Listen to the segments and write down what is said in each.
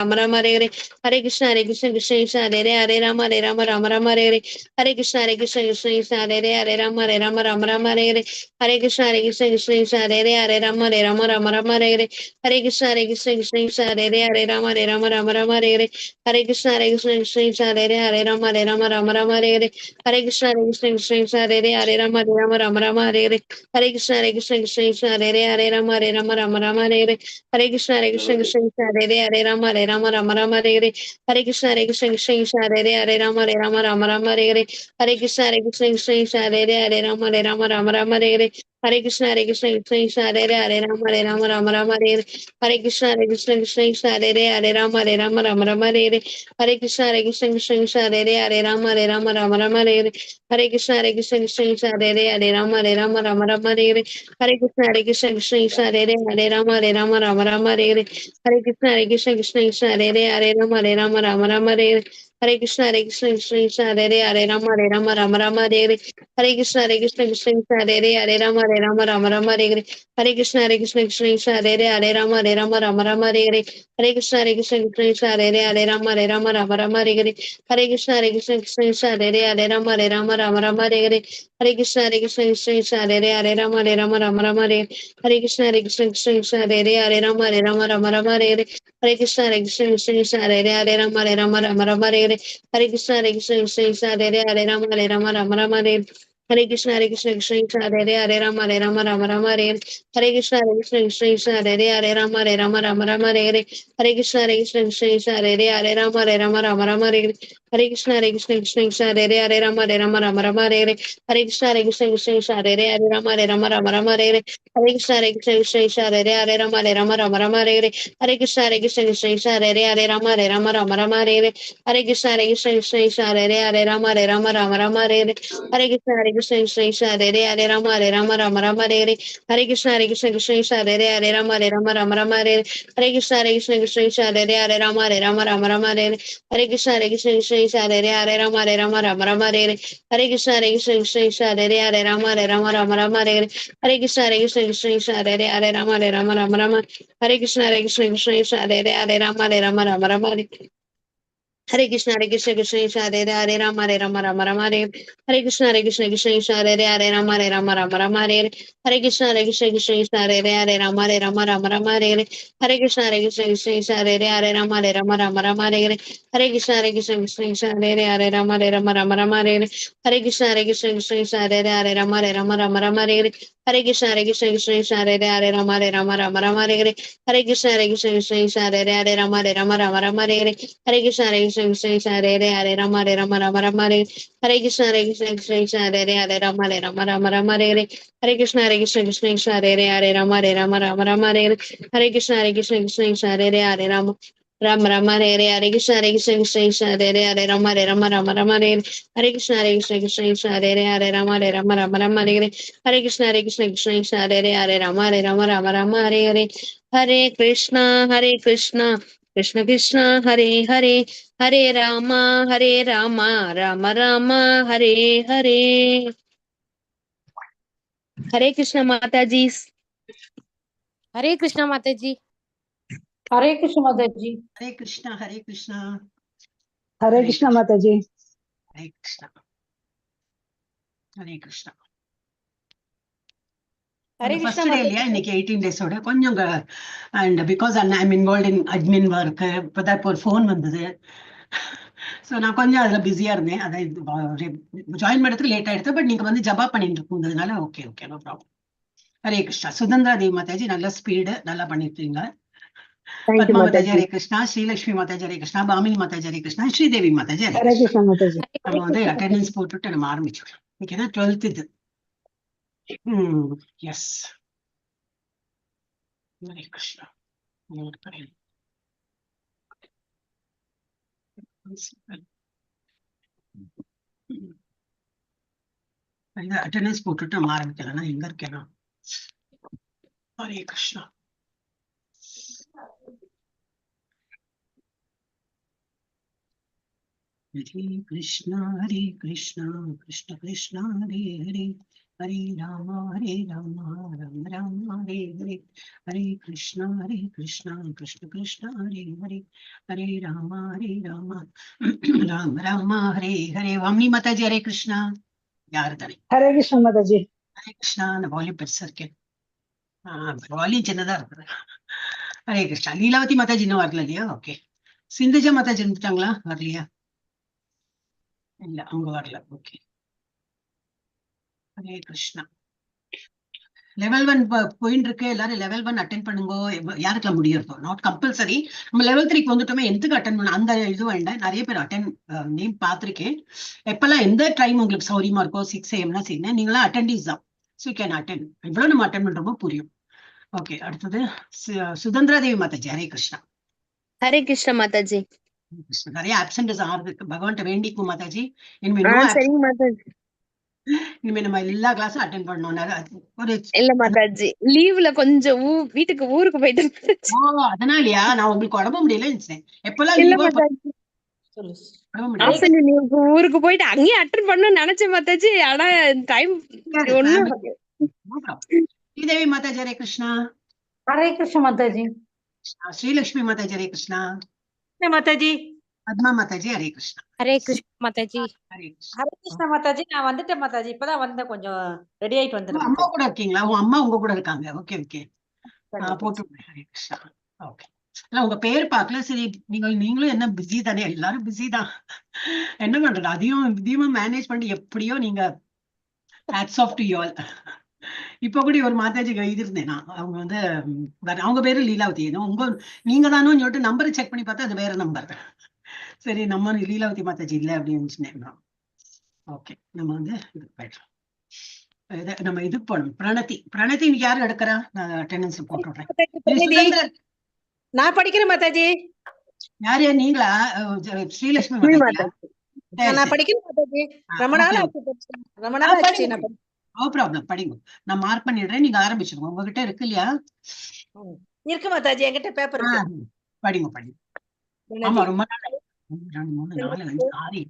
Rama Rama Hare Hare, Hare Krishna Krishna Krishna Hare Hare, Hare Rama Rama Rama Hare Hare, Hare Krishna Krishna Krishna Hare Hare, Hare Rama Rama Rama Hare Hare, Hare Krishna Krishna Krishna Hare Hare, Hare Rama Rama Hare Hare, Hare Krishna Krishna Krishna Hare Hare, Hare Rama Rama Hare Hare, Hare Krishna Krishna Krishna Hare Hare, Hare Rama Rama Hare Hare, Hare Krishna Krishna Krishna Hare Hare, Hare Rama Rama Hare Hare, Hare Krishna Krishna Krishna Hare Hare, Hare Rama Rama Hare Hare, Hare Krishna Krishna Krishna Hare Hare, Hare Rama Rama Hare Hare, Hare Krishna Krishna Krishna Hare Hare, Hare Rama Rama Hare Hare, Hare Krishna Krishna Krishna Hare Hare, Hare Rama Rama Hare Hare, Hare Krishna Krishna Krishna Hare Hare, Hare Rama Hare Hare, Hare Krishna Krishna Krishna Hare Hare, Hare Rama Hare Hare, Hare Krishna Krishna Krishna Hare Hare, Hare Rama Hare Hare, Hare Krishna Krishna Krishna Hare Hare, Hare Rama Hare Hare, Hare Krishna Krishna Krishna Hare Hare, Hare Rama Hare Hare, Hare Krishna Krishna Krishna Hare Hare, Hare Rama Hare Hare, Hare Krishna Krishna Krishna Hare Hare, Hare Rama Hare Hare, Hare Krishna Krishna Krishna Hare Hare, Hare Rama Hare Hare, Hare Krishna Krishna Krishna Hare Hare, Hare Rama Hare Hare, Hare Krishna Krishna Krishna Hare Hare, Hare Rama Hare Hare, Hare Krishna Krishna Krishna Hare Hare, Hare Rama Hare Hare, Hare Krishna Krishna Krishna Hare Hare, Hare Rama Hare, Hare Krishna Krishna Krishna Hare Hare, Hare Rama Hare, Hare Krishna Krishna Krishna Hare Hare, Hare Rama Hare, Hare Krishna Krishna Krishna Hare Hare, Hare Rama Hare, Hare Krishna Krishna Krishna Hare Hare, Hare Rama Hare, Hare Krishna Krishna Krishna Hare Hare, Hare Rama Hare, Hare Krishna Krishna Krishna Hare Hare, Hare Rama Hare, Hare Krishna Krishna Krishna Hare Hare, Hare Rama Hare, Hare Krishna Krishna Krishna Hare Hare, Hare Rama Hare, Hare Krishna Krishna Krishna Hare Hare, Hare Rama Hare, Hare Krishna Krishna Krishna Hare Hare, Hare Rama Hare, Hare Krishna Krishna Krishna Hare Hare, Hare Rama Hare, Hare Krishna Krishna Krishna Hare Hare, Hare Rama Hare, Hare Krishna Krishna Krishna Hare Hare, Hare Rama Hare, Hare Krishna Krishna Krishna Hare Hare, Hare Rama Hare, Hare Krishna Krishna Krishna Hare Hare, Hare Rama Hare, Hare Krishna Krishna Krishna Hare Hare, Hare Rama Hare, Hare Krishna Krishna Krishna Hare Hare, Hare Rama Hare Krishna Krishna Krishna Hare Hare, Hare Rama Hare Krishna Krishna Krishna Hare Hare, Hare Rama Hare, Hare Krishna Krishna Krishna Hare Hare, Hare Rama Hare, Hare Krishna Krishna Krishna Hare Hare, Rama Hare, Hare Krishna Krishna Krishna Hare Hare, Rama Hare, Hare Krishna Krishna Krishna Hare Hare, Rama Hare, Hare Krishna Krishna Krishna Hare Hare, Rama Hare, Hare Krishna Krishna Krishna Hare Hare, Rama Hare, Hare Krishna Krishna Krishna Hare Hare, Rama Hare, Hare Krishna Krishna Krishna Hare Hare, Rama Hare, Hare Krishna Krishna Krishna Hare Hare, Rama Hare, Hare Krishna Krishna Krishna Hare Hare, Rama Hare, Hare Krishna Krishna Krishna Hare Hare, Rama Hare, Hare Krishna Krishna Krishna Hare Hare, Rama Hare, Hare Krishna Krishna Krishna Hare Hare, Rama Hare, Hare Krishna Krishna Krishna Hare Hare, Rama Hare, Hare Krishna Krishna Krishna Hare Hare, Hare Rama Rama Rama Hare Hare. Hare Krishna Mataji. Hare Krishna Mataji. Hare Krishna Mataji. Hare Krishna, Hare Krishna. Hare Krishna Mataji. Hare Krishna. Hare Krishna. First day இல்லையா இன்னைக்கு 18 days ஓட கொஞ்சம் and because I'm involved in admin work இப்பதான் ஒரு phone வந்தது so நான் கொஞ்சம் அதில் பிஸியாக இருந்தேன் அதை ஜாயின் பண்ணுறதுக்கு லேட் ஆகிடுது பட் நீங்கள் வந்து ஜபா பண்ணிட்டு இருக்குங்கிறதுனால okay no problem. Hare Krishna. Sudhantra Devi Mataji நல்ல ஸ்பீடு நல்லா பண்ணிருக்கீங்க. பத்மா மாதாஜி ஹரே கிருஷ்ணா. ஸ்ரீலட்சுமி மாதாஜி ஹரே கிருஷ்ணா. பாமினி மாதாஜி ஹரே கிருஷ்ணா. ஸ்ரீதேவி மாதாஜி ஹரே கிருஷ்ணா. நம்ம வந்து அட்டெண்டன்ஸ் போட்டுட்டு நம்ம ஆரம்பிச்சுக்கலாம். இன்னைக்கு தான் 12th இது. எஸ். ஹரே கிருஷ்ணா. அட்டெண்டன்ஸ் போட்டுட்டு நம்ம ஆரம்பிக்கலாம். எங்க இருக்கேனா? Hare Krishna. Hare Krishna, Krishna Krishna, Hare Hare, Hare Rama, Rama Rama, Hare Hare, Hare Krishna, Krishna Krishna, Hare Hare, Hare Rama, Rama Rama, Hare Hare. Vamni Mataji, Hare Krishna. யாருதானே? हरे कृष्ण माता जी. ஹரே கிருஷ்ணா. அந்த volume பெருசா இருக்கேன். Volume சின்னதா இருக்குது. ஹரே கிருஷ்ணா. லீலாவதி மாதாஜி இன்னும் வரல இல்லையா? ஓகே. சிந்துஜா மாதாஜி இருந்துட்டாங்களா? வரலையா? இல்ல, அவங்க வரல. ஓகே. ஹரே கிருஷ்ணா. லெவல் 1 போயின்னு இருக்கு. எல்லாரும் லெவல் 1 அட்டென்ட் பண்ணுங்க. யாருக்கெல்லாம் முடியும்? Not compulsory. நம்ம லெவல் 3க்கு வந்துட்டோமே, எதுக்கு அட்டன் பண்ண அந்த இது வேண்டாம். நிறைய பேர் அட்டன் நேம் பார்த்திருக்கேன். எப்பெல்லாம் எந்த டைம் உங்களுக்கு சௌரியமா இருக்கோ, 6 AM செய்யுங்க. நீங்களாம் அட்டெண்டிஸ் தான். So can attend. இவ்வளவு நம்ம அட்டென்ட் பண்றோமோ புரியும். ஓகே. அடுத்தது சுதந்திரா தேவி மாதாஜி. ஹரே கிருஷ்ணா. ஹரே கிருஷ்ண மாதாஜி. நிறைய ஆப்சன்டஸ் ஆகுது. பகவான்கிட்ட வேண்டிக்கும் மாதாஜி. இனிமே சரிங்க மாதாஜி. இனிமே நம்ம எல்லா கிளாஸும் அட்டென்ட் பண்ணணும். ஒரு இல்ல மாதாஜி, லீவ்ல கொஞ்சம் வீட்டுக்கு ஊருக்கு போயிட்டு அதனாலயா நான் உங்களுக்கு உடம்பு முடியல எப்பெல்லாம் இல்ல லீவோ மாதாஜி, உடம்பு முடியல. ஊருக்கு போயிட்டு அங்கேயே அட்டன் பண்ணணும்னு நினைச்சேன் மாதாஜி. ஆனா டைம் ஒண்ணும். ஸ்ரீதேவி மாதாஜி. ஹரே கிருஷ்ணா. हरे कृष्ण माता जी. ஸ்ரீலட்சுமி மாதாஜி. ஹரே கிருஷ்ணா. माता जी. பத்மா மாதாஜி. ஹரே கிருஷ்ணா. ஹரே கிருஷ்ண மாதாஜி. ஹரே கிருஷ்ணா. हरे कृष्ण माता जी. நான் வந்துட்டேன் மாதா ஜி. இப்பதான் வந்தேன், கொஞ்சம் ரெடி ஆயிட்டு வந்துட்டேன். அம்மா கூட இருக்கீங்களா? உங்க அம்மா உங்க கூட இருக்காங்க. Okay okay. போட்டு. ஹரே கிருஷ்ணா. ஓகே. இல்ல, உங்க பேர் பார்க்கல. சரி, நீங்களும் என்ன பிஸி தானே? எல்லாரும் பிஸி தான். என்ன பண்றது? அதையும் மேனேஜ் பண்ணி எப்படியோ நீங்க hats off to you all. இப்ப கூட ஒரு மாதாஜி எழுதிருந்தேன் நான். அவங்க வந்து அவங்க பேரு லீலாவதி. நீங்க தானு சொல்லிட்டு நம்பரை செக் பண்ணி பார்த்தா அது வேற நம்பர். சரி, நம்ம லீலாவதி மாதாஜி இல்ல அப்படின்னு சொன்னேன். ஓகே, நம்ம வந்து இது போயிடுறோம். நம்ம இது போனோம். பிரணதி இன்னைக்கு யாரும் எடுக்கிறா? நான் அட்டெண்டன்ஸ் போட்டு விடுறேன். நான் படிக்கிறேன் மாதாஜி. யார் நீங்களா? ஸ்ரீலட்சுமி மாதாஜியா? நான் படிக்கிறேன் மாதாஜி. ரொம்ப நாள் ஆச்சு. நோ ப்ராப்ளம், படிங்க. நான் மார்க் பண்ணிடுறேன். நீங்க ஆரம்பிச்சிருங்க. உங்ககிட்ட இருக்கு இல்லையா? இருக்கு மாதாஜி, என்கிட்ட பேப்பர் இருக்கு. படிங்க. ஆமா, ரொம்ப நாள். 2, 3, 4, 5, 6,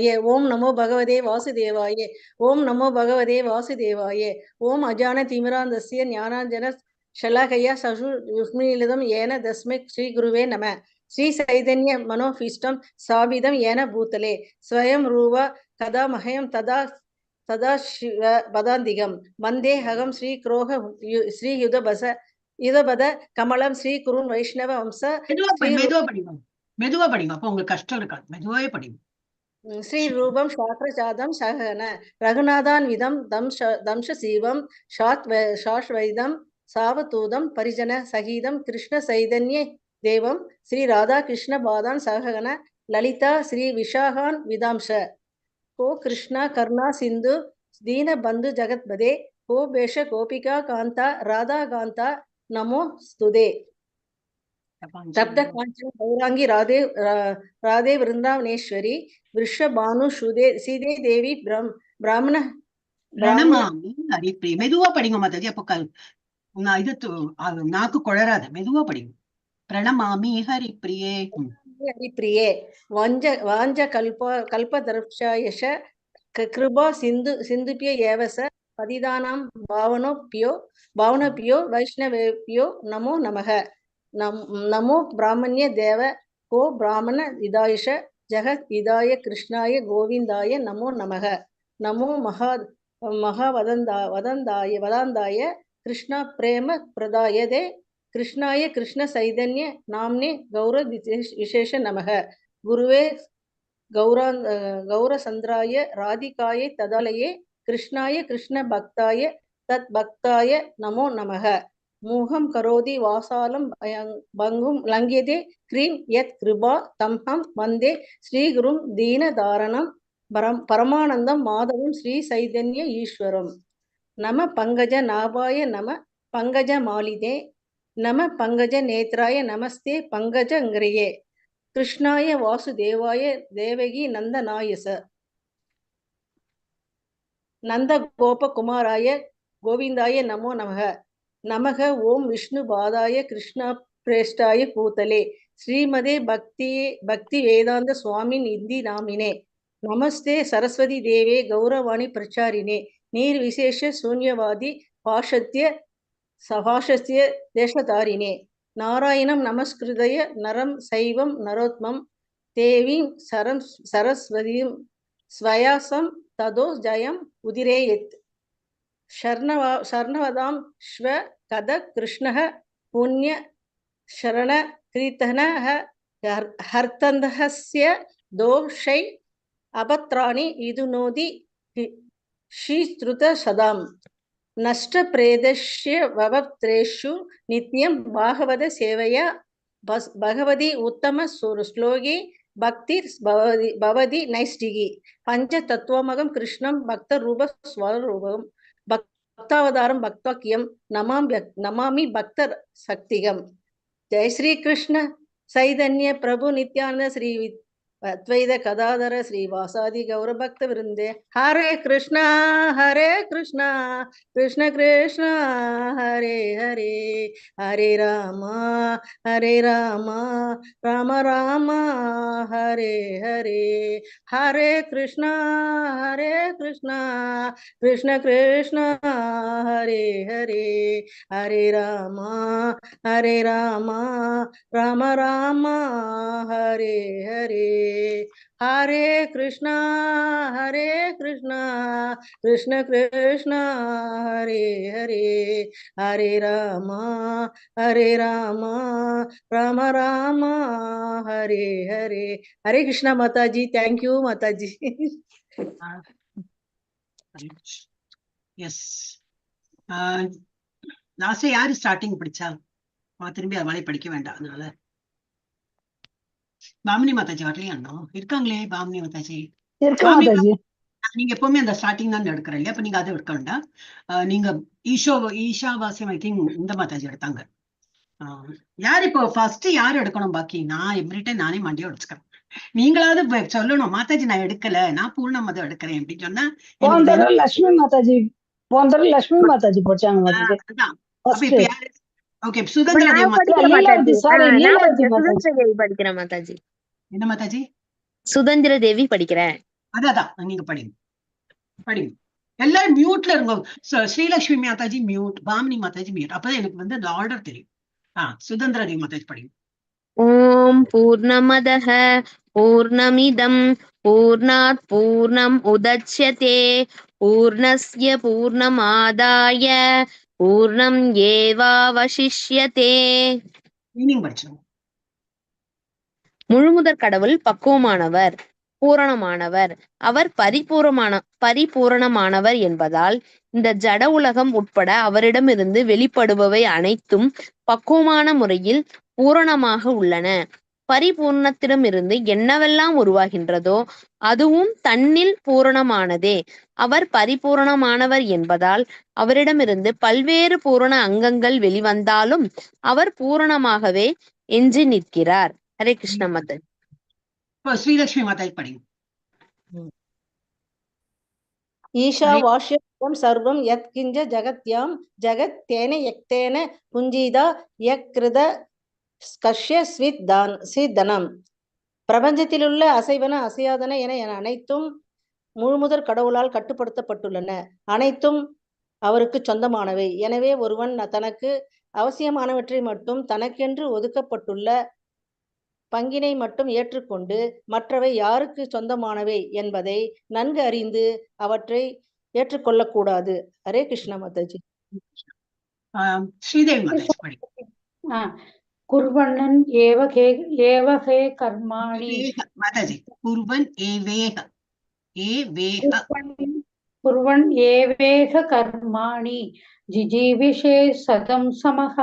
7 ஓம் நமோ பகவதே வாசுதேவாய. ஓம் நமோ பகவதே வாசுதேவாய. ஓம் அஜான திமிராந்தஸ்ய ஞானாஞ்சன ஷலாகயா சசுஷ்மிலிதம் ஏன தஸ்மை ஸ்ரீ குருவே நம. ஸ்ரீ சைதன்ய மனோபீஷ்டம் சாபிதம் ஏன பூத்தலே ஸ்வயம் ரூப கதா மஹயம் ததா ததா சிவ பதாந்திகம் வந்தே ஹகம் ஸ்ரீ குரோக ஸ்ரீ யுதபத கமலம் ஸ்ரீ குருன் வைஷ்ணவ வம்ச. மெதுவா படிங்க. அப்போ உங்களுக்கு கஷ்டம் இருக்காது. மெதுவாவே படிங்க. ஸ்ரீ ரூபம் சாத்ரஜாதம் சகன ரகுநாதான் விதம் தம்ஷ சீவம் சாஸ்வைதம் சாவதூதம் பரிஜன சகீதம் கிருஷ்ண சைதன்ய தேவம் ஸ்ரீ ராதா கிருஷ்ண பாதான் சகன லலிதா ஸ்ரீ விஷாகான் விதாம்ச. கோ கிருஷ்ணா கருணா சிந்து தீன பந்து ஜகத்பதே கோ பேஷ கோபிகா காந்தா ராதா காந்தா நமோ ஸ்துதே. சப்த காஞ்சன கௌராங்கி ராதே விருந்தாவனேஸ்வரி விருஷபானு சீதே தேவி பிராமண ஹரிப்ரி. மெதுவா படிங்க மாதாஜி. அப்போ இது நாக்கு குழறாது. மெதுவா படிங்க. பிரணமாமி ஹரிப்ரியே. ஹரிப்ரியே வாஞ்ச கல்பதர்ஷாயஷ கிருபா சிந்துபிய ஏவச பதிதானாம் பாவனோபியோ வைஷ்ணவேபியோ நமோ நமக. நமோ பிராமணிய தேவ கோ பிராமண இதாயிஷ ஜெகத் இதாய கிருஷ்ணாய கோவிந்தாய நமோ நமக. நமோ வதாந்தாய கிருஷ்ணா பிரேம பிரதாயதே கிருஷ்ணாய கிருஷ்ண சைதன்ய நாம்னே கௌர விசேஷ நமக. குருவே கௌரசந்திராய ராதிகாய ததாலயே கிருஷ்ணாய கிருஷ்ண பக்தாய தத் பக்தாய நமோ நமக. மூகம் கரோதி வாசாலம் பங்கும் லங்கியதே கிரீம் யத் கிருபா தம்ஹம் வந்தே ஸ்ரீகுரும் தீன தாரணம் பரமானந்தம் மாதவம் ஸ்ரீ சைதன்ய ஈஸ்வரம். நம பங்கஜ நாபாய நம பங்கஜ மாலிதே நம பங்கஜ நேத்ராய நமஸ்தே பங்கஜங்கிரியே கிருஷ்ணாய வாசுதேவாய தேவகி நந்தநாயச நந்த கோபகுமாராய கோவிந்தாய நமோ நமக. நமக ஓம் விஷ்ணு பாதாய கிருஷ்ண பிரேஷ்டாய பூதலே श्रीमदे भक्ति वेदांत स्वामी निधि नामिने नमस्ते सरस्वती देवे गौरवाणी प्रचारिणे निर्विशेष शून्यवादी पाशत्य सभाषस्य देशतारिणे नारायणं नमस्कृतय नरं सैवं नरोत्तमं देवीं सरस्वतीं स्वयासं तदो जयम् उदिरेयेत् शरणवदां श्व कद कृष्णः पुण्य शरण कीर्तनः हर्तन्दस्य दोषै अपत्राणि विदुनोति श्रीश्रुत सदाम् नष्टप्रेदस्य भवत्रेषु नित्यं भागवत सेवया भगवती उत्तम श्लोके भक्तिर् भवति नैष्टिकी पंचतत्त्वमगं कृष्णं भक्तरूप स्वरूपं भक्तावतारं भक्तवाक्यं नमामि भक्त शक्तिगं। जय श्री कृष्ण चैतन्य प्रभु नित्यानंद श्री अद्वैत गदाधर श्रीवासादि गौर भक्त वृंदे हरे कृष्णा कृष्ण कृष्ण हरे हरे हरे राम राम राम हरे हरे हरे कृष्ण कृष्ण कृष्ण हरे हरे हरे राम राम राम हरे हरे हरे कृष्णा कृष्ण कृष्ण हरे हरे हरे राम राम राम हरे हरे हरे कृष्णा माता जी थैंक यू माता जी எஸ் லாஸ்ட் யாரு ஸ்டார்டிங் படிச்சா திரும்பி அவளே படிக்க வேண்டாம். அதனால பாமினி மாதாஜி வரலையா? இருக்காங்களே பாமினி மாதாஜி. நீங்க எப்பவுமே அந்த ஸ்டார்டிங் தான் எடுக்கிறேன் இல்லையா? அப்ப நீங்க அதை எடுக்க வேண்டாம். நீங்க ஈஷா வாசியம் ஐ திங்க் இந்த மாதாஜி எடுத்தாங்க. யார் இப்போ ஃபர்ஸ்ட் யாரு எடுக்கணும்? பாக்கி நான் எவ்ரி டைம் நானே மண்டியை உடைச்சுக்கிறேன். நீங்களாவது சொல்லணும் மாதாஜி நான் எடுக்கல, நான் பூர்ண மதம் எடுக்கிறேன் அப்படின்னு சொன்னா லட்சுமி மாதாஜி லட்சுமி மாதாஜி படிச்சாங்க. அப்ப இப்ப யாரு? ஓகே சுதந்திர தேவி படிக்கிறேன் மாதாஜி. என்ன மாதாஜி? சுதந்திர தேவி படிக்கிறேன். அதான் நீங்க படிங்க. எல்லாரும் மியூட்ல இருங்க. Srilakshmi Mataji mute, Bhamini Mataji mute. அப்பதான் எனக்கு அந்த ஆர்டர் தெரியும். சுதந்திர தேவி மாதாஜி படிங்க. ஓம் பூர்ணமதః பூர்ணமிதம் பூர்ணாத் பூர்ணம் உதச்யதே பூர்ணஸ்ய பூர்ணமாதாய பூர்ணம் ஏவாவசிஷ்யதே. மீனிங் படிச்சோம். முழுமுதற் கடவுள் பக்குவமானவர், பூரணமானவர். அவர் பரிபூரணமானவர் என்பதால் இந்த ஜட உலகம் உட்பட அவரிடமிருந்து வெளிப்படுபவை அனைத்தும் பக்குவமான முறையில் பூரணமாக உள்ளன. பரிபூர்ணத்திடமிருந்து என்னவெல்லாம் உருவாகின்றதோ அதுவும் தன்னில் பூரணமானதே. அவர் பரிபூரணமானவர் என்பதால் அவரிடமிருந்து பல்வேறு பூரண அங்கங்கள் வெளிவந்தாலும் அவர் பூரணமாகவே எஞ்சி நிற்கிறார். ஹரே கிருஷ்ண மாதாஜி. ஸ்ரீலட்சுமி மாதாஜி படிங்க. ஈஷா வாஷ்யம் சர்வம் யத் கிஞ்ச ஜகத்யாம் ஜகத் தேன யக்தேன புஞ்சிதா யக்ருத ஸ்கஷ்ய ஸ்வித்தனம். பிரபஞ்சத்திலுள்ள அசைவன அசையாதன என அனைத்தும் முழுமுதற் கடவுளால் கட்டுப்படுத்தப்பட்டுள்ளன. அனைத்தும் அவருக்கு சொந்தமானவை. எனவே ஒருவன் தனக்கு அவசியமானவற்றை மட்டும் தனக்கென்று ஒதுக்கப்பட்டுள்ள பங்கினை மட்டும் ஏற்றுக்கொண்டு மற்றவை யாருக்கு சொந்தமானவை என்பதை நன்கு அறிந்து அவற்றை ஏற்றுக்கொள்ளக்கூடாது. ஹரே கிருஷ்ண மாதாஜி. ஸ்ரீதேவி மாதாஜி படிங்க. குர்வண்ணன் ஏவகே கர்மாணி மாதாஜி. குர்வன் ஏவேக கர்மாணி ஜிஜீவிஷே சதம் சமஹ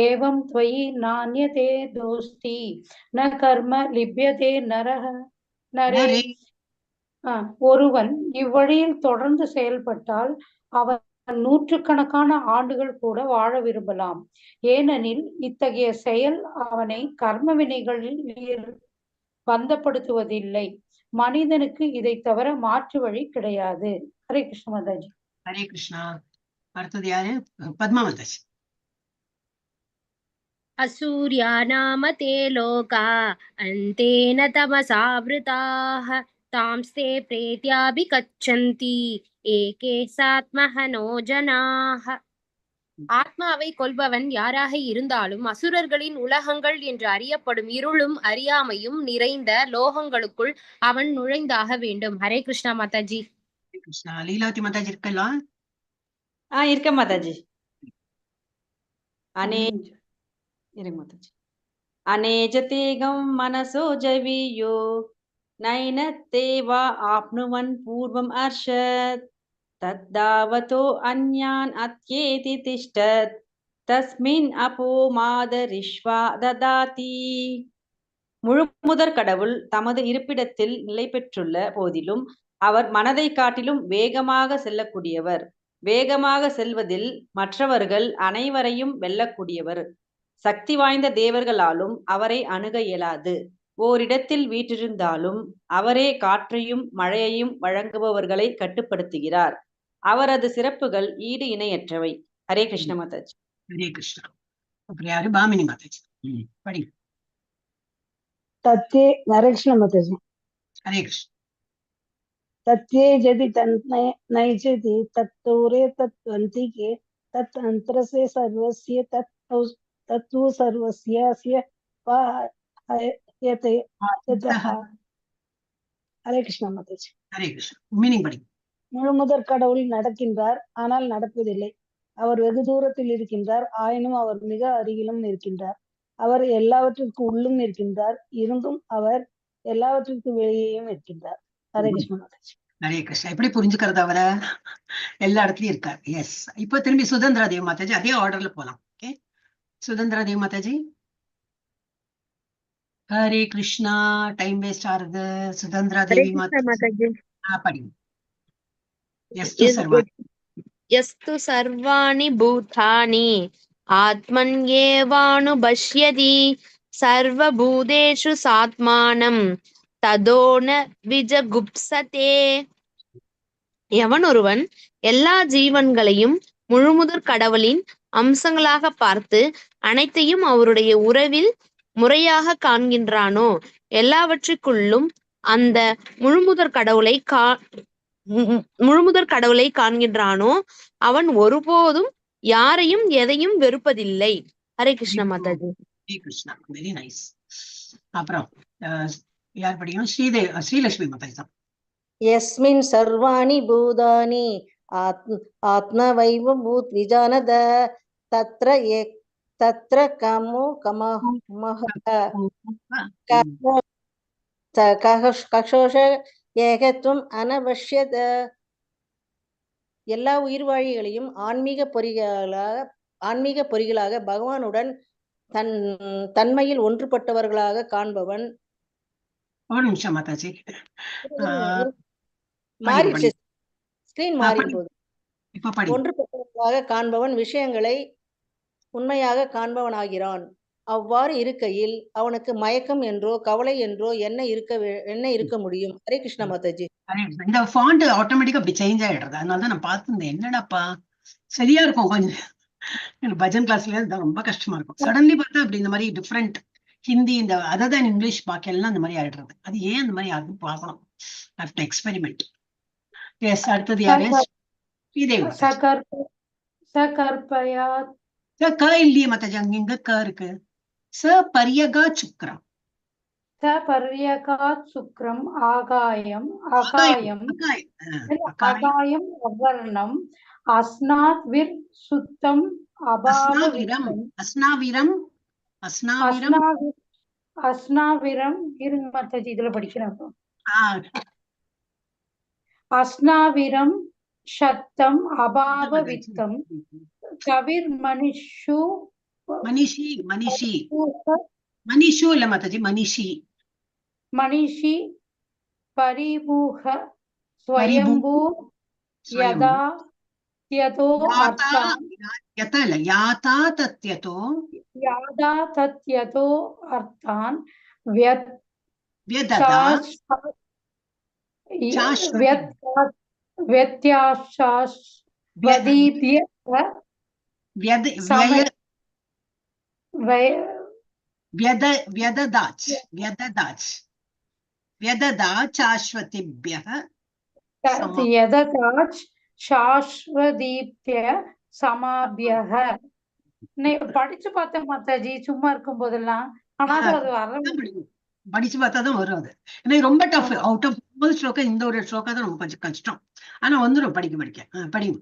ஏவம் த்வயி நான்யதே தோஸ்தி ந கர்ம லிப்யதே நரே. ஒருவன் இவ்வழியில் தொடர்ந்து செயல்பட்டால் அவன் நூற்றுக்கணக்கான ஆண்டுகள் கூட வாழ விரும்பலாம். ஏனெனில் இத்தகைய செயல் அவனை கர்ம வினைகளில் பந்தப்படுத்துவதில்லை. மனிதனுக்கு இதை தவிர மாற்று வழி கிடையாது. ஹரே கிருஷ்ண மாதாஜி. ஹரே கிருஷ்ணா. அடுத்தது யாரு? பத்மா மாதாஜி. असूर्या नाम ते लोका अन्तेन तमसावृताः तांस्ते प्रेत्याभिगच्छन्ति एके सात्महनो जनाः. ஆத்மாவை கொல்பவன் யாராக இருந்தாலும் அசுரர்களின் உலகங்கள் என்று அறியப்படும் இருளும் அறியாமையும் நிறைந்த லோகங்களுக்குள் அவன் நுழைந்தாக வேண்டும். ஹரே கிருஷ்ணா மாதாஜி. கிருஷ்ணா. லீலாவதி மாதாஜி இருக்கலாம். இருக்க மாதாஜி. இருங்க மாதாஜி. அநேஜதேகம் மனசோ ஜவியோ நைனத்தேவா ஆப்னுவன் பூர்வம் அர்ஷத் தத்தாவதோ அந்யான் அத்யேதி திஷ்டத் தஸ்மின் அப்போ மாதரிஷ்வா ததாதி. முழுமுதற் கடவுள் தமது இருப்பிடத்தில் நிலை பெற்றுள்ள போதிலும் அவர் மனதை காட்டிலும் வேகமாக செல்லக்கூடியவர். வேகமாக செல்வதில் மற்றவர்கள் அனைவரையும் வெல்லக்கூடியவர். சக்தி வாய்ந்த தேவர்களாலும் அவரை அணுக இயலாது. ஓரிடத்தில் வீற்றிருந்தாலும் அவரே காற்றையும் மழையையும் வழங்குபவர்களை கட்டுப்படுத்துகிறார். அவரது சிறப்புகள் ஈடு இணையற்றவை. ஹரே கிருஷ்ண மாதாஜி. ஹரே கிருஷ்ணா. அப்புறம் யாரு? பாமினி மாதாஜி. படி. தத்யே ஹரே கிருஷ்ண மாதாஜி. ஹரே கிருஷ்ணா. तत्ये यदि नैजति तत्तोरे तत्वन्तिके तत् अंतरसे सर्वस्य तत्तु सर्वस्यस्य पायते ततः. ஹரே கிருஷ்ணா மாதாஜி. ஹரே கிருஷ்ணா. மீனிங் படி. முழுமுதற் கடவுள் நடக்கின்றார், ஆனால் நடப்பதில்லை. அவர் வெகு தூரத்தில் இருக்கின்றார், ஆயினும் அவர் மிக அருகிலும் இருக்கின்றார். அவர் எல்லாவற்றிற்கு உள்ளும் இருக்கின்றார், இருந்தும் அவர் எல்லாவற்றிற்கு வெளியேயும் இருக்கின்றார். ஹரே கிருஷ்ணா மாதாஜி. ஹரே கிருஷ்ணா. எப்படி புரிஞ்சுக்கிறது? அவரை எல்லா இடத்துலயும் இருக்கார். எஸ். இப்போ திரும்பி சுதந்திரா தேவி மாதாஜி, அதே ஆர்டர்ல போலாம். ஓகே, சுதந்திரா தேவி மாதாஜி. ஹரே கிருஷ்ணா. டைம் வேஸ்ட் ஆகுது. சுதந்திரா தேவி மாதாஜி படி. यस्तु सर्वाणि भूतानि आत्मन्येवानुपश्यति सर्वभूतेषु सात्मानं तदो न विजगुप्सते. எவன் ஒருவன் எல்லா ஜீவன்களையும் முழுமுதற் கடவுளின் அம்சங்களாக பார்த்து அனைத்தையும் அவருடைய உறவில் முறையாக காண்கின்றானோ, எல்லாவற்றுக்குள்ளும் அந்த முழுமுதற் கடவுளை காண்கின்றானோ, அவன் ஒருபோதும் யாரையும் எதையும் வெறுப்பதில்லை. ஹரே கிருஷ்ண மாதாஜி. ஹரே கிருஷ்ணா. Very nice. அப்புறம் யார் படிக்கணும்? ஸ்ரீலட்சுமி மாதாஜி தான். யஸ்மின் சர்வாணி பூதானி ஆத்மவைவ பூத் விஜானத தத்ர கமோ கமஹ கஷோஷ ஏகத்துவம் அனவஷ்யத. எல்லா உயிர்வாழிகளையும் ஆன்மீக பொறிகளாக பகவானுடன் தன்மையில் ஒன்றுபட்டவர்களாக காண்பவன். ஒரு நிமிஷம் மாதாஜி. மாறிடுச்சு, ஸ்கிரீன் மாறிடும் போது. இப்ப ஒன்றுபட்டவர்களாக காண்பவன் விஷயங்களை உண்மையாக காண்பவனாகிறான். அவ்வாறு இருக்கையில் அவனுக்கு மயக்கம் என்றோ கவலை என்றோ என்ன இருக்க முடியும்? ஹரே கிருஷ்ண மாதாஜி. இந்த ஃபாண்ட் ஆட்டோமேட்டிக்கா அப்படி சேஞ்ச் ஆயிடுறது. அதனாலதான் நான் பார்த்துருந்தேன், என்னடாப்பா சரியா இருக்கும். கொஞ்சம் எனக்கு பஜன் கிளாஸ்ல ரொம்ப கஷ்டமா இருக்கும். சடன்லி பார்த்தா அப்படி இந்த மாதிரி டிஃப்ரெண்ட் ஹிந்தி, இந்த அதர் தேன் இங்கிலீஷ் பாக்க எல்லாம் இந்த மாதிரி ஆயிடுறது. அது ஏன் அந்த மாதிரி அது பார்க்கணும். எக்ஸ்பெரிமெண்ட். எஸ். அடுத்தது யாரு? ஸ்ரீதேவி. இல்லையே மாதாஜி, அங்க எங்க க இருக்கு? சபரியகா சுக்ரம். சபரியகாத் சுக்ரம் ஆகாயம் அவர்ணம் அஸ்னாத் விர் சுத்தம் அபாவவிரம் அஸ்னாவிரம். இருங்க மாதாஜி, இதுல படிக்கிறேன். அஸ்னாவிரம் சத்தம் அபாவவித்தம் கவிர் மனிஷு இல்ல மாதாஜி, மனிஷி பரிபூஹ ஸ்வயம்பூ யதா த்யதோ யாதா தத்யதோ அர்த்தான் வை- व्यददाच व्यददाच व्यददाचाश्वतिभ्यः समा யததாச் சாஸ்வதீப்ய சமாபியக. படிச்சு பார்த்தேன் மாதாஜி சும்மா இருக்கும் போதெல்லாம். ஆனாலும் அது வர படிச்சு பார்த்தாதான் வரும் அது. ஏன்னா ரொம்ப டஃப். ஆமா. அவுட் ஆஃப் 50 ஸ்லோகா இந்த ஒரு ஸ்லோகா தான் ரொம்ப கொஞ்சம் கஷ்டம். ஆனா வந்துடும் படிக்க படிங்க.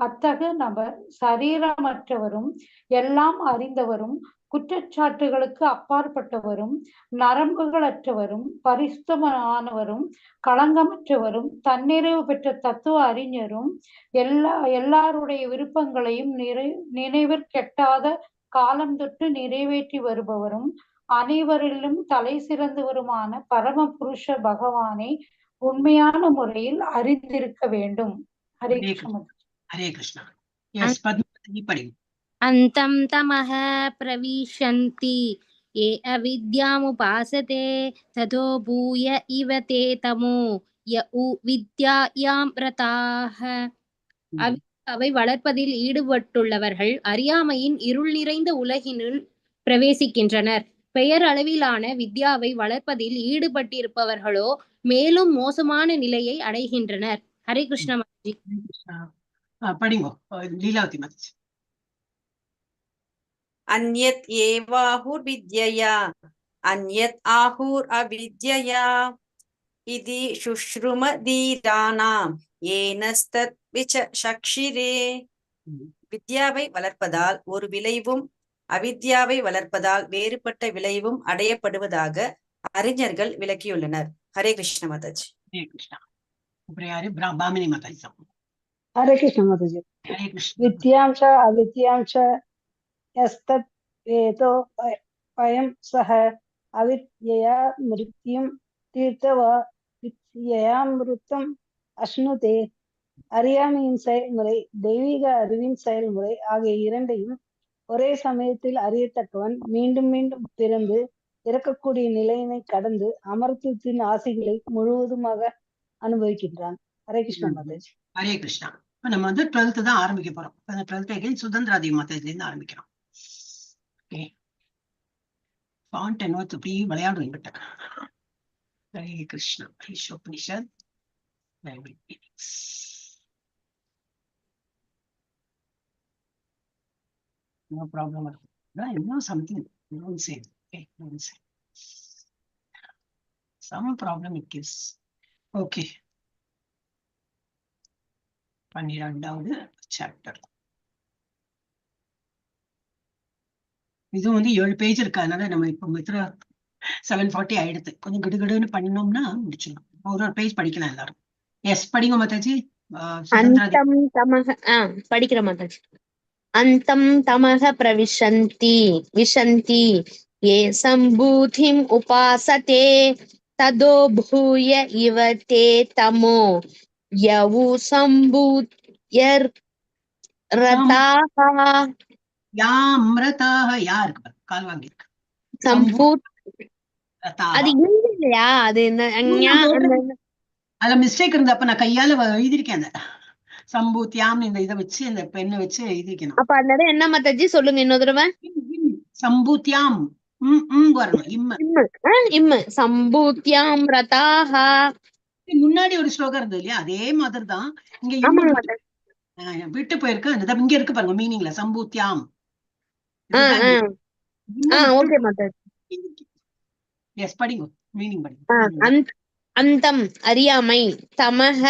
அத்தகு நபர் சரீரமற்றவரும் எல்லாம் அறிந்தவரும் குற்றச்சாட்டுகளுக்கு அப்பாற்பட்டவரும் நரம்புகளற்றவரும் பரிசுத்தமானவரும் களங்கமற்றவரும் தன்னிறைவு பெற்ற தத்துவ அறிஞரும் எல்லாருடைய விருப்பங்களையும் நினைவிற்கெட்டாத காலம் தொட்டு நிறைவேற்றி வருபவரும் அனைவரிலும் தலை சிறந்தவருமான பரம புருஷ பகவானை உண்மையான முறையில் அறிந்திருக்க வேண்டும். ஹரே கிருஷ்ணா. ஹரே கிருஷ்ணா. எஸ் பத்மாவதி படிங்க. अन्तं तमः प्रविशन्ति ये अविद्यामुपासते ततो भूय इव ते तमो य उ विद्यायां रताः. அவை வளர்ப்பதில் ஈடுபட்டுள்ளவர்கள் அறியாமையின் இருள் நிறைந்த உலகினுள் பிரவேசிக்கின்றனர். பெயர் அளவிலான வித்யாவை வளர்ப்பதில் ஈடுபட்டிருப்பவர்களோ மேலும் மோசமான நிலையை அடைகின்றனர். ஹரே கிருஷ்ணா மாதாஜி. படிங்கோ லீலாவதி மாதாஜி. अन्यत् एवाहुर्विद्यया अन्यत् आहुर् अविद्यया इति शुश्रुमदीराणाम् येनस्तत् विचक्षिरे. வித்யாவை வளர்ப்பதால் ஒரு விளைவும் அவித்யாவை வளர்ப்பதால் வேறுபட்ட விளைவும் அடையப்படுவதாக அறிஞர்கள் விளக்கியுள்ளனர். ஹரே கிருஷ்ண மாதாஜி. ஹரே கிருஷ்ணா. பிராமணி மாதாஜி. ஹரே கிருஷ்ண மாதாஜி. ஹரே கிருஷ்ணா. வித்யாம்ச அவித்யாம்ச யஸ்தத் வேதோ பயம் சஹ அவித்யயா மிருத்யும் தீர்த்தவா வித்யயா மிருத்தம் அஷ்ணுதே. அறியாமையின் செயல்முறை தெய்வீக அறிவின் செயல்முறை ஆகிய இரண்டையும் ஒரே சமயத்தில் அறியத்தக்கவன் மீண்டும் மீண்டும் பிறந்து இறக்கக்கூடிய நிலையினை கடந்து அமர்த்தத்தின் ஆசைகளை முழுவதுமாக அனுபவிக்கின்றான். ஹரே கிருஷ்ணா மாதாஜி. ஹரே கிருஷ்ணா. இப்ப நம்ம 12th தான் ஆரம்பிக்க போறோம். 12th சுதந்திராதி மாதாஜில இருந்து ஆரம்பிக்கிறோம். ஃபாண்ட் என்னோத்து இப்படி விளையாடுவேன் கிட்ட. Hare Krishna. Ishopanishad no problem at all. You know something, don't say. Okay, don't say. Some problem it gives. Okay. 12வது சாப்டர். இது 7 பேஜ் இருக்கு. அதனால நம்ம இப்ப 7:40 ஆயிடுது. கொஞ்சம் கிடுகிடுன்னு பண்ணோம்னா முடிச்சிடலாம். ஒரு பேஜ் படிக்கலாம் எல்லாரும். எஸ் படிங்க மாதாஜி. படிக்கிற மாதாஜி. अन्तं तमः प्रविशन्ति विशन्ति ये सम्बूधिम् उपासते तदो भूय इव ते तमो यवु सम्भूत्यर्रताः யாம்ரதாக யாருக்கு கால் வாங்கிருக்கு. சம்பூத் அது இல்லையா? அது என்ன அதுல மிஸ்டேக் இருந்தா அப்ப நான் கையால எழுதிருக்கேன். அந்த சம்பூத்தியாம் இந்த இதை வச்சு அந்த பெண்ணை வச்சு எழுதிக்கணும். அப்ப அதனால என்ன மாதாஜி சொல்லுங்க இன்னொரு தடவை. சம்பூத்தியாம் வரணும். இம்மு சம்பூத்தியாம் ரதாஹ. முன்னாடி ஒரு ஸ்லோகம் இருந்தது இல்லையா? அதே மாதிரி தான் இங்க விட்டு போயிருக்கு. அந்த இங்க இருக்கு பாருங்க மீனிங்ல சம்பூத்தியாம். ஓகே மாதாஜி. எஸ் படிங்க மீனிங் படிங்க. அந்தம் அறியாமை, தமஹ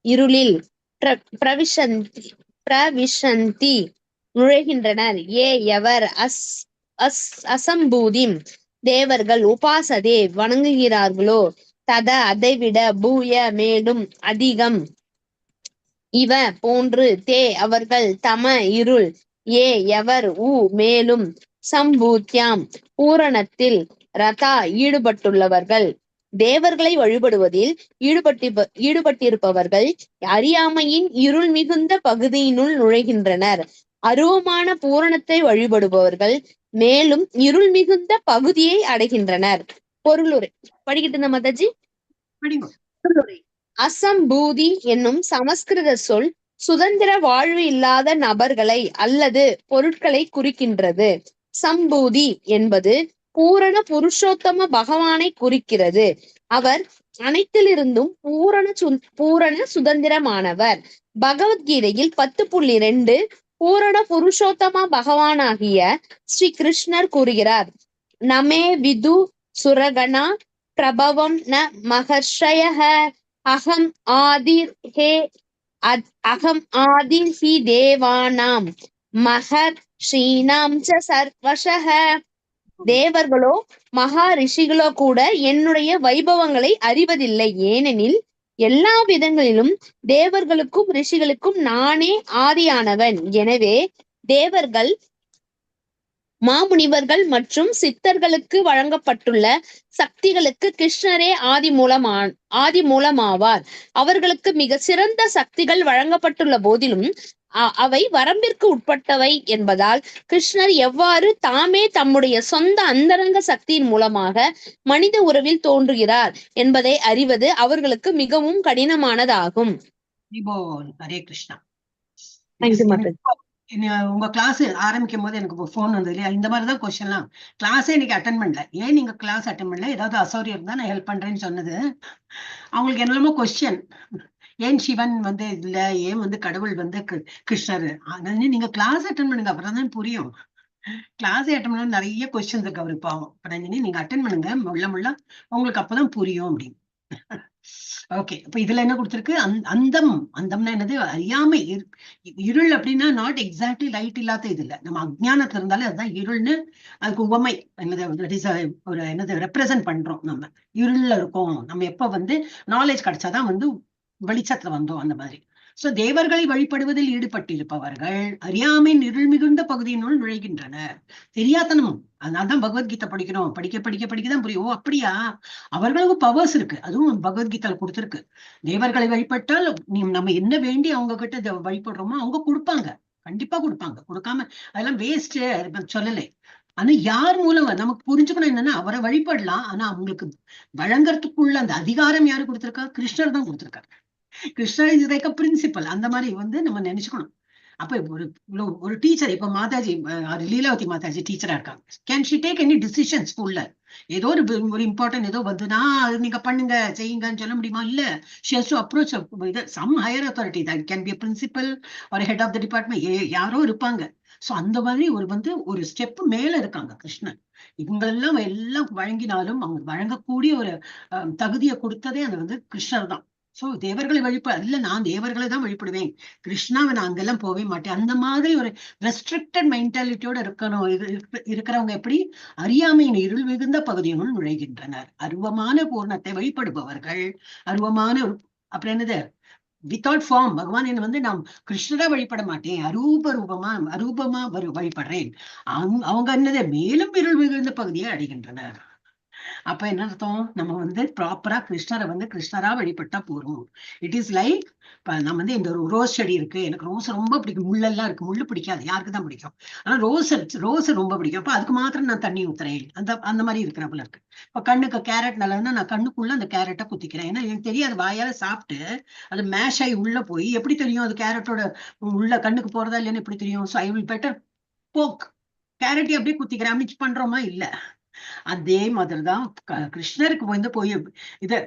இருளில், பிரவிஷந்தி நுழைகின்றனர், ஏ எவர், அசம்பூதிம் தேவர்கள், உபாசதே வணங்குகிறார்களோ, தத அதைவிட, பூய மேலும், அதிகம், இவ போன்று, தே அவர்கள், தம இருள், ஏ எவர், மேலும், சம்பூத்தியாம் பூரணத்தில், ரதா ஈடுபட்டுள்ளவர்கள், தேவர்களை வழிபடுவதில் ஈடுபட்டிருப்பவர்கள் அறியாமையின் இருள் மிகுந்த பகுதியினுள் நுழைகின்றனர். அருவமான பூரணத்தை வழிபடுபவர்கள் மேலும் இருள் மிகுந்த பகுதியை அடைகின்றனர். பொருளுரை படிக்கிட்டு இருந்த மாதாஜி. பொருளுரை. அசம்பூதி என்னும் சமஸ்கிருத சொல் சுதந்திர வாழ்வு இல்லாத நபர்களை அல்லது பொருட்களை குறிக்கின்றது. சம்பூதி என்பது பூரண புருஷோத்தம பகவானை குறிக்கிறது. அவர் அனைத்திலிருந்தும் பூரண சுதந்திரமானவர். பகவத்கீதையில் 10.2 பூரண புருஷோத்தம பகவானாகிய ஸ்ரீ கிருஷ்ணர் கூறுகிறார், நமே விது சுரகணா பிரபவம் ந மகர்ஷயஹ அகம் ஆதிர் ஹே அகம் ஆதி ஹி தேவானாம் மகர்ஷீனாம் ச சர்வஷஹ. தேவர்களோ மகா ரிஷிகளோ கூட என்னுடைய வைபவங்களை அறிவதில்லை. ஏனெனில் எல்லா விதங்களிலும் தேவர்களுக்கும் ரிஷிகளுக்கும் நானே ஆதியானவன். எனவே தேவர்கள், மாமுனிவர்கள் மற்றும் சித்தர்களுக்கு வழங்கப்பட்டுள்ள சக்திகளுக்கு கிருஷ்ணரே ஆதி மூலமாவார். அவர்களுக்கு மிக சிறந்த சக்திகள் வழங்கப்பட்டுள்ள போதிலும் அவை வரம்பிற்கு உட்பட்டவை என்பதால் கிருஷ்ணர் எவ்வாறு தாமே தம்முடைய சொந்த அந்தரங்க சக்தியின் மூலமாக மனித உறவில் தோன்றுகிறார் என்பதை அறிவது அவர்களுக்கு மிகவும் கடினமானதாகும். ஹரே கிருஷ்ணா. தேங்க்யூ மாதாஜி. உங்க கிளாஸ் ஆரம்பிக்கும் போது எனக்கு போன் வந்தது இல்லையா, இந்த மாதிரிதான் கொஸ்டின்லாம். கிளாஸே இன்னைக்கு அட்டன் பண்ணல. ஏன் நீங்க கிளாஸ் அட்டன் பண்ணல, ஏதாவது அசௌரியம் இருந்தா நான் ஹெல்ப் பண்றேன்னு சொன்னது. அவங்களுக்கு என்னமோ கொஸ்டின், ஏன் சிவன் வந்து இல்ல, ஏன் வந்து கடவுள் வந்து கிருஷ்ணர். அதனால நீங்க கிளாஸ் அட்டன் பண்ணுங்க, அப்புறம் தான் புரியும். கிளாஸ் அட்டன் பண்ண நிறைய கொஸ்டின்ஸ் இருக்கு அவருக்கு பாவம். நீங்க அட்டன் பண்ணுங்க, முள்ள உங்களுக்கு அப்பதான் புரியும் அப்படின்னு. ஓகே, இப்ப இதுல என்ன கொடுத்திருக்கு, அந்தம்னா என்னது, அறியாமை. இருள் அப்படின்னா நாட் எக்ஸாக்ட்லி லைட் இல்லாத இது இல்ல, நம்ம அஜ்ஞானத்துல இருந்தாலே அதுதான் இருள்னு, அதுக்கு உவமை என்னது, ஒரு என்னது ரெப்ரசன்ட் பண்றோம். நம்ம இருள்ல இருக்கோம், நம்ம எப்ப வந்து நாலேஜ் கிடைச்சாதான் வந்து வெளிச்சத்துல வந்தோம், அந்த மாதிரி. சோ தேவர்களை வழிபடுவதில் ஈடுபட்டிருப்பவர்கள் அறியாமையின் இருள் மிகுந்த பகுதியினுள் நுழைகின்றனர். தெரியாதனமும். அதனால்தான் பகவத்கீதை படிக்கிறோம், படிக்கதான் புரியும். ஓ அப்படியா, அவர்களுக்கு பவர்ஸ் இருக்கு, அதுவும் பகவத்கீதையில கொடுத்திருக்கு. தேவர்களை வழிபட்டால் நம்ம என்ன வேண்டி அவங்க கிட்ட வழிபடுறோமோ அவங்க கொடுப்பாங்க, கண்டிப்பா கொடுப்பாங்க. கொடுக்காம அதெல்லாம் வேஸ்ட் சொல்லலை. ஆனா யார் மூலம் நமக்கு புரிஞ்சுக்கணும் என்னன்னா, அவரை வழிபடலாம், ஆனா அவங்களுக்கு வழங்கறதுக்குள்ள அந்த அதிகாரம் யாரு கொடுத்திருக்கா, கிருஷ்ணர் தான் கொடுத்திருக்காரு. கிருஷ்ணர் இஸ் லைக் அ பிரின்சிபல். அந்த மாதிரி வந்து நம்ம நினைச்சுக்கணும். அப்ப ஒரு டீச்சர், இப்ப மாதாஜி லீலாவதி மாதாஜி டீச்சரா இருக்காங்க. Can she take any decision ஸ்கூல்ல? ஏதோ ஒரு இம்பார்ட்டன்ட் ஏதோ வந்துன்னா நீங்க பண்ணுங்க செய்யுங்கன்னு சொல்ல முடியுமா? இல்ல, she has to approach some higher authority. That can be principal ஒரு ஹெட் ஆஃப் த டிபார்ட்மெண்ட், யாரோ இருப்பாங்க. சோ அந்த மாதிரி ஒரு ஸ்டெப் மேல இருக்காங்க கிருஷ்ணன். இவங்க எல்லாம் வழங்கினாலும் அவங்க வழங்கக்கூடிய ஒரு தகுதியை கொடுத்ததே அது வந்து கிருஷ்ணர் தான். சோ தேவர்களை இல்ல, நான் தேவர்களை தான் வழிபடுவேன், கிருஷ்ணாவை நான் அங்கெல்லாம் போவே மாட்டேன். அந்த மாதிரி ஒரு ரெஸ்ட்ரிக்டட் மென்டாலிட்டியோட இருக்கிறவங்க எப்படி அறியாமையின் இருள் மிகுந்த பகுதியினுள் நுழைகின்றனர். அருவமான பூர்ணத்தை வழிபடுபவர்கள், அருவமான அப்புறம் என்னது, வித்தவுட் ஃபார்ம். பகவான் என்ன வந்து நான் கிருஷ்ணரா வழிபட மாட்டேன், அரூபமா வழிபடுறேன். அவங்க என்னது மேலும் இருள் மிகுந்த பகுதியை அடைகின்றனர். அப்ப என்ன அர்த்தம், நம்ம வந்து ப்ராப்பரா கிருஷ்ணரை வந்து கிருஷ்ணரா வழிபட்டா போறோம். இட் இஸ் லைக், நம்ம வந்து இந்த ரோஸ் செடி இருக்கு, எனக்கு ரோஸ் ரொம்ப பிடிக்கும், முள்ளெல்லாம் இருக்கு, முள்ளு பிடிக்காது, யாருக்குதான் பிடிக்கும். ஆனா ரோஸ் ரொம்ப பிடிக்கும். அப்ப அதுக்கு மாத்திரம் நான் தண்ணி ஊத்துறேன், அந்த மாதிரி இருக்கிறப்பல இருக்கு. இப்ப கண்ணுக்கு கேரட் நல்லதுன்னா நான் கண்ணுக்குள்ள அந்த கேரட்டை குத்திக்கிறேன். ஏன்னா எனக்கு தெரியாது, வாயால சாப்பிட்டு அது மேஷ் ஆகி உள்ள போய் எப்படி தெரியும் அது கேரட்டோட உள்ள கண்ணுக்கு போறதா இல்லைன்னு எப்படி தெரியும்? ஸோ ஐ வில் பெட்டர் போக் கேரட்டை அப்படியே குத்திக்கிறேன். மிக்ஸ் பண்றோமா? இல்ல. அதே மாதிரிதான் கிருஷ்ணருக்கு வந்து போய்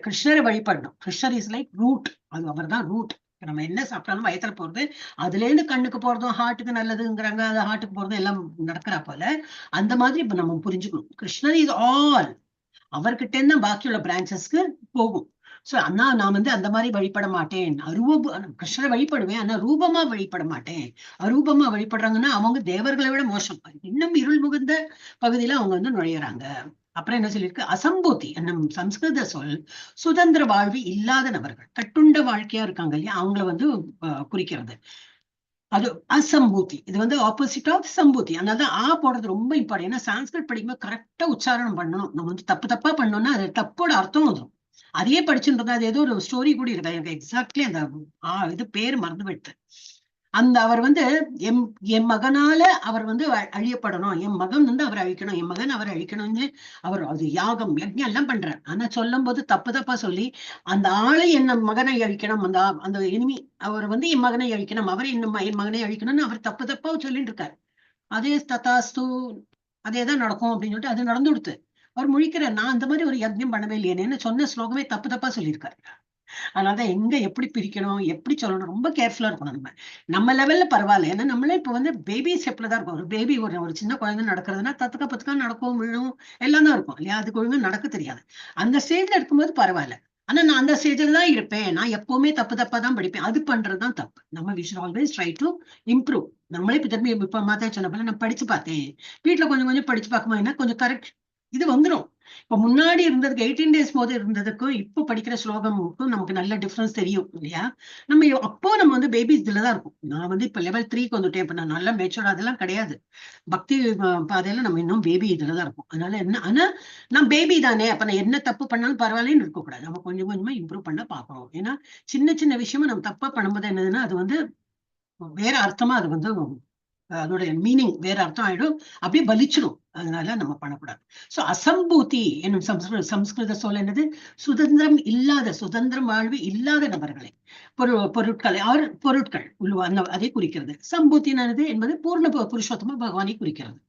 கிருஷ்ணரை வழிபடணும். கிருஷ்ணர் இஸ் லைக் ரூட், அது அவர் தான் ரூட். நம்ம என்ன சாப்பிட்டாலும் வயத்துல போறது, அதுல இருந்து கண்ணுக்கு போறதும் ஹார்ட்டுக்கு நல்லதுங்கிறாங்க, அது ஹார்ட்டுக்கு போறதும் எல்லாம் நடக்கிறா போல. அந்த மாதிரி இப்ப நம்ம புரிஞ்சுக்கணும், கிருஷ்ணர் இஸ் ஆல். அவர்கிட்ட இருந்து பாக்கியுள்ள பிரான்சஸ்க்கு போகும். சோ அண்ணா நான் வந்து அந்த மாதிரி வழிபட மாட்டேன், கிருஷ்ணரை வழிபடுவேன், ஆனா ரூபமா வழிபட மாட்டேன். அரூபமா வழிபடுறாங்கன்னா அவங்க தேவர்களை விட மோசம், இன்னும் இருள் மிகுந்த பகுதியில அவங்க வந்து நுழையிறாங்க. அப்புறம் என்ன சொல்லியிருக்கு, அசம்பூத்தி என்னும் சம்ஸ்கிருத சொல் சுதந்திர வாழ்வு இல்லாத நபர்கள், கட்டுண்ட வாழ்க்கையா இருக்காங்க இல்லையா, அவங்கள வந்து குறிக்கிறது. அது அசம்பூத்தி, இது வந்து ஆப்போசிட் ஆஃப் சம்பூத்தி. அதனாலதான் போடுறது ரொம்ப இம்பார்ட்டன். ஏன்னா சான்ஸ்கிரிட் படிக்கும்போது கரெக்டா உச்சாரணம் பண்ணணும். நம்ம வந்து தப்பா பண்ணோம்னா அது தப்போட அர்த்தம் வந்துடும். அதையே படிச்சுட்டு அது ஏதோ ஒரு ஸ்டோரி கூட இருக்கு, எனக்கு எக்ஸாக்ட்லி அந்த இது பேர் மறந்து போயிடுது. அவர் வந்து என் மகனால அவர் வந்து அழியப்படணும், என் மகன் வந்து அவர் அழிக்கணும், என் மகன் அவர் அழிக்கணும்னு அவர் அது யாகம் யஜ்ஞம் எல்லாம் பண்றார். ஆனா சொல்லும் போது தப்பா சொல்லி அந்த ஆளை என் மகனை அழிக்கணும், அந்த இனிமே அவர் வந்து என் மகனை அழிக்கணும், அவரை என் மகனை அழிக்கணும்னு அவர் தப்பா சொல்லிட்டு இருக்காரு. அதே ததாஸ்து அதேதான் நடக்கும் அப்படின்னு சொல்லிட்டு அது நடந்து கொடுத்து அவர் முழிக்கிறார். நான் அந்த மாதிரி ஒரு யஜ்ஞம் பண்ணவே இல்லையேன்னு சொன்ன ஸ்லோகமே தப்பா சொல்லியிருக்காரு. அதனாலதான் எங்க எப்படி பிரிக்கணும், எப்படி சொல்லணும், ரொம்ப கேர்ஃபுல்லா இருக்கணும். நம்ம லெவல்ல பரவாயில்ல, ஏன்னா நம்மளே இப்ப வந்து பேபி ஸ்டெப்ல தான் இருக்கும். ஒரு பேபி ஒரு சின்ன குழந்தை நடக்கிறதுனா பத்துக்கா நடக்கும், விழும், எல்லாம் தான் இருக்கும் இல்லையா? அதுக்கு ஒழுங்கு நடக்க தெரியாது. அந்த ஸ்டேஜ்ல இருக்கும்போது பரவாயில்ல. ஆனா நான் அந்த ஸ்டேஜ்ல தான் இருப்பேன், நான் எப்பவுமே தப்பா தான் படிப்பேன், அது பண்றதுதான் தப்பு. நம்ம we should always try to improve. நம்மளே இப்ப திரும்பி இப்ப மாத்தா சொன்ன போல நான் படிச்சு பார்த்தேன், வீட்டுல கொஞ்சம் படிச்சு பார்க்கும்போது என்ன கொஞ்சம் கரெக்ட் இது வந்துடும். இப்ப முன்னாடி இருந்ததுக்கு 18 days போது இருந்ததுக்கும் இப்போ படிக்கிற ஸ்லோகமுக்கும் நமக்கு நல்ல டிஃபரன்ஸ் தெரியும் இல்லையா? அப்போ நம்ம வந்து பேபிஸ் இதுலதான் இருக்கும். நான் வந்து இப்ப level 3க்கு வந்துட்டேன், இப்ப நான் நல்லா மெச்சூர் அதெல்லாம் கிடையாது. பக்தி பாதையில நம்ம இன்னும் பேபி இதுலதான் இருக்கும். அதனால என்ன, ஆனா நான் பேபி தானே, அப்ப நான் என்ன தப்பு பண்ணாலும் பரவாயில்லன்னு இருக்கக்கூடாது. நம்ம கொஞ்சமா இம்ப்ரூவ் பண்ண பாக்கணும். ஏன்னா சின்ன விஷயமா நம்ம தப்பா பண்ணும்போது என்னதுன்னா அது வந்து வேற அர்த்தமா அது வந்து அதோட மீனிங் வேற அர்த்தம் ஆயிடும், அப்படியே பலிச்சிடும். அதனால நம்ம பண்ணக்கூடாது. சோ அசம்பூதி என்னும் சம்ஸ்கிருத சொல் என்னது? சுதந்திரம் வாழ்வு இல்லாத நபர்களை, பொருட்களை பொருட்கள் அதை குறிக்கிறது. சம்பூத்தினது என்பது பூர்ண புருஷோத்தம பகவானை குறிக்கிறது.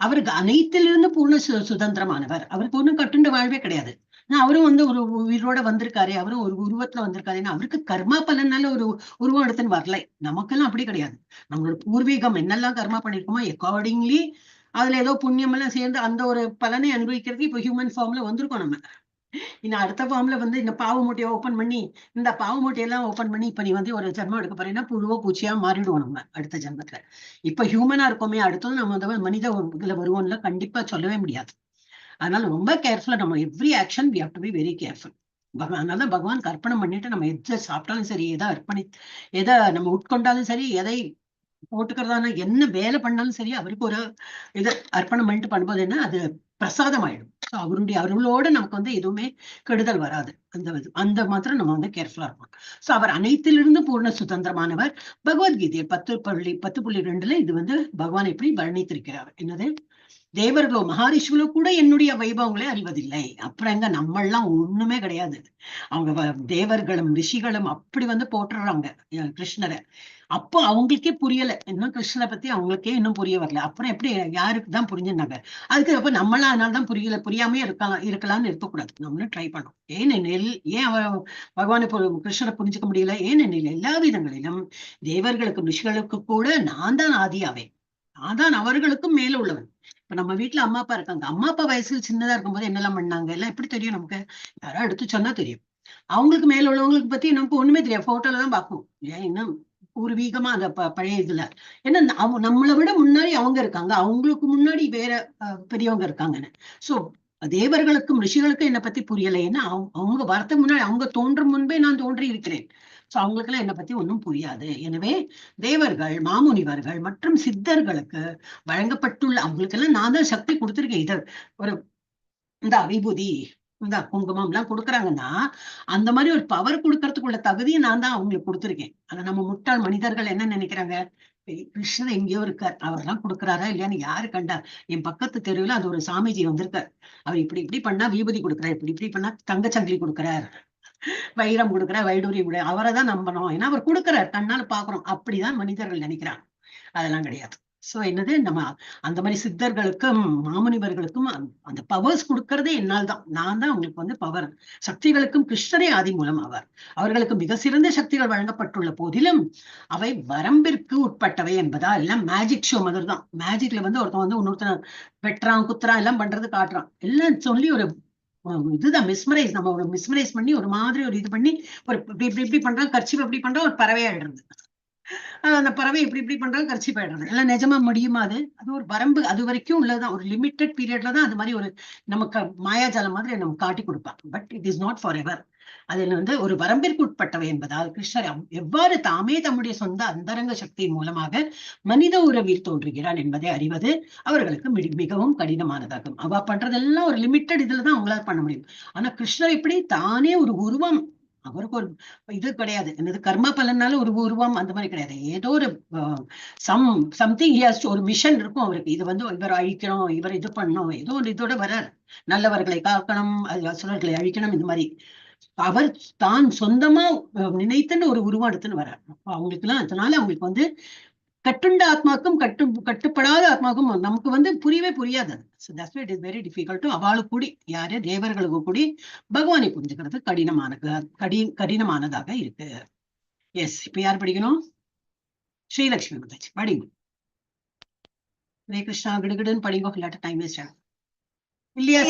அவருக்கு அனைத்திலிருந்து பூர்ண சுதந்திரமானவர். அவருக்கு ஒன்றும் கட்டுண்ட வாழ்வே கிடையாது. அவரும் வந்து ஒரு உயிரோட வந்திருக்காரு, அவரும் ஒரு உருவத்துல வந்திருக்காருன்னா அவருக்கு கர்மா பலனால ஒரு உருவம் எடுத்துன்னு வரல. நமக்கெல்லாம் அப்படி கிடையாது. நம்மளோட பூர்வீகம் என்னெல்லாம் கர்மா பண்ணிருக்கோமோ அக்கார்டிங்லி அதுல ஏதோ புண்ணியம் எல்லாம் சேர்ந்து அந்த ஒரு பலனை அனுபவிக்கிறதுக்கு இப்ப ஹியூமன் ஃபார்ம்ல வந்திருக்கோம். நம்ம இன்னும் அடுத்த ஃபார்ம்ல வந்து இந்த பாவ மூட்டையை ஓப்பன் பண்ணி இந்த பாவ மூட்டையெல்லாம் ஓப்பன் பண்ணி இப்ப நீ வந்து ஒரு ஜென்மம் எடுக்க போறீங்கன்னா புழுவோ பூச்சியா மாறிடுவோம் நம்ம அடுத்த ஜென்மத்துல. இப்ப ஹியூமனா இருக்கோமே, அடுத்தது நம்ம வந்து மனித இதுல வருவோம்ல கண்டிப்பா சொல்லவே முடியாது. அதனால ரொம்ப கேர்ஃபுல்லா நம்ம every action we have to be very careful. அதனால பகவான் கற்பனை பண்ணிட்டு நம்ம எதை சாப்பிட்டாலும் சரி, எதை நம்ம உட்கொண்டாலும் சரி, எதை போட்டுக்கிறதான என்ன வேலை பண்ணாலும் சரி, அவருக்கு ஒரு இதை அர்ப்பணம் பண்ணிட்டு பண்ணும்போது என்ன அது பிரசாதம் ஆயிடும். அவருடைய அருளோட நமக்கு வந்து எதுவுமே கெடுதல் வராது. அந்த மாத்திரம் நம்ம வந்து கேர்ஃபுல்லா இருக்கணும். சோ அவர் அனைத்திலிருந்து பூர்ண சுதந்திரமானவர். பகவத்கீதை 10.2 இது வந்து பகவான் எப்படி வர்ணித்திருக்கிறார். என்னது? தேவர்களோ மகாரிஷிகளோ கூட என்னுடைய வைபவங்களை அறிவதில்லை. அப்புறம் எங்க நம்மெல்லாம் ஒண்ணுமே கிடையாது. அவங்க தேவர்களும் ரிஷிகளும் அப்படி வந்து போட்டுறாங்க கிருஷ்ணரை. அப்போ அவங்களுக்கே புரியல, இன்னும் கிருஷ்ணரை பத்தி அவங்களுக்கே இன்னும் புரிய வரல. அப்புறம் எப்படி யாருக்கு தான் புரிஞ்சுனாங்க? அதுக்கு அப்ப நம்மளாம் அதனாலதான் புரியாமே இருக்கலாம்னு இருக்கக்கூடாது. நம்மளும் ட்ரை பண்ணோம். ஏன் பகவானை கிருஷ்ணரை புரிஞ்சுக்க முடியல? ஏனெனில் எல்லா விதங்களிலும் தேவர்களுக்கும் ரிஷிகளுக்கு கூட நான் தான் ஆதியாவேன், நான் தான் அவர்களுக்கும் மேல உள்ளவன். இப்ப நம்ம வீட்டுல அம்மா அப்பா இருக்காங்க, அம்மா அப்பா வயசுல சின்னதா இருக்கும்போது என்னெல்லாம் பண்ணாங்க எல்லாம் எப்படி தெரியும் நமக்கு? யாராவது எடுத்து சொன்னா தெரியும். அவங்களுக்கு மேல உள்ளவங்களுக்கு பத்தி நமக்கு ஒண்ணுமே தெரியாது, போட்டோல தான் பார்ப்போம். ஏன் இன்னும் பூர்வீகமா அந்த பழைய இதுல ஏன்னா நம்மளை விட முன்னாடி அவங்க இருக்காங்க, அவங்களுக்கு முன்னாடி வேற பெரியவங்க இருக்காங்கன்னு. சோ தேவர்களுக்கும் ரிஷிகளுக்கும் என்னை பத்தி புரியலை. ஏன்னா அவங்க வரத்துக்கு முன்னாடி, அவங்க தோன்றும் முன்பே நான் தோன்றி இருக்கிறேன். சோ அவங்களுக்கு எல்லாம் என்னை பத்தி ஒன்றும் புரியாது. எனவே தேவர்கள், மாமுனிவர்கள் மற்றும் சித்தர்களுக்கு வழங்கப்பட்டுள்ள அவங்களுக்கெல்லாம் நான் தான் சக்தி கொடுத்திருக்கேன். இத ஒரு இந்த விபூதி இந்த குங்குமம் எல்லாம் கொடுக்குறாங்கன்னா அந்த மாதிரி ஒரு பவர் கொடுக்கறதுக்குள்ள தகுதியை நான் தான் அவங்களுக்கு கொடுத்துருக்கேன். ஆனா நம்ம முட்டாள் மனிதர்கள் என்ன நினைக்கிறாங்க? கிருஷ்ணர் எங்கேயோ இருக்கார், அவர் எல்லாம் கொடுக்குறாரா இல்லையான்னு யாரு கண்டா? என் பக்கத்து தெருவில் அது ஒரு சாமிஜி வந்திருக்கார், அவர் இப்படி பண்ணா விபூதி கொடுக்குறாரு, இப்படி பண்ணா தங்கச்சங்கிலி கொடுக்குறாரு, வைரம் கொடுக்குற, வைடூரியம் கொடுக்குற, அவரை தான் நம்பணும், ஏன்னா அவர் கொடுக்குறாரு, கண்ணால பாக்குறோம். அப்படிதான் மனிதர்கள் நினைக்கிறாங்க. அதெல்லாம் கிடையாது. சோ என்னது, நம்ம அந்த மாதிரி சித்தர்களுக்கும் மாமுனிவர்களுக்கும் அந்த பவர்ஸ் கொடுக்கறதே என்னால் தான். நான் தான் அவங்களுக்கு வந்து பவர். சக்திகளுக்கும் கிருஷ்ணரே ஆதி மூலம் ஆவார். அவர்களுக்கு மிக சிறந்த சக்திகள் வழங்கப்பட்டுள்ள போதிலும் அவை வரம்பிற்கு உட்பட்டவை என்பதா. எல்லாம் மேஜிக் ஷோ மாதிரி தான். மேஜிக்ல வந்து ஒருத்தன் வந்து இன்னொருத்தன் வெட்டுறான், குத்துறான், எல்லாம் பண்றது காட்டுறான், எல்லாம் சொல்லி ஒரு இதுதான் மிஸ்மரைஸ். நம்ம ஒரு மிஸ்மரைஸ் பண்ணி ஒரு மாதிரி ஒரு இது பண்ணி ஒரு இப்படி பண்றான், கர்ச்சிப் எப்படி பண்றோம், ஒரு பறவையாயிடுறது. அந்த பறவை இப்படி பண்றாங்க, கர்ச்சி போயிடுறது. எல்லாம் நிஜமா முடியுமா? அது ஒரு வரம்பு, அது வரைக்கும் உள்ளதுதான். ஒரு லிமிட்டட் பீரியட்ல தான் அது மாதிரி ஒரு நமக்கு மாயாஜாலம் மாதிரி நம்ம காட்டி கொடுப்பாங்க. But it is not for ever. அதில் வந்து ஒரு வரம்பிற்கு உட்பட்டவை என்பதால் கிருஷ்ணர் எவ்வாறு தாமே தம்முடைய சொந்த அந்தரங்க சக்தியின் மூலமாக மனித உறவில் தோன்றுகிறான் என்பதை அறிவது அவர்களுக்கு மிகவும் கடினமானதாகும். அவ பண்றதெல்லாம் ஒரு லிமிட்டட் இதுலதான் அவங்களால பண்ண முடியும். ஆனா கிருஷ்ணர் எப்படி தானே ஒரு உருவம் அவருக்கு ஒரு இது கிடையாது, என்னது கர்ம பலனால ஒரு உருவம் அந்த மாதிரி கிடையாது. ஏதோ ஒரு சம்திங் ஒரு மிஷன் இருக்கும் அவருக்கு. இது வந்து இவர் அழிக்கணும், இவர் இது பண்ணணும், ஏதோ ஒரு இதோட வர்றார். நல்லவர்களை காக்கணும், அசுரர்களை அழிக்கணும், இந்த மாதிரி அவர் தான் சொந்தமா நினைத்துன்னு ஒரு உருவம் எடுத்துன்னு வர்றார். அவங்களுக்கு எல்லாம் அதனால அவங்களுக்கு வந்து கட்டுண்ட ஆத்மாக்கும் கட்டுப்படாத ஆத்மாக்கும் நமக்கு வந்து புரியவே புரியாது. It is very difficult. அவளுக்கு கூடி யாரு தேவர்களுக்கு கூடி பகவானை புரிஞ்சுக்கிறது கடினமானதாக இருக்கு. எஸ், இப்ப யார் படிக்கணும்? ஸ்ரீலட்சுமி மதாச்சு படிங்க. ஹரே கிருஷ்ணா, கிடுகிடுன்னு படிங்க, இல்லாட்ட டைம் வேஸ்ட் ஆகும் இல்லையா?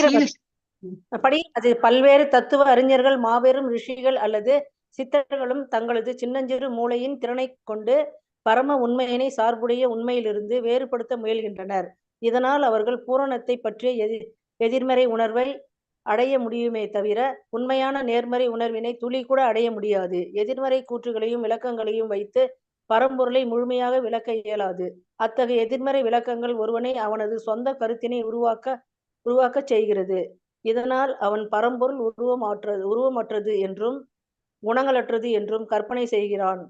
படி. அது பல்வேறு தத்துவ அறிஞர்கள், மாபெரும் ரிஷிகள் அல்லது சித்தர்களும் தங்களது சின்னஞ்சிறு மூளையின் திறனை கொண்டு பரம உண்மையினை சார்புடைய உண்மையிலிருந்து வேறுபடுத்த முயல்கின்றனர். இதனால் அவர்கள் பூரணத்தை பற்றிய எதிர்மறை உணர்வை அடைய முடியுமே தவிர உண்மையான நேர்மறை உணர்வினை துளி கூட அடைய முடியாது. எதிர்மறை கூற்றுகளையும் விளக்கங்களையும் வைத்து பரம்பொருளை முழுமையாக விளக்க இயலாது. அத்தகைய எதிர்மறை விளக்கங்கள் ஒருவனை அவனது சொந்த கருத்தினை உருவாக்க செய்கிறது. இதனால் அவன் பரம்பொருள் உருவமற்றது என்றும் குணங்களற்றது என்றும் கற்பனை செய்கிறான்.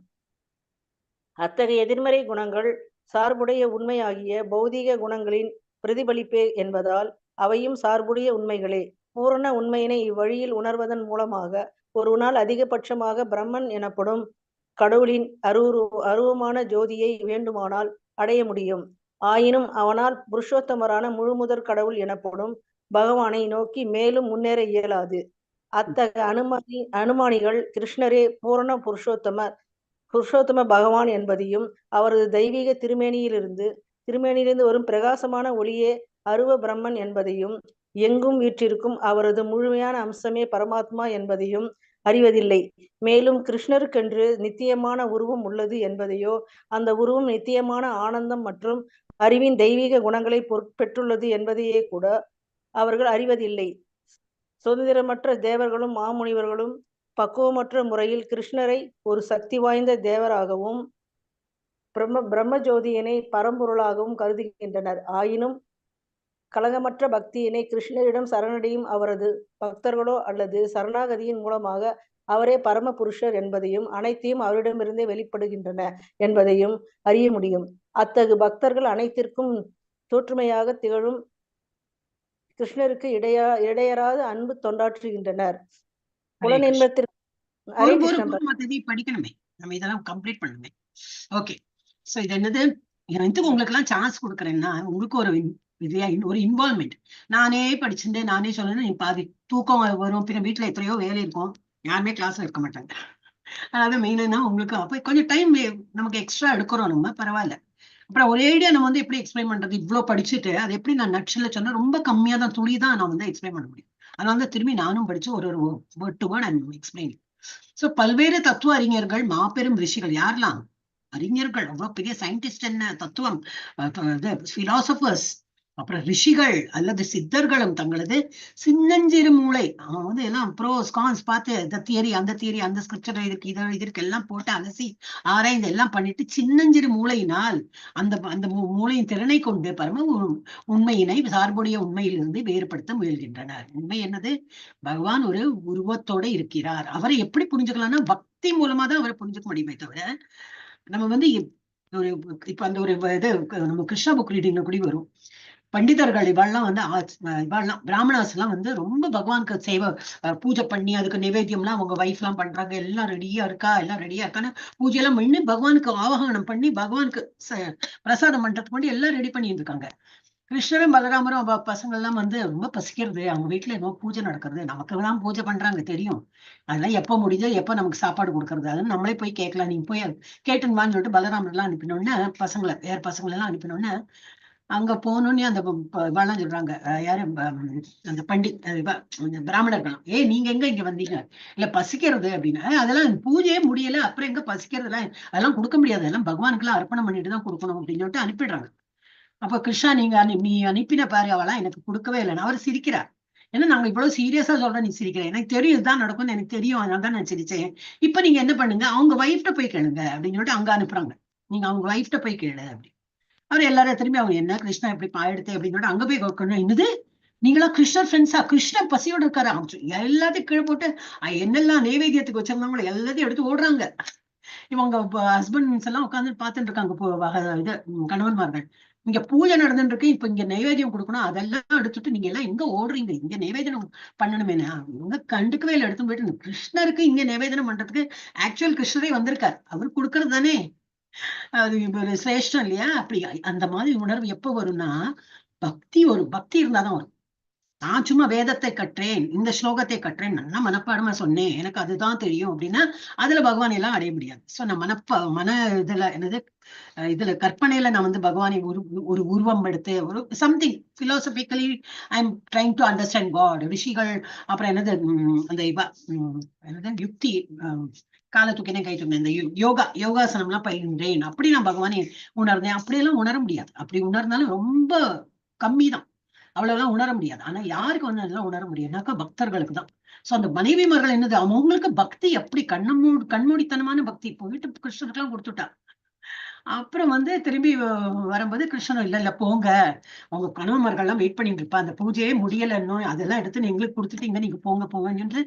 அத்தகைய எதிர்மறை குணங்கள் சார்புடைய உண்மையாகிய பௌதீக குணங்களின் பிரதிபலிப்பே என்பதால் அவையும் சார்புடைய உண்மைகளே. பூரண உண்மையினை இவ்வழியில் உணர்வதன் மூலமாக ஒருவனால் அதிகபட்சமாக பிரம்மன் எனப்படும் கடவுளின் அருவமான ஜோதியை வேண்டுமானால் அடைய முடியும். ஆயினும் அவனால் புருஷோத்தமரான முழுமுதற் கடவுள் எனப்படும் பகவானை நோக்கி மேலும் முன்னேற இயலாது. அத்தகைய அனுமானிகள் கிருஷ்ணரே பூரண புருஷோத்தம பகவான் என்பதையும் அவரது தெய்வீக திருமேனியிலிருந்து வரும் பிரகாசமான ஒளியே அருவ பிரம்மன் என்பதையும் எங்கும் வீற்றிருக்கும் அவரது முழுமையான அம்சமே பரமாத்மா என்பதையும் அறிவதில்லை. மேலும் கிருஷ்ணருக்கென்று நித்தியமான உருவம் உள்ளது என்பதையோ அந்த உருவம் நித்தியமான ஆனந்தம் மற்றும் அறிவின் தெய்வீக குணங்களை பெற்றுள்ளது என்பதையே கூட அவர்கள் அறிவதில்லை. சுதந்திரமற்ற தேவர்களும் மாமுனிவர்களும் பக்குவமற்ற முறையில் கிருஷ்ணரை ஒரு சக்தி வாய்ந்த தேவராகவும் பிரம்மஜோதியினை பரம்பொருளாகவும் கருதுகின்றனர். ஆயினும் கலங்கமற்ற பக்தியினை கிருஷ்ணரிடம் சரணடையும் அவரது பக்தர்களோ அல்லது சரணாகதியின் மூலமாக அவரே பரம புருஷர் என்பதையும் அனைத்தையும் அவரிடமிருந்தே வெளிப்படுகின்றன என்பதையும் அறிய முடியும். அத்தகு பக்தர்கள் அனைத்திற்கும் தோற்றுமையாக திகழும் கிருஷ்ணருக்கு இடையறாத அன்பு தொண்டாற்றுகின்றனர். புலனின்பத்திற்கு படிக்கணுமே, நம்ம இதெல்லாம் கம்ப்ளீட் பண்ணணுமே. ஓகே, சோ இது என்னது, உங்களுக்கு எல்லாம் சான்ஸ் கொடுக்குறேன்னா உங்களுக்கு ஒரு இன்வால்மெண்ட். நானே படிச்சுட்டேன், நானே சொல்லணும், நீ பாதி தூக்கம் வரும், பின்ன வீட்டுல எத்தனையோ வேலை இருக்கும், யாருமே கிளாஸ்ல இருக்க மாட்டாங்க. அதாவது மெயினா உங்களுக்கு அப்ப கொஞ்சம் டைம் நமக்கு எக்ஸ்ட்ரா எடுக்கிறோம், நம்ம பரவாயில்ல. அப்புறம் ஒரு ஐடியா நம்ம வந்து எப்படி எக்ஸ்பிளைன் பண்றது, இவ்வளவு படிச்சுட்டு அது எப்படி நான் நட்ஸ்ல சொன்னா ரொம்ப கம்மியா தான், துளி தான் நான் வந்து எக்ஸ்பிளைன் பண்ண முடியும். அதனால வந்து திரும்பி நானும் படிச்சு ஒரு word to word I am explaining. So பல்வேறு தத்துவ அறிஞர்கள், மாபெரும் ரிஷிகள், யாரெல்லாம் அறிஞர்கள், அவ்வளவு பெரிய சயின்டிஸ்ட், என்ன தத்துவம் பிலாசபர்ஸ், அப்புறம் ரிஷிகள் அல்லது சித்தர்களும் தங்களது சின்னஞ்சிறு மூளை, அவன் வந்து எல்லாம் ப்ரோஸ் கான்ஸ் பார்த்து இந்த தியரி அந்த ஸ்கிரிப்சர் இதற்கு எல்லாம் போட்டு அலசி ஆராய்ந்து எல்லாம் பண்ணிட்டு சின்னஞ்சிறு மூளையினால் அந்த மூளையின் திறனை கொண்டு பரம உண்மையினை சார்புடைய உண்மையிலிருந்து வேறுபடுத்த முயல்கின்றனர். உண்மை என்னது? பகவான் ஒரு உருவத்தோட இருக்கிறார். அவரை எப்படி புரிஞ்சுக்கலாம்னா பக்தி மூலமா தான் அவரை புரிஞ்சுக்க முடியுமே தவிர நம்ம வந்து இப்ப அந்த ஒரு இது நம்ம கிருஷ்ணா புக் ரீடிங்ல கூட வரும். பண்டிதர்கள் இவாள்லாம் வந்து பிராமணாஸ் எல்லாம் வந்து ரொம்ப பகவானுக்கு சேவை பூஜை பண்ணி அதுக்கு நிவேத்தியம் எல்லாம் அவங்க வைஃப் எல்லாம் பண்றாங்க, எல்லாம் ரெடியா இருக்கான்னு பூஜையெல்லாம் பண்ணி பகவானுக்கு ஆவாகனம் பண்ணி பகவானுக்கு பிரசாதம் பண்றதுக்கு பண்ணி எல்லாம் ரெடி பண்ணிட்டு இருக்காங்க. கிருஷ்ணரும் பலராமரும் பசங்க எல்லாம் வந்து ரொம்ப பசிக்கிறது, அவங்க வீட்டுல ஏதோ பூஜை நடக்கிறது, நமக்கு தான் பூஜை பண்றாங்க தெரியும், அதெல்லாம் எப்ப முடிஞ்சோ எப்ப நமக்கு சாப்பாடு கொடுக்கறது, அதெல்லாம் நம்மளே போய் கேட்கலாம், நீங்க போய் கேட்டுன்னு சொல்லிட்டு பலராமர் எல்லாம் அனுப்பினோன்னு வேற பசங்களை எல்லாம் அனுப்பினோன்னு அங்க போனோன்னு அந்த இவெல்லாம் சொல்றாங்க, யாரு அந்த பண்டித் பிராமணர்களும், நீங்க எங்க இங்க வந்தீங்க, இல்ல பசிக்கிறது அப்படின்னு. அதெல்லாம் பூஜையே முடியல, அப்புறம் எங்க பசிக்கிறதுலாம், அதெல்லாம் கொடுக்க முடியாது, அதெல்லாம் பகவானுக்கு எல்லாம் அர்ப்பணம் பண்ணிட்டு தான் கொடுக்கணும் அப்படின்னு சொல்லிட்டு அனுப்பிடுறாங்க. அப்ப கிருஷ்ணா நீ அனுப்பின பாரு, அவெல்லாம் எனக்கு கொடுக்கவே இல்லைன்னு அவர் சிரிக்கிறார். ஏன்னா நாங்க இவ்வளவு சீரியஸா சொல்றோம், நீ சிரிக்கிறேன், எனக்கு தெரியும் இதுதான் நடக்கும்னு எனக்கு தெரியும், அதனால தான் நான் சிரிச்சேன். இப்ப நீங்க என்ன பண்ணுங்க, அவங்க வைஃப்ட போய் கேளுங்க அப்படின்னு சொல்லிட்டு அங்க அனுப்புறாங்க. நீங்க அவங்க வைஃப்ட போய் கேளு அப்படி. அவர் எல்லாரும் திரும்பி அவங்க என்ன கிருஷ்ணா இப்படி பாயிடுத்து அப்படின்னு சொல்லிட்டு அங்க போய் கேட்கணும். என்னது நீங்களா கிருஷ்ணர் ஃப்ரெண்ட்ஸா? கிருஷ்ணர் பசியோட இருக்காரு. எல்லாத்தையும் கீழே போட்டு என்னெல்லாம் நைவேத்தியத்துக்கு வச்சிருந்தாங்களோ எல்லாத்தையும் எடுத்து ஓடுறாங்க. இவங்க ஹஸ்பண்ட்ஸ் எல்லாம் உட்காந்து பார்த்துட்டு இருக்காங்க. இது கணவன்மார்கள் இங்க பூஜை நடந்துட்டு இருக்கு, இப்ப இங்க நைவேத்தியம் கொடுக்கணும், அதெல்லாம் எடுத்துட்டு நீங்க எல்லாம் எங்க ஓடுறீங்க? இங்க நைவேதனம் பண்ணணுமேனா? இவங்க கண்டுக்கவே இல்லை. எடுத்து போயிட்டு கிருஷ்ணருக்கு இங்க நைவேதனம் பண்றதுக்கு ஆக்சுவல் கிருஷ்ணரே வந்திருக்காரு, அவர் கொடுக்கறது தானே அது ஒரு சிரேஷ்டம் இல்லையா? அப்படி அந்த மாதிரி உணர்வு எப்ப வரும்னா பக்தி இருந்தாதான் வரும். நான் சும்மா வேதத்தை கற்றேன், இந்த ஸ்லோகத்தை கற்றேன், நல்லா மனப்பாடமா சொன்னேன், எனக்கு அதுதான் தெரியும் அப்படின்னா அதுல பகவான் எல்லாம் அடைய முடியாது. சோ நான் மன இதுல கற்பனையில நான் பகவானை ஒரு உருவம் எடுத்து ஒரு something philosophically I am trying to understand God. ரிஷிகள் அப்புறம் அந்த யுக்தி காலத்துக்கினே கை தூக்கினேன், இந்த யோகாசனம் எல்லாம் பயின்றேன், அப்படி நான் பகவானை உணர்ந்தேன். அப்படியெல்லாம் உணர முடியாது. அப்படி உணர்ந்தாலும் ரொம்ப கம்மிதான், அவ்வளவுலாம் உணர முடியாது. ஆனா யாருக்கு அதெல்லாம் உணர முடியும்னாக்கா பக்தர்களுக்கு தான். சோ அந்த மனைவிமார்கள் என்னது, அவங்களுக்கு பக்தி எப்படி கண்மூடித்தனமான பக்தி. போயிட்டு கிருஷ்ணருக்குலாம் கொடுத்துட்டா. அப்புறம் திரும்பி வரும்போது கிருஷ்ணன் இல்ல போங்க, அவங்க கணவன்மார்கள் எல்லாம் வெயிட் பண்ணிட்டு இருப்பா, அந்த பூஜையே முடியலன்னு அதெல்லாம் எடுத்து நீங்களுக்கு கொடுத்துட்டீங்க, நீங்க போங்க என்று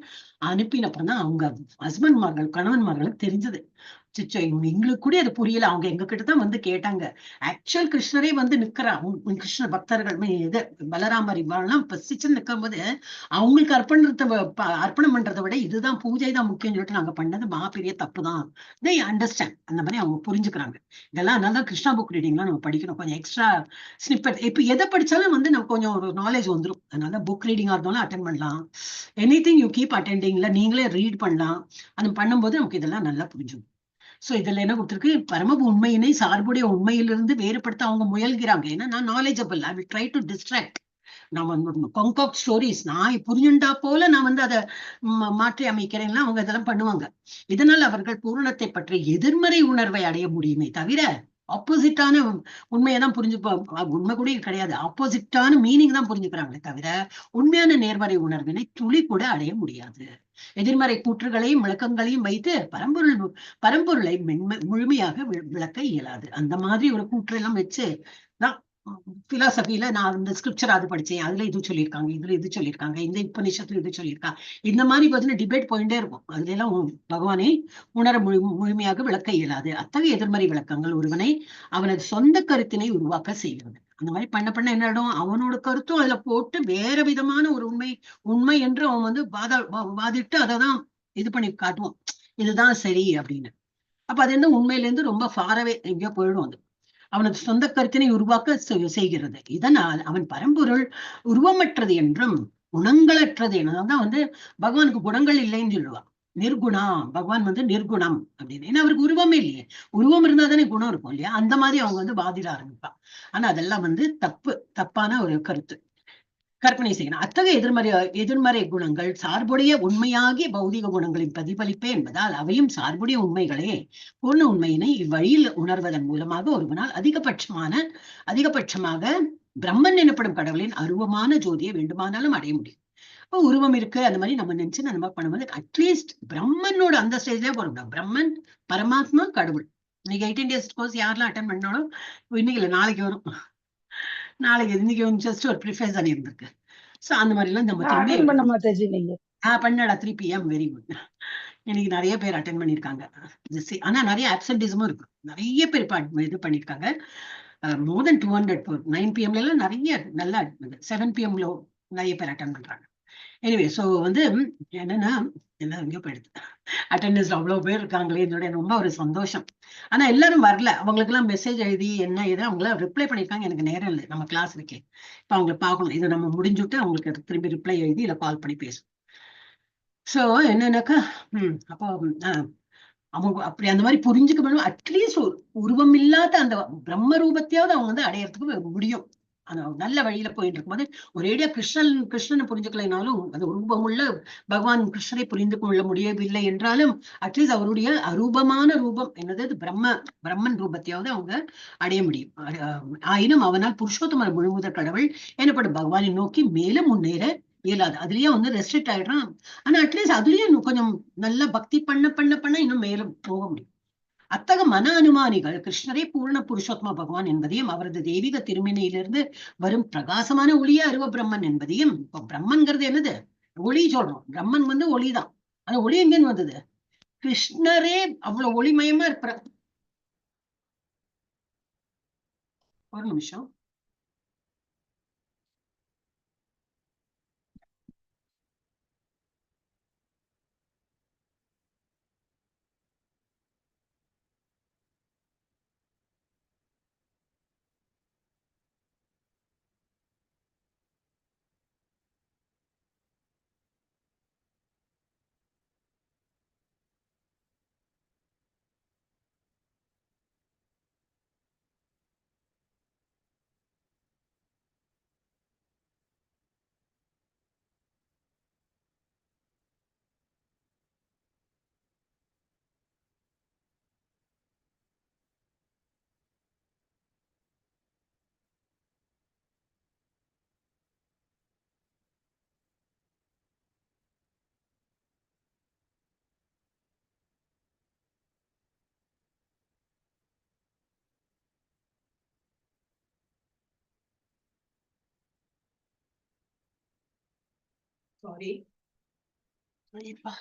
அனுப்பினப்பறம் தான் அவங்க ஹஸ்பண்ட்மார்கள் கணவன்மார்களுக்கு தெரிஞ்சது. சிச்சோ எங்களுக்கு கூட அது புரியல. அவங்க எங்க கிட்டதான் கேட்டாங்க. ஆக்சுவல் கிருஷ்ணரே நிக்கிறா, கிருஷ்ண பக்தர்கள் இது பலராமர் இவெல்லாம் பசிச்சு நிற்கும் போது அவங்களுக்கு அர்ப்பணம் பண்றதை விட இதுதான் பூஜை தான் முக்கியம் சொல்லிட்டு நாங்க பண்ணது மகா பெரிய தப்பு தான். they understand, அந்த மாதிரி அவங்க புரிஞ்சுக்கிறாங்க. இதெல்லாம் அதனாலதான் கிருஷ்ணா புக் ரீடிங்லாம் நம்ம படிக்கணும், கொஞ்சம் எக்ஸ்ட்ரா ஸ்னிப்பெட். இப்ப எதை படிச்சாலும் நமக்கு கொஞ்சம் ஒரு நாலேஜ் வந்துடும். அதனால புக் ரீடிங்கா இருந்தாலும் அட்டென்ட் பண்ணலாம். எனிதிங் யூ கீப் அட்டெண்டிங்ல நீங்களே ரீட் பண்ணலாம். அது பண்ணும்போது நமக்கு இதெல்லாம் நல்லா புரிஞ்சுடும். சோ இதுல என்ன கொடுத்திருக்கு, பரம உண்மையினை சார்புடைய உண்மையிலிருந்து வேறுபடுத்த அவங்க முயல்கிறாங்க. ஏன்னா நான் knowledgeable, I will try to distract. நான் கான்காக்ட் ஸ்டோரிஸ் நான் புரிஞ்சுண்டா போல நான் அதை மாற்றி அமைக்கிறேன்னா அவங்க இதெல்லாம் பண்ணுவாங்க. இதனால் அவர்கள் பூரணத்தை பற்றி எதிர்மறை உணர்வை அடைய முடியுமே தவிர ஆப்போசிட்டான உண்மையதான் உண்மை கூட கிடையாது, ஆப்போசிட்டான மீனிங் தான் புரிஞ்சுக்கிறாங்களே தவிர உண்மையான நேர்மறை உணர்வினை துளி கூட அடைய முடியாது. எதிர்மறை கூற்றுகளையும் விளக்கங்களையும் வைத்து பரம்பொருளை முழுமையாக விளக்க இயலாது. அந்த மாதிரி ஒரு கூற்றெல்லாம் வச்சு தான் பிலாசபில நான் இந்த ஸ்கிரிப்சர் அது படிச்சேன், அதுல இது சொல்லியிருக்காங்க, இதுல இது சொல்லியிருக்காங்க, இந்த உபநிஷத்துல இது சொல்லியிருக்காங்க, இந்த மாதிரி பார்த்தீங்கன்னா டிபேட் போயிட்டே இருக்கும். அதுல எல்லாம் பகவானை உணர முழுமையாக விளக்க இயலாது. அத்தகைய எதிர்மறை விளக்கங்கள் ஒருவனை அவனது சொந்த கருத்தினை உருவாக்க செய்கிறது. அந்த மாதிரி பண்ண என்ன ஆயிடும், அவனோட கருத்தும் அதுல போட்டு வேற விதமான ஒரு உண்மை என்று அவன் வாதிட்டு அதைதான் இது பண்ணி காட்டுவான், இதுதான் சரி அப்படின்னு. அப்ப அது உண்மையில இருந்து ரொம்ப ஃபாரவே எங்கேயோ போயிடும். அது அவனது சொந்த கருத்தினை உருவாக்க செய்கிறது. இதனால் அவன் பரம்பொருள் உருவமற்றது என்றும் குணங்களற்றது என்னதான் பகவானுக்கு குணங்கள் இல்லைன்னு சொல்லுவா. நிர்குணா, பகவான் நிர்குணம் அப்படின்னு. ஏன்னா அவருக்கு உருவமே இல்லையே, உருவம் இருந்தா தானே குணம் இருக்கும் இல்லையா? அந்த மாதிரி அவங்க வாதிட ஆரம்பிப்பா. ஆனா அதெல்லாம் தப்பான ஒரு கருத்து, கற்பனை செய்யணும். அத்தகைய எதிர்மறை குணங்கள் சார்புடைய உண்மையாகிய பௌதிக குணங்களின் பிரதிபலிப்பே என்பதால் அவையும் சார்புடைய உண்மைகளே. பூர்ண உண்மையினை இவ்வழியில் உணர்வதன் மூலமாக ஒருவனால் அதிகபட்சமாக பிரம்மன் எனப்படும் கடவுளின் அருவமான ஜோதியை வேண்டுமானாலும் அடைய முடியும். இப்போ உருவம் இருக்கு அந்த மாதிரி நம்ம நினைச்சு நம்ம பண்ணும்போது அட்லீஸ்ட் பிரம்மனோட அந்த ஸ்டேஜ்லயே போறோம். பிரம்மன் பரமாத்மா கடவுள். இன்னைக்கு 18 days கோர்ஸ் யாரெல்லாம் அட்டன் பண்ணாலும் இன்னைக்கு இல்லை நாளைக்கு வரும், இன்னைக்கு ஜஸ்ட் ஒரு ப்ரிஃபேஸ் தான் இருந்திருக்கு. சோ அந்த மாதிரி எல்லாம் நம்ம பண்ணடா 3 PM. Very good. இன்னைக்கு நிறைய பேர் அட்டென்ட் பண்ணிருக்காங்க. ஆனா நிறைய ஆப்சென்டிசமும் இருக்கு, நிறைய பேர் இது பண்ணிருக்காங்க. மோர் தென் 200 9 PM எல்லாம் நிறைய நல்லா 7 PM நிறைய பேர் அட்டென்ட் பண்றாங்க. எனிவே சோ என்னன்னா எல்லாம் எங்கேயோ போயிடுது, அட்டெண்டன்ஸ் அவ்வளவு பேர் இருக்காங்களே என்னோட ரொம்ப ஒரு சந்தோஷம். ஆனா எல்லாரும் வரல, அவங்களுக்கு எல்லாம் மெசேஜ் எழுதி என்ன இது அவங்களாம் ரிப்ளை பண்ணிருக்காங்க. எனக்கு நேரம் இல்லை, நம்ம கிளாஸ் இருக்கே, இப்ப அவங்களை பார்க்கணும். இதை நம்ம முடிஞ்சுட்டு அவங்களுக்கு திரும்பி ரிப்ளை எழுதி இல்ல கால் பண்ணி பேசும். சோ என்னன்னாக்கா அப்போ அவங்க அப்படி அந்த மாதிரி புரிஞ்சுக்க முடியும். அட்லீஸ்ட் உருவம் இல்லாத அந்த பிரம்ம ரூபத்தையாவது அவங்க அடையறதுக்கு முடியும். அந்த நல்ல வழியில போயிட்டு இருக்கும்போது ஒரேடியா கிருஷ்ணனை புரிஞ்சுக்கலைனாலும் அது ரூபமுள்ள பகவான் கிருஷ்ணரை புரிந்து கொள்ள முடியவில்லை என்றாலும் அட்லீஸ்ட் அவருடைய அரூபமான ரூபம் என்னது பிரம்மன் ரூபத்தையாவது அவங்க அடைய முடியும். ஆயினும் அவனால் புருஷோத்தமர் முழுமுதற் கடவுள் எனப்படும் பகவானை நோக்கி மேலும் முன்னேற இயலாது. அதுலயே ரெஸ்ட்ரிக்ட் ஆயிடுறான். ஆனா அட்லீஸ்ட் அதுலயும் கொஞ்சம் நல்ல பக்தி பண்ண இன்னும் மேலும் போக முடியும். அத்தக மன அனுமானிகள் கிருஷ்ணரே பூர்ண புருஷோத்தம பகவான் என்பதையும் அவரது தெய்வீக திருமேனியிலிருந்து வரும் பிரகாசமான ஒளியே அருவ பிரம்மன் என்பதையும், இப்ப பிரம்மன்கிறது என்னது? ஒளி சொல்றோம். பிரம்மன் ஒளிதான். அந்த ஒளி எங்கேன்னு வந்தது? கிருஷ்ணரே அவ்வளவு ஒளிமயமா இருக்கிற. ஒரு நிமிஷம். சாரி. கிருஷ்ணா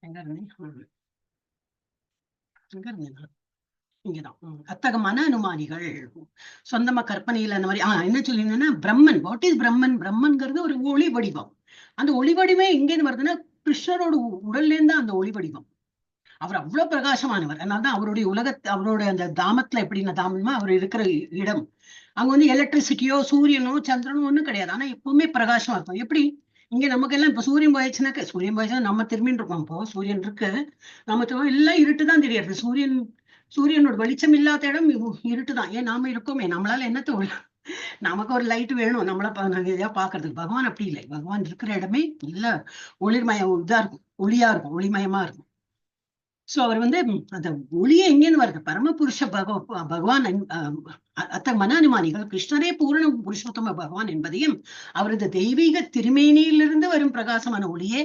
எங்க இருந்தேன்? இங்கதான். அத்தக மன அனுமானிகள் சொந்தமா கற்பனையில அந்த மாதிரி என்ன சொல்லியிருந்தேன்னா, பிரம்மன். வாட் இஸ் பிரம்மன்? பிரம்மன்கிறது ஒரு ஒளி வடிவம். அந்த ஒளி வடிவமே எங்கேருந்து வருதுன்னா, கிருஷ்ணரோட உடல்ல இருந்து அந்த ஒளி வடிவம். அவர் அவ்வளவு பிரகாசமானவர். அதனாலதான் அவருடைய அவருடைய அந்த தாமத்துல எப்படின்னா, தாமமா அவர் இருக்கிற இடம், அங்க எலக்ட்ரிசிட்டியோ சூரியனோ சந்திரனோ ஒண்ணும் கிடையாது. ஆனா எப்பவுமே பிரகாசமா இருக்கும். எப்படி இங்க நமக்கு எல்லாம் இப்ப சூரியன் போயிடுச்சுன்னா நம்ம திரும்பின்னு இருக்கோம். இப்போ சூரியன் இருக்கு, நம்ம எல்லாம் இருட்டுதான் தெரியாது. சூரியனோட வெளிச்சம் இல்லாத இடம் இருட்டுதான். ஏன் நாம இருக்கோமே, நம்மளால என்னத்த நமக்கு ஒரு லைட் வேணும் நாங்க எதையா பாக்குறதுக்கு. பகவான் அப்படி இல்லை. பகவான் இருக்கிற இடமே இல்ல ஒளிர்மயம் இதா இருக்கும், ஒளியா இருக்கும், ஒளிமயமா இருக்கும். சோ அவர் அந்த ஒளியே எங்கேன்னு வருது? பரமபுருஷ பகவான். அத்த மன அனுமானிகள் கிருஷ்ணரே பூரண புருஷோத்தம பகவான் என்பதையும் அவரது தெய்வீக திருமேனியிலிருந்து வரும் பிரகாசமான ஒளியே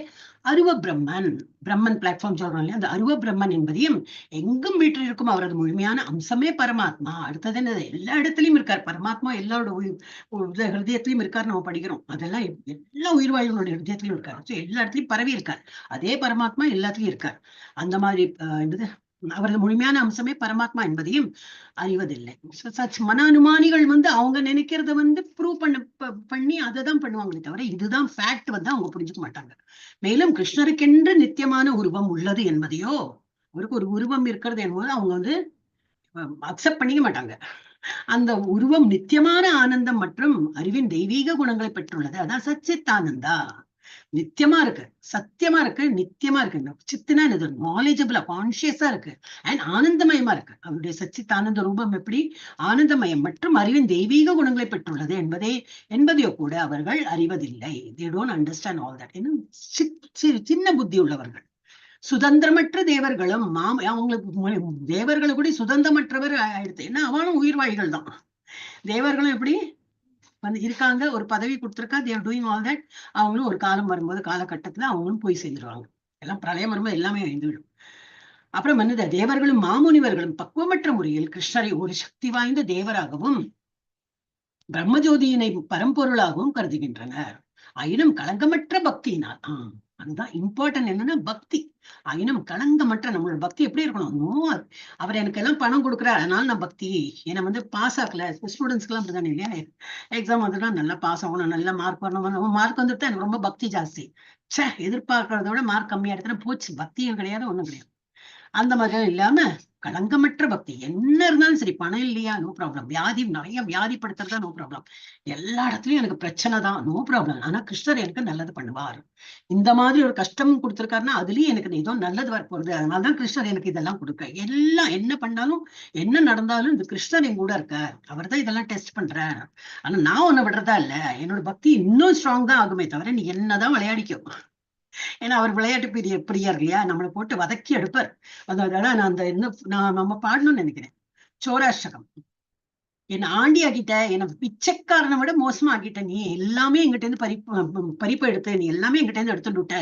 அருவ பிரம்மன். பிரம்மன் பிளாட்ஃபார்ம் சொல்றோம் இல்லையா, அந்த அருவ பிரம்மன் என்பதையும் எங்கும் வீட்டில் அவரது முழுமையான அம்சமே பரமாத்மா. அடுத்தது என்னது? எல்லா இடத்துலயும் இருக்கார் பரமாத்மா. எல்லாரோட ஹிருதயத்திலையும் இருக்காரு. நம்ம படிக்கிறோம் அதெல்லாம். எல்லா உயிர்வாயுகளோட ஹிருதயத்திலும் இருக்காரு. எல்லா இடத்துலயும் பரவி இருக்கார். அதே பரமாத்மா எல்லாத்துலயும் இருக்கார். அந்த மாதிரி அவரது முழுமையான அம்சமே பரமாத்மா என்பதையும் அறிவதில்லை. மன அனுமானிகள் அவங்க நினைக்கிறத ப்ரூவ் பண்ணி அதை தான் பண்ணுவாங்களே தவிர இதுதான் ஃபேக்ட் அவங்க புரிஞ்சுக்க மாட்டாங்க. மேலும் கிருஷ்ணருக்கென்று நித்தியமான உருவம் உள்ளது என்பதையோ, அவருக்கு ஒரு உருவம் இருக்கிறது என்பது அவங்க அக்செப்ட் பண்ணிக்க மாட்டாங்க. அந்த உருவம் நித்தியமான ஆனந்தம் மற்றும் அறிவின் தெய்வீக குணங்களை பெற்றுள்ளது. அதான் சச்சித் ஆனந்தா. நித்தியமா இருக்கு, சத்தியமா இருக்கு, நித்தியமா இருக்கு. சித்துனா இது நாலேஜபிளா கான்சியஸா இருக்கு அண்ட் ஆனந்தமயமா இருக்கு. அவருடைய சச்சித் ஆனந்த ரூபம் எப்படி ஆனந்தமயம் மற்றும் அறிவின் தெய்வீக குணங்களை பெற்றுள்ளது என்பதையோ கூட அவர்கள் அறிவதில்லை. they don't understand all that. சின்ன புத்தி உள்ளவர்கள். சுதந்திரமற்ற தேவர்களும் அவங்களுக்கு தேவர்களை கூட சுதந்திரமற்றவர் ஆயிடுது. ஏன்னா அவனும் உயிர்வாய்கள் தான். தேவர்களும் எப்படி இருக்காங்க, ஒரு பதவி கொடுத்துருக்கா, they are doing all that. அவங்களும் ஒரு காலம் வரும்போது காலகட்டத்துல அவங்களும் போய் சேர்ந்துருவாங்க. எல்லாம் பிரளயம் வரும்போது எல்லாமே எழுந்துவிடும். அப்புறம் தேவர்களும் மாமுனிவர்களும் பக்குவமற்ற முறையில் கிருஷ்ணரை ஒரு சக்தி வாய்ந்த தேவராகவும் பிரம்மஜோதியினை பரம்பொருளாகவும் கருதுகின்றனர். ஆயினும் களங்கமற்ற பக்தியினால் அதுதான் இம்பார்ட்டன்ட். என்னன்னா பக்தி. ஆயினும் களங்கமற்ற நம்மளோட பக்தி எப்படி இருக்கணும்? அவர் எனக்கு எல்லாம் பணம் கொடுக்குறாரு அதனால நான் பக்தி. என்னை பாஸ் ஆகல. ஸ்டூடெண்ட்ஸ்க்கு எல்லாம் அப்படிதானே இல்லையா? எக்ஸாம் வந்துட்டா நல்லா பாஸ் ஆகணும், நல்லா மார்க் வரணும். மார்க் வந்துட்டு எனக்கு ரொம்ப பக்தி ஜாஸ்தி. எதிர்பார்க்கறத விட மார்க் கம்மியா எடுத்துனா போச்சு, பக்தியும் கிடையாது, ஒண்ணும் கிடையாது. அந்த மாதிரிலாம் இல்லாம களங்கமற்ற பக்தி. என்ன இருந்தாலும் சரி, பணம் இல்லையா நோ ப்ராப்ளம், வியாதி நிறைய வியாதிப்படுத்துறதா நோ ப்ராப்ளம், எல்லா இடத்துலயும் எனக்கு பிரச்சனை தான் நோ ப்ராப்ளம், ஆனா கிருஷ்ணர் எனக்கு நல்லது பண்ணுவார். இந்த மாதிரி ஒரு கஷ்டம் கொடுத்திருக்காருன்னா அதுலயும் எனக்கு ஏதோ நல்லது வரப்போறது. அதனாலதான் கிருஷ்ணர் எனக்கு இதெல்லாம் கொடுக்க. எல்லாம் என்ன பண்ணாலும் என்ன நடந்தாலும் இந்த கிருஷ்ணர் என் கூட இருக்கார், அவர் தான் இதெல்லாம் டெஸ்ட் பண்றார். ஆனா நான் உன்னை விடுறதா இல்ல, என்னோட பக்தி இன்னும் ஸ்ட்ராங் தான் ஆகுமே தவிர நீ என்னதான் விளையாடிக்கும். ஏன்னா அவர் விளையாட்டு பிரியா இருக்கு இல்லையா, நம்மளை போட்டு வதக்கி எடுப்பார். அதனால நான் நம்ம பாடணும்னு நினைக்கிறேன். சோராஷ்டகம். என்னை ஆண்டி ஆக்கிட்ட, என்னை பிச்சைக்காரனை விட மோசமா ஆக்கிட்ட, நீ எல்லாமே எங்கிட்ட இருந்து பறிப்பு எடுத்து, நீ எல்லாமே எங்கிட்ட இருந்து எடுத்துட்டு விட்ட,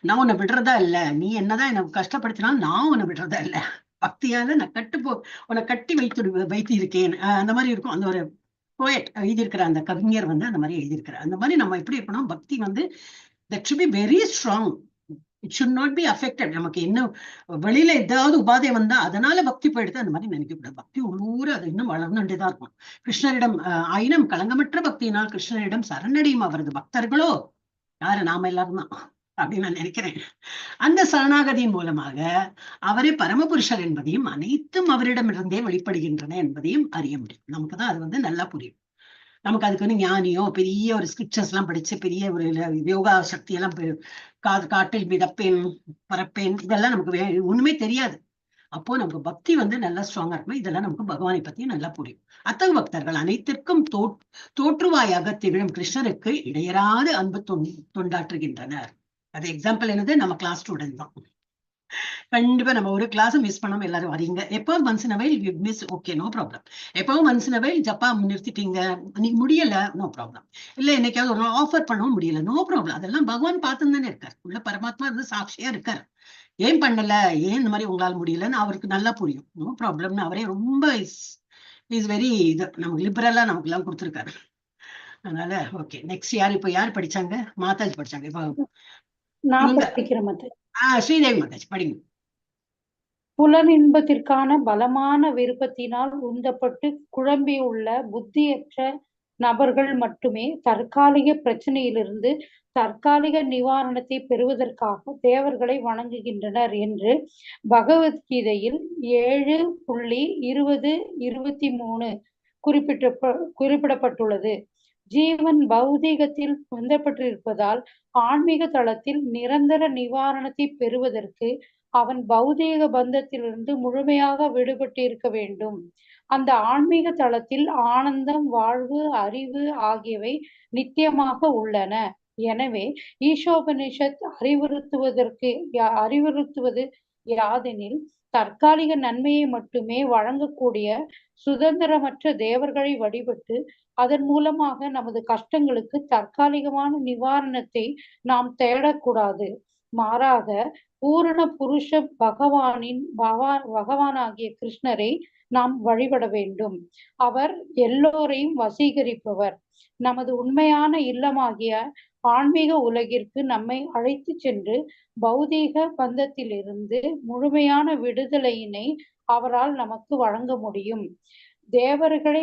நான் உன்னை விடுறதா இல்ல, நீ என்னதான் எனக்கு கஷ்டப்படுத்தினாலும் நான் உன்னை விடுறதா இல்ல, பக்தியால நான் உன்னை கட்டி வைத்து இருக்கேன். அந்த மாதிரி இருக்கும். அந்த ஒரு போயட் எழுதியிருக்கிற அந்த கவிஞர் வந்து அந்த மாதிரி எழுதியிருக்கிற. அந்த மாதிரி நம்ம எப்படி இருக்கணும், பக்தி வந்து that should be very strong. It should not be affected. நமக்கு என்ன வெளியில ஏதாவது உபாதை வந்தா அதனால பக்தி போயிடுது, அந்த மாதிரி நினைக்க கூடாது. பக்தி உள்ளூர் அது இன்னும் வளர்ந்துட்டேதான் இருக்கும். கிருஷ்ணரிடம் ஆயினும் களங்கமற்ற பக்தியினால் கிருஷ்ணரிடம் சரணடையும் அவரது பக்தர்களோ யாரு, நாம எல்லாரும் தான் அப்படின்னு நான் நினைக்கிறேன். அந்த சரணாகதியின் மூலமாக அவரே பரமபுருஷர் என்பதையும் அனைத்தும் அவரிடமிருந்தே வெளிப்படுகின்றன என்பதையும் அறிய முடியும். நமக்குதான் அது வந்து நல்லா புரியும். நமக்கு அதுக்கு வந்து ஞானியோ பெரிய ஒரு ஸ்கிரிப்சர்ஸ் எல்லாம் படிச்சு பெரிய ஒரு யோகா சக்தி எல்லாம் காட்டில் மிதப்பேன் பரப்பேன் இதெல்லாம் நமக்கு ஒண்ணுமே தெரியாது. அப்போ நமக்கு பக்தி வந்து நல்லா ஸ்ட்ராங்கா இருக்கும். இதெல்லாம் நமக்கு பகவானை பத்தி நல்லா புரியும். அத்தகு பக்தர்கள் அனைத்திற்கும் தோற்றுவாயாக திகழும் கிருஷ்ணருக்கு இடையராது அன்பு தொண்டாற்றுகின்றனர். அது எக்ஸாம்பிள் என்னது, நம்ம கிளாஸ் ஸ்டூடெண்ட் தான். கண்டிப்பா நம்ம ஒரு கிளாஸ் மிஸ் பண்ணாம எல்லாரும் வரீங்க. எப்பவும் once in a while you miss, okay, no problem. எப்பவும் ஒன்ஸ் இன் அ வைல் ஜப்பா நிறுத்திட்டீங்க, நீங்க முடியல, நோ ப்ராப்ளம். இல்ல என்னைக்காவது ஒரு ஆஃபர் பண்ணவும் முடியல, நோ ப்ராப்ளம். அதெல்லாம் பகவான் பார்த்துன்னு தானே இருக்காரு. உள்ள பரமாத்மா இருந்து சாட்சியா இருக்காரு. ஏன் பண்ணல, ஏன் இந்த மாதிரி உங்களால முடியலன்னு அவருக்கு நல்லா புரியும். நோ ப்ராப்ளம்னு அவரே ரொம்ப இஸ் வெரி இது நமக்கு லிபரலா நமக்கு எல்லாம் கொடுத்துருக்காரு. அதனால ஓகே. நெக்ஸ்ட் யார், இப்ப யார் படிச்சாங்க? மாதாஜி படிச்சாங்க. இப்ப நான் படிக்கிறேன் மாதாஜி. ஸ்ரீதேவி மாதாஜி படிங்க. புலனின்பத்திற்கான பலமான விருப்பத்தினால் உந்தப்பட்டு குழம்பியுள்ள புத்தியற்ற நபர்கள் மட்டுமே தற்காலிக பிரச்சனையிலிருந்து தற்காலிக நிவாரணத்தை பெறுவதற்காக தேவர்களை வணங்குகின்றனர் என்று பகவத்கீதையில் 7.20-23 குறிப்பிடப்பட்டுள்ளது. ஜீவன் பௌதீகத்தில் பந்தப்பட்டிருப்பதால் ஆன்மீக தளத்தில் நிரந்தர நிவாரணத்தை பெறுவதற்கு அவன் பௌதீக பந்தத்திலிருந்து முழுமையாக விடுபட்டு இருக்க வேண்டும். அந்த ஆன்மீக தளத்தில் ஆனந்தம், வாழ்வு, அறிவு ஆகியவை நித்தியமாக உள்ளன. எனவே ஈஷோபனிஷத் அறிவுறுத்துவது யாதெனில் தற்காலிக நன்மையை மட்டுமே வழங்கக்கூடிய சுதந்திரமற்ற தேவர்களை வழிபட்டு அதன் மூலமாக நமது கஷ்டங்களுக்கு தற்காலிகமான நிவாரணத்தை நாம் தேடக்கூடாது. மாறாக பூரண புருஷ பகவானாகிய கிருஷ்ணரை நாம் வழிபட வேண்டும். அவர் எல்லோரையும் வசீகரிப்பவர். நமது உண்மையான இல்லமாகிய ஆன்மீக உலகிற்கு நம்மை அழைத்து சென்று பௌதீக பந்தத்திலிருந்து முழுமையான விடுதலையினை அவரால் நமக்கு வழங்க முடியும். தேவர்களை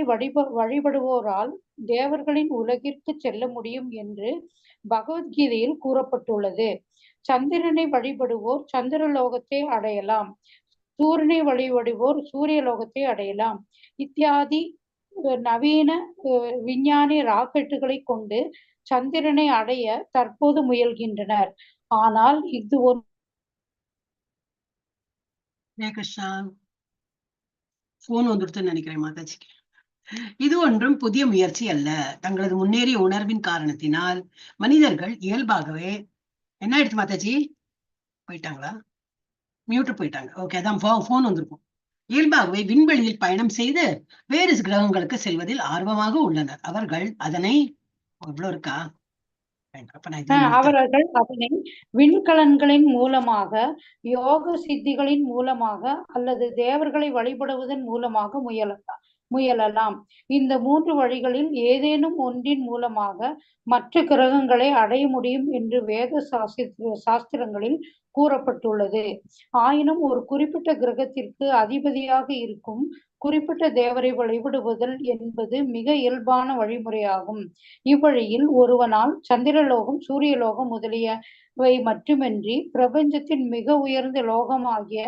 வழிபடுவோரால் தேவர்களின் உலகிற்கு செல்ல முடியும் என்று பகவத்கீதையில் கூறப்பட்டுள்ளது. சந்திரனை வழிபடுவோர் சந்திரலோகத்தை அடையலாம், சூரியனை வழிபடுவோர் சூரிய லோகத்தை அடையலாம். இத்தியாதி நவீன விஞ்ஞானி ராக்கெட்டுகளை கொண்டு சந்திரனை அடைய தற்போது முயல்கின்றனர். ஆனால் இது ஒரு போன் வந்துடுதுன்னு நினைக்கிறேன் மாதாஜிக்கு. இது ஒன்றும் புதிய முயற்சி அல்ல. தங்களது முன்னேறிய உணர்வின் காரணத்தினால் மனிதர்கள் இயல்பாகவே என்ன ஆயிடுச்சு மாதாஜி, போயிட்டாங்களா, மியூட்டு போயிட்டாங்க. ஓகே, அதான் போன் வந்திருக்கும். இயல்பாகவே விண்வெளியில் பயணம் செய்து வேறு கிரகங்களுக்கு செல்வதில் ஆர்வமாக உள்ளனர். அவர்கள் அதனை எவ்வளவு இருக்கா அவர்கள் அதனை விண்கலன்களின் மூலமாக, யோக சித்திகளின் மூலமாக அல்லது தேவர்களை வழிபடுவதன் மூலமாக முயலலாம். இந்த 3 வழிகளில் ஏதேனும் ஒன்றின் மூலமாக மற்ற கிரகங்களை அடைய முடியும் என்று வேத சாஸ்திரங்களில் கூறப்பட்டுள்ளது. ஆயினும் ஒரு குறிப்பிட்ட கிரகத்திற்கு அதிபதியாக இருக்கும் குறிப்பிட்ட தேவரை வழிபடுவதல் என்பது மிக இயல்பான வழிமுறையாகும். இவ்வழியில் ஒருவனால் சந்திரலோகம், சூரியலோகம் முதலியவை மட்டுமின்றி பிரபஞ்சத்தின் மிக உயர்ந்த லோகமாகிய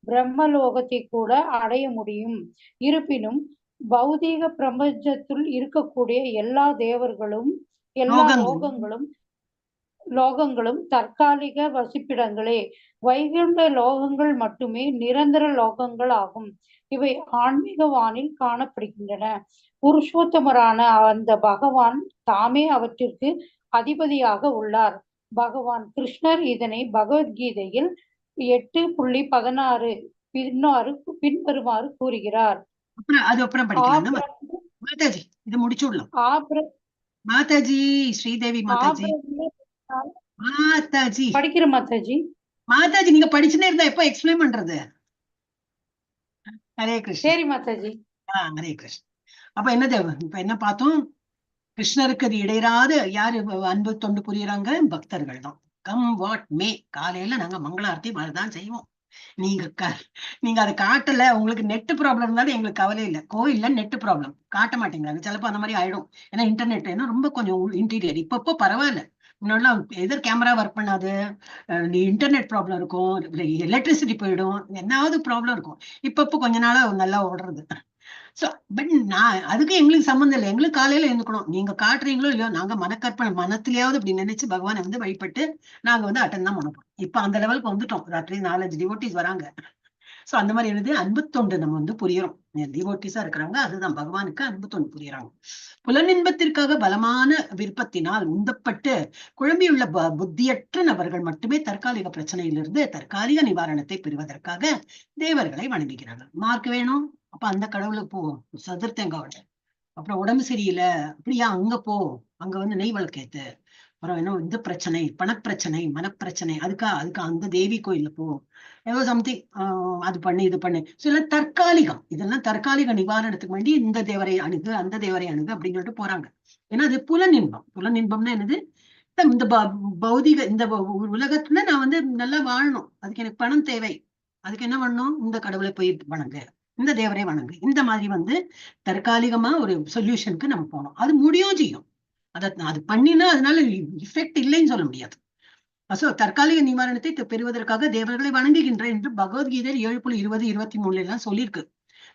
பிரம்மலோகத்தை கூட அடைய முடியும். இருப்பினும் பௌதீக பிரபஞ்சத்தில் இருக்கக்கூடிய எல்லா தேவர்களும் எல்லா லோகங்களும் தற்காலிக வசிப்பிடங்களே. வைகுண்ட லோகங்கள் மட்டுமே நிரந்தர லோகங்கள் ஆகும். இவை ஆன்மீக வானில் காணப்படுகின்றன. புருஷோத்தமரான அந்த பகவான் தாமே அவற்றிற்கு அதிபதியாக உள்ளார். பகவான் கிருஷ்ணர் இதனை பகவத்கீதையில் 8.16 பின்வருமாறு கூறுகிறார். மாதாஜி இது முடிச்சு விடலாம். ஆப்ர மாதாஜி ஸ்ரீதேவி மாதாஜி மாதாஜி படிக்கிற மாதாஜி. மாதாஜி நீங்க படிச்சுனே இருந்தா எப்ப எக்ஸ்பிளைன் பண்றது? ஹரே கிருஷ்ண. சரி மாதாஜி. ஹரே கிருஷ்ண. அப்ப என்னது இப்ப என்ன பார்த்தோம்? கிருஷ்ணருக்கு அது இடையராத யாரு அன்பு தொண்டு புரியுறாங்க? பக்தர்கள் தான். கம் வாட் மே, காலையில நாங்க மங்களாரத்தி மாதிரிதான் செய்வோம். நீங்க அதை காட்டல, உங்களுக்கு நெட் ப்ராப்ளம் இருந்தாலும் எங்களுக்கு கவலை இல்லை. கோயில்ல நெட் ப்ராப்ளம் காட்ட மாட்டேங்கிறாங்க. சிலப்போ அந்த மாதிரி ஆயிடும். ஏன்னா இன்டர்நெட் ஏன்னா ரொம்ப கொஞ்சம் இன்டீரியர் இப்பப்போ பரவாயில்ல. முன்னாடிலாம் எதிர் கேமரா ஒர்க் பண்ணாது, இன்டர்நெட் ப்ராப்ளம் இருக்கும், எலக்ட்ரிசிட்டி போயிடும், என்னாவது ப்ராப்ளம் இருக்கும். இப்பப்போ கொஞ்ச நாளா நல்லா ஓடுறது. சோ பட் நான் அதுக்கு எங்களுக்கு சம்மந்தம் இல்லை. எங்களுக்கு காலையில எழுந்துக்கணும். நீங்க காட்டுறீங்களோ இல்லையோ, நாங்க மனக்கற்பனை மனத்திலேயாவது அப்படி நினைச்சு பகவானை வந்து வழிபட்டு நாங்க அட்டன் தான் பண்ண போறோம். இப்ப அந்த லெவலுக்கு வந்துட்டோம். ராத்திரி 4-5 டிவோட்டிஸ் வராங்க. சோ அந்த மாதிரி எழுது அன்பு தொண்டு நம்ம புரியுறோம். டிவோட்டிஸா இருக்கிறவங்க அதுதான் பகவானுக்கு அன்பு தொண்டு புரியுறாங்க. புலனின்பத்திற்காக பலமான விருப்பத்தினால் உந்தப்பட்டு குழம்பியுள்ள புத்தியற்ற நபர்கள் மட்டுமே தற்காலிக பிரச்சனையிலிருந்து தற்காலிக நிவாரணத்தை பெறுவதற்காக தேவர்களை வணங்குகிறார்கள். மார்க் வேணும், அப்ப அந்த கடவுளுக்கு போ, சதுர்த்தங்கோட. அப்புறம் உடம்பு சரியில்லை, அப்படியா அங்க போ, அங்க நெய் விளக்கேத்து. அப்புறம் என்ன இந்த பிரச்சனை, பணப்பிரச்சனை, மனப்பிரச்சனை, அதுக்கு அந்த தேவி கோயில்ல போ, ஏதோ சம்திங் அது பண்ணு இது பண்ணு. சில தற்காலிகம், இதெல்லாம் தற்காலிக நிவாரணத்துக்கு வேண்டி இந்த தேவரை அணுகு அந்த தேவரை அணுகு அப்படின்னு சொல்லிட்டு போறாங்க. ஏன்னா அது புலனின்பம். புலனின்பம்னா என்னது? இந்த பௌதிக இந்த உலகத்துல நான் நல்லா வாழணும், அதுக்கு எனக்கு பணம் தேவை, அதுக்கு என்ன பண்ணணும்? இந்த கடவுளை போய் வணங்கு, இந்த தேவரை வணங்கு. இந்த மாதிரி தற்காலிகமா ஒரு சொல்யூஷனுக்கு நம்ம போனோம். அது முடியும் செய்யும். அது பண்ணினா அதனால இஃபெக்ட் இல்லைன்னு சொல்ல முடியாது. தற்காலிக நிவாரணத்தை பெறுவதற்காக தேவர்களை வணங்குகின்ற என்று பகவத்கீதை 7:20-23 எல்லாம் சொல்லியிருக்கு.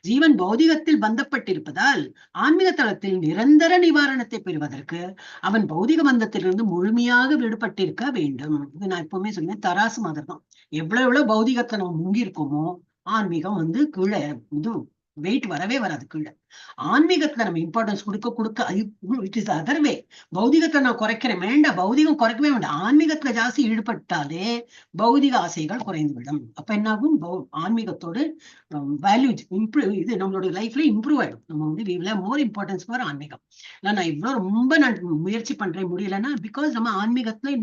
ஜீவன் பௌதிகத்தில் பந்தப்பட்டிருப்பதால் ஆன்மீக தளத்தில் நிரந்தர நிவாரணத்தை பெறுவதற்கு அவன் பௌதிக பந்தத்திலிருந்து முழுமையாக விடுபட்டிருக்க வேண்டும். இது நான் எப்பவுமே சொன்னேன், தராசு மாதிரி தான். எவ்வளவு பௌதிகத்தை நம்ம முங்கி இருக்கோமோ ஆன்மீகம் கீழே வெயிட் வரவே வராது. கீழே ஆன்மீகத்துல நம்ம இம்பார்ட்டன்ஸ் கொடுக்க இட் இஸ் அதர் வே. பௌதிகத்தை நான் குறைக்கிறேன், வேண்டாம், பௌதிகம் குறைக்கவே வேண்டாம். ஆன்மீகத்துல ஜாஸ்தி ஈடுபட்டாலே பௌதிக ஆசைகள் குறைந்து விடும். அப்ப என்னாகும்? ஆன்மீகத்தோடு வேல்யூ இம்ப்ரூவ், இது நம்மளோட லைஃப்ல இம்ப்ரூவ் ஆயிடும். நம்ம மோர் இம்பார்ட்டன்ஸ் ஃபார் ஆன்மீகம். நான் இவ்வளவு ரொம்ப முயற்சி பண்றேன் முடியலன்னா பிகாஸ் நம்ம ஆன்மீகத்துல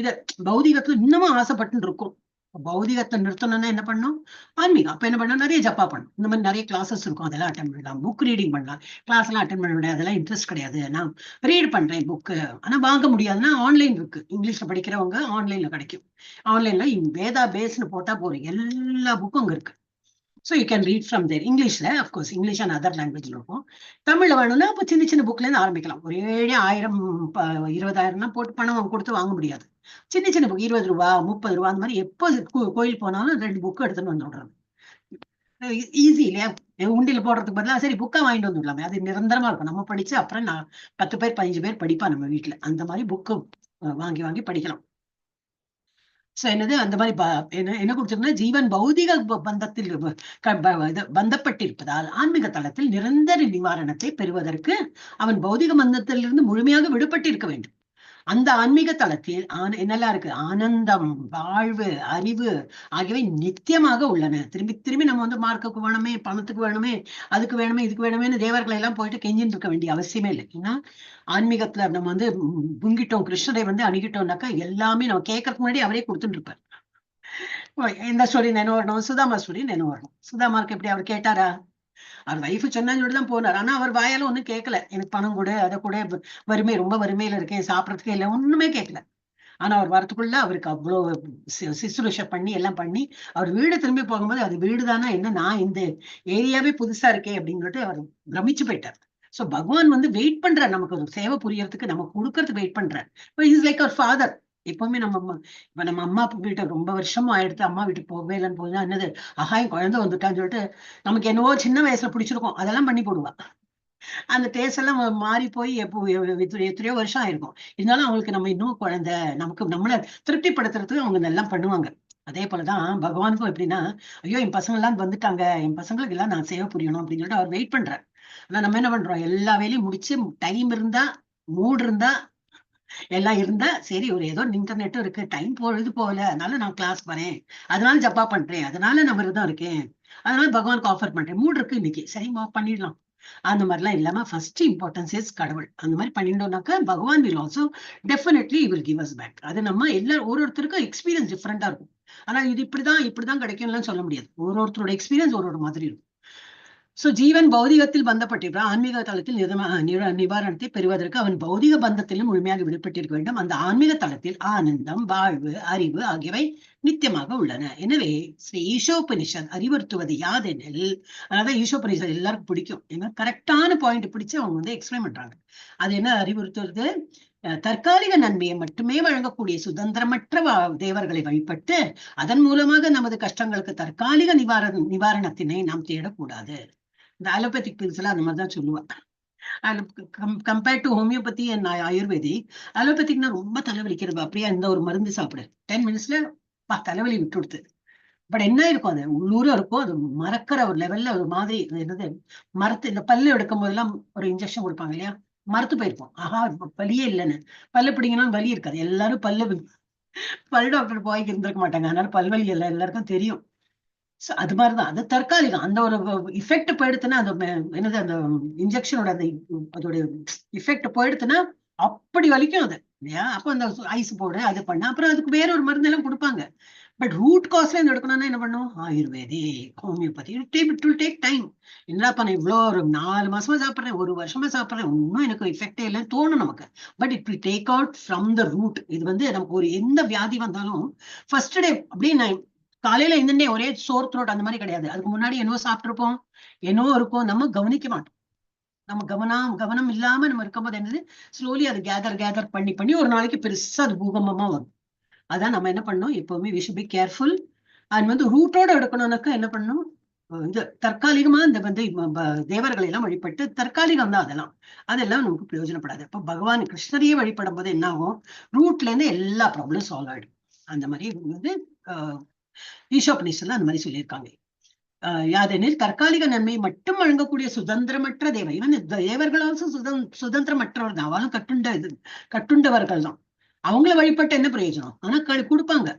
இத பௌதிகத்துல இன்னமும் ஆசைப்பட்டு இருக்கோம். பௌதிகத்தை நிறுத்தணும்னா என்ன பண்ணும்? ஆன்மீகம். அப்ப என்ன பண்ணணும்? நிறைய ஜப்பா பண்ணும். இந்த மாதிரி நிறைய கிளாஸஸ் இருக்கும், அதெல்லாம் அட்டன் பண்ணலாம். புக் ரீடிங் பண்ணலாம். கிளாஸ் எல்லாம் அட்டன் பண்ண முடியாது, அதெல்லாம் இன்ட்ரெஸ்ட் கிடையாது. நான் ரீட் பண்றேன் புக்கு, ஆனா வாங்க முடியாதுன்னா ஆன்லைன் இருக்கு. இங்கிலீஷ்ல படிக்கிறவங்க ஆன்லைன்ல கிடைக்கும். ஆன்லைன்ல வேதா பேஸ்னு போட்டா போறோம், எல்லா புக்கும் அங்க இருக்கு. So you can read from there. இங்கிலீஷ்ல அஃப்கோர்ஸ் இங்கிலீஷ் அண்ட் அதர் லாங்குவேஜ்ல இருக்கும். தமிழ்ல வேணும்னா இப்போ சின்ன புக்ல இருந்து ஆரம்பிக்கலாம். ஒரு 1000 20,000 போட்டு பணம் கொடுத்து வாங்க முடியாது. சின்ன புக் 20 ரூபா 30 ரூபா அந்த மாதிரி எப்போ கோயில் போனாலும் 2 புக் எடுத்துன்னு வந்து விடுறது ஈஸி இல்லையா? உண்டியில போடுறதுக்கு பதிலாக சரி புக்கா வாங்கிட்டு வந்துடலாமே, அது நிரந்தரமா இருக்கும். நம்ம படிச்சு அப்புறம் 10 பேர் 15 பேர் படிப்பா நம்ம வீட்டுல. அந்த மாதிரி புக்கு வாங்கி படிக்கலாம். சோ என்னது அந்த மாதிரி என்ன கொடுத்திருக்குன்னா, ஜீவன் பௌதிக பந்தத்தில் பந்தப்பட்டிருப்பதால் ஆன்மீக தளத்தில் நிரந்தர நிவாரணத்தை பெறுவதற்கு அவன் பௌதிக பந்தத்திலிருந்து முழுமையாக விடுபட்டிருக்க வேண்டும். அந்த ஆன்மீக தளத்தில் என்னெல்லாம் இருக்கு? ஆனந்தம், வாழ்வு, அறிவு ஆகியவை நித்தியமாக உள்ளன. திரும்பி நம்ம மார்க்குக்கு வேணுமே, பணத்துக்கு வேணுமே, அதுக்கு வேணுமே, இதுக்கு வேணுமேனு தேவர்களை எல்லாம் போயிட்டு கெஞ்சின்னு இருக்க வேண்டிய அவசியமே இல்லை. ஏன்னா ஆன்மீகத்துல நம்ம புங்கிட்டோம், கிருஷ்ணரை அணுகிட்டோம்னாக்கா எல்லாமே நம்ம கேட்கறதுக்கு முன்னாடி அவரே கொடுத்துட்டு இருப்பார். இந்த ஸ்டோரி நினைவு வரணும், சுதாமா ஸ்டோரி நினைவு வரணும். சுதாமாருக்கு எப்படி அவர் கேட்டாரா? அவர் வைஃப் சொன்னான்னு சொல்லிதான் போனார். ஆனா அவர் வாயால ஒண்ணும் கேட்கல, எனக்கு பணம் கூட, அதை கூட, வறுமை, ரொம்ப வறுமையில இருக்கேன், சாப்பிடறதுக்கே இல்லை, ஒண்ணுமே கேட்கல. ஆனா அவர் வரத்துக்குள்ள அவருக்கு அவ்வளவு சிசுருஷை பண்ணி எல்லாம் பண்ணி அவர் வீடு திரும்பி போகும்போது அது வீடுதானா என்ன, நான் இந்த ஏரியாவே புதுசா இருக்கே அப்படின்னு சொல்லிட்டு அவர் பிரமிச்சு போயிட்டார். சோ பகவான் வெயிட் பண்றார், நமக்கு ஒரு சேவை புரியறதுக்கு, நம்ம கொடுக்கறதுக்கு வெயிட் பண்றார். இஸ் லைக் அவர் ஃபாதர். எப்பவுமே இப்ப நம்ம அம்மா வீட்டு ரொம்ப வருஷமும் ஆயிடுத்து, அம்மா வீட்டுக்கு போகவே இல்லைன்னு போதுதான் என்னது, என் குழந்தை வந்துட்டான்னு சொல்லிட்டு நமக்கு என்னவோ சின்ன வயசுல பிடிச்சிருக்கும், அதெல்லாம் பண்ணி போடுவா. அந்த டேஸ்ட் எல்லாம் மாறி போய் எத்தனையோ வருஷம் ஆயிருக்கும். இருந்தாலும் அவங்களுக்கு நம்ம இன்னும் குழந்தை, நம்மளை திருப்திப்படுத்துறதுக்கு அவங்க எல்லாம் பண்ணுவாங்க. அதே போலதான் பகவானுக்கும் எப்படின்னா, ஐயோ என் பசங்க எல்லாம் வந்துட்டாங்க, என் பசங்களுக்கு எல்லாம் நான் சேவை புரியணும் அப்படின்னு சொல்லிட்டு அவர் வெயிட் பண்றார். ஆனா நம்ம என்ன பண்றோம்? எல்லா வேலையும் முடிச்சு டைம் இருந்தா, மூட் இருந்தா, எல்லாம் இருந்தா சரி, ஒரு ஏதோ இன்டர்நெட்டும் இருக்கு, டைம் பொழுது போகல, அதனால நான் கிளாஸ் போறேன், அதனால ஜப்பா பண்றேன், அதனால நான் விரதம் இருக்கேன், அதனால பகவானுக்கு ஆஃபர் பண்றேன், மூட் இருக்கு இன்னைக்கு, சரிமா பண்ணிடலாம். அந்த மாதிரிலாம் இல்லாம ஃபர்ஸ்ட் இம்பார்ட்டன்ஸ் இஸ் கடவுள். அந்த மாதிரி பண்ணிட்டோம்னாக்கா பகவான் will also definitely will give us back. அது நம்ம எல்லாரும் ஒருத்தருக்கும் எக்ஸ்பீரியன்ஸ் டிஃப்ரெண்டா இருக்கும். ஆனா இது இப்படிதான் கிடைக்கும்லாம் சொல்ல முடியாது. ஒருத்தரோட எக்ஸ்பீரியன்ஸ் ஒரு மாதிரி இருக்கும். சோ ஜீவன் பௌதிகத்தில் பந்தப்பட்டிருக்கிறான், ஆன்மீக தளத்தில் நிவாரணத்தை பெறுவதற்கு அவன் பௌதிக பந்தத்திலும் முழுமையாக விடுபட்டிருக்க வேண்டும். அந்த ஆன்மீக தளத்தில் ஆனந்தம், வாழ்வு, அறிவு ஆகியவை நித்தியமாக உள்ளன. எனவே ஸ்ரீ ஈஷோபனிஷத் அறிவுறுத்துவது யாதெனில், அதாவது ஈஷோபனிஷத் எல்லாருக்கும் பிடிக்கும். ஏன்னா கரெக்டான பாயிண்ட் பிடிச்சு அவங்க வந்து எக்ஸ்பிளைன் பண்றாங்க. அது என்ன அறிவுறுத்துறது? தற்காலிக நன்மையை மட்டுமே வழங்கக்கூடிய சுதந்திரமற்ற தேவர்களை வழிபட்டு அதன் மூலமாக நமது கஷ்டங்களுக்கு தற்காலிக நிவாரணத்தினை நாம் தேடக்கூடாது. இந்த அலோபதிக் பில்ஸ் எல்லாம் அந்த மாதிரிதான் சொல்லுவாங்க. Compared to homeopathy and Ayurvedic, அலோபதிக்னா ரொம்ப தலைவலிக்கிறது, அப்படியே இந்த ஒரு மருந்து சாப்பிடு 10 மினிட்ஸ்ல தலைவலி விட்டு கொடுத்து. பட் என்ன இருக்கும், அது உள்ளூரும் இருக்கும், அது மறக்கிற ஒரு லெவல்ல ஒரு மாதிரி என்னது மரத்து. இந்த பல்லு எடுக்கும் போதெல்லாம் ஒரு இன்ஜெக்ஷன் கொடுப்பாங்க இல்லையா, மறுத்து போயிருப்போம். ஆஹா வலியே இல்லைன்னு. பல்லு பிடிங்கன்னா வலி இருக்காது. எல்லாரும் பல் டாக்டர் போய்க்கு இருந்திருக்க மாட்டாங்க. அதனால பல்வலி எல்லாருக்கும் தெரியும். அது மாதிரிதான் அது தற்காலிகம். அந்த ஒரு இஃபெக்ட் போயிடுத்துன்னா, அந்த என்னது அந்த இன்ஜெக்ஷனோட அந்த அதோட இஃபெக்ட் போயிடுத்துன்னா அப்படி வலிக்கும் அது இல்லையா. அப்போ அந்த ஐஸ் போடு, அது பண்ண, அப்புறம் அதுக்கு வேற ஒரு மருந்து எல்லாம் கொடுப்பாங்க. பட் ரூட் காஸ்ல இருந்து எடுக்கணும்னா என்ன பண்ணும், ayurvedic, homeopathy. It will take time. என்னப்பா நான் இவ்வளோ ஒரு 4 மாசமா சாப்பிட்றேன், 1 வருஷமா சாப்பிட்றேன், இன்னும் எனக்கு எஃபெக்டே இல்லைன்னு தோணும் நமக்கு. But it will take out from the root. இது வந்து நமக்கு ஒரு எந்த வியாதி வந்தாலும் ஃபர்ஸ்ட் டே அப்படியே நான் காலையில இந்த ஒரே சோர் த்ரோட் அந்த மாதிரி கிடையாது. அதுக்கு முன்னாடி என்னவோ சாப்பிட்டுருப்போம், என்னவோ இருக்கும், நம்ம கவனிக்க மாட்டோம். நம்ம கவனம் இல்லாம நம்ம இருக்கும்போது என்னது ஸ்லோலி அது கேதர் பண்ணி ஒரு நாளைக்கு பெருசா அது பூகம்பமா வரும். அதான் நம்ம என்ன பண்ணோம், எப்பவுமே we should be careful. And வந்து ரூட்டோட எடுக்கணும்னாக்கா என்ன பண்ணணும், இது தற்காலிகமா இந்த வந்து தேவர்களை எல்லாம் வழிபட்டு தற்காலிகம் தான் அதெல்லாம் நமக்கு பிரயோஜனப்படாது. இப்ப பகவான் கிருஷ்ணரையே வழிபடும் போது என்ன ஆகும், ரூட்ல இருந்து எல்லா ப்ராப்ளம் சால்வ் ஆயிடும். அந்த மாதிரி வந்து ஈஷோபனிஷத்துல அந்த மாதிரி சொல்லியிருக்காங்க. யாதெனில் தற்காலிக நன்மை மட்டும் வழங்கக்கூடிய சுதந்திரமற்ற தேவன். இவன் தேவர்களாலும் சுதந்திரமற்றவர் தான். அவளும் கட்டுண்டவர்கள் தான். அவங்கள வழிபட்ட என்ன பிரயோஜனம்? ஆனா கொடுப்பாங்க.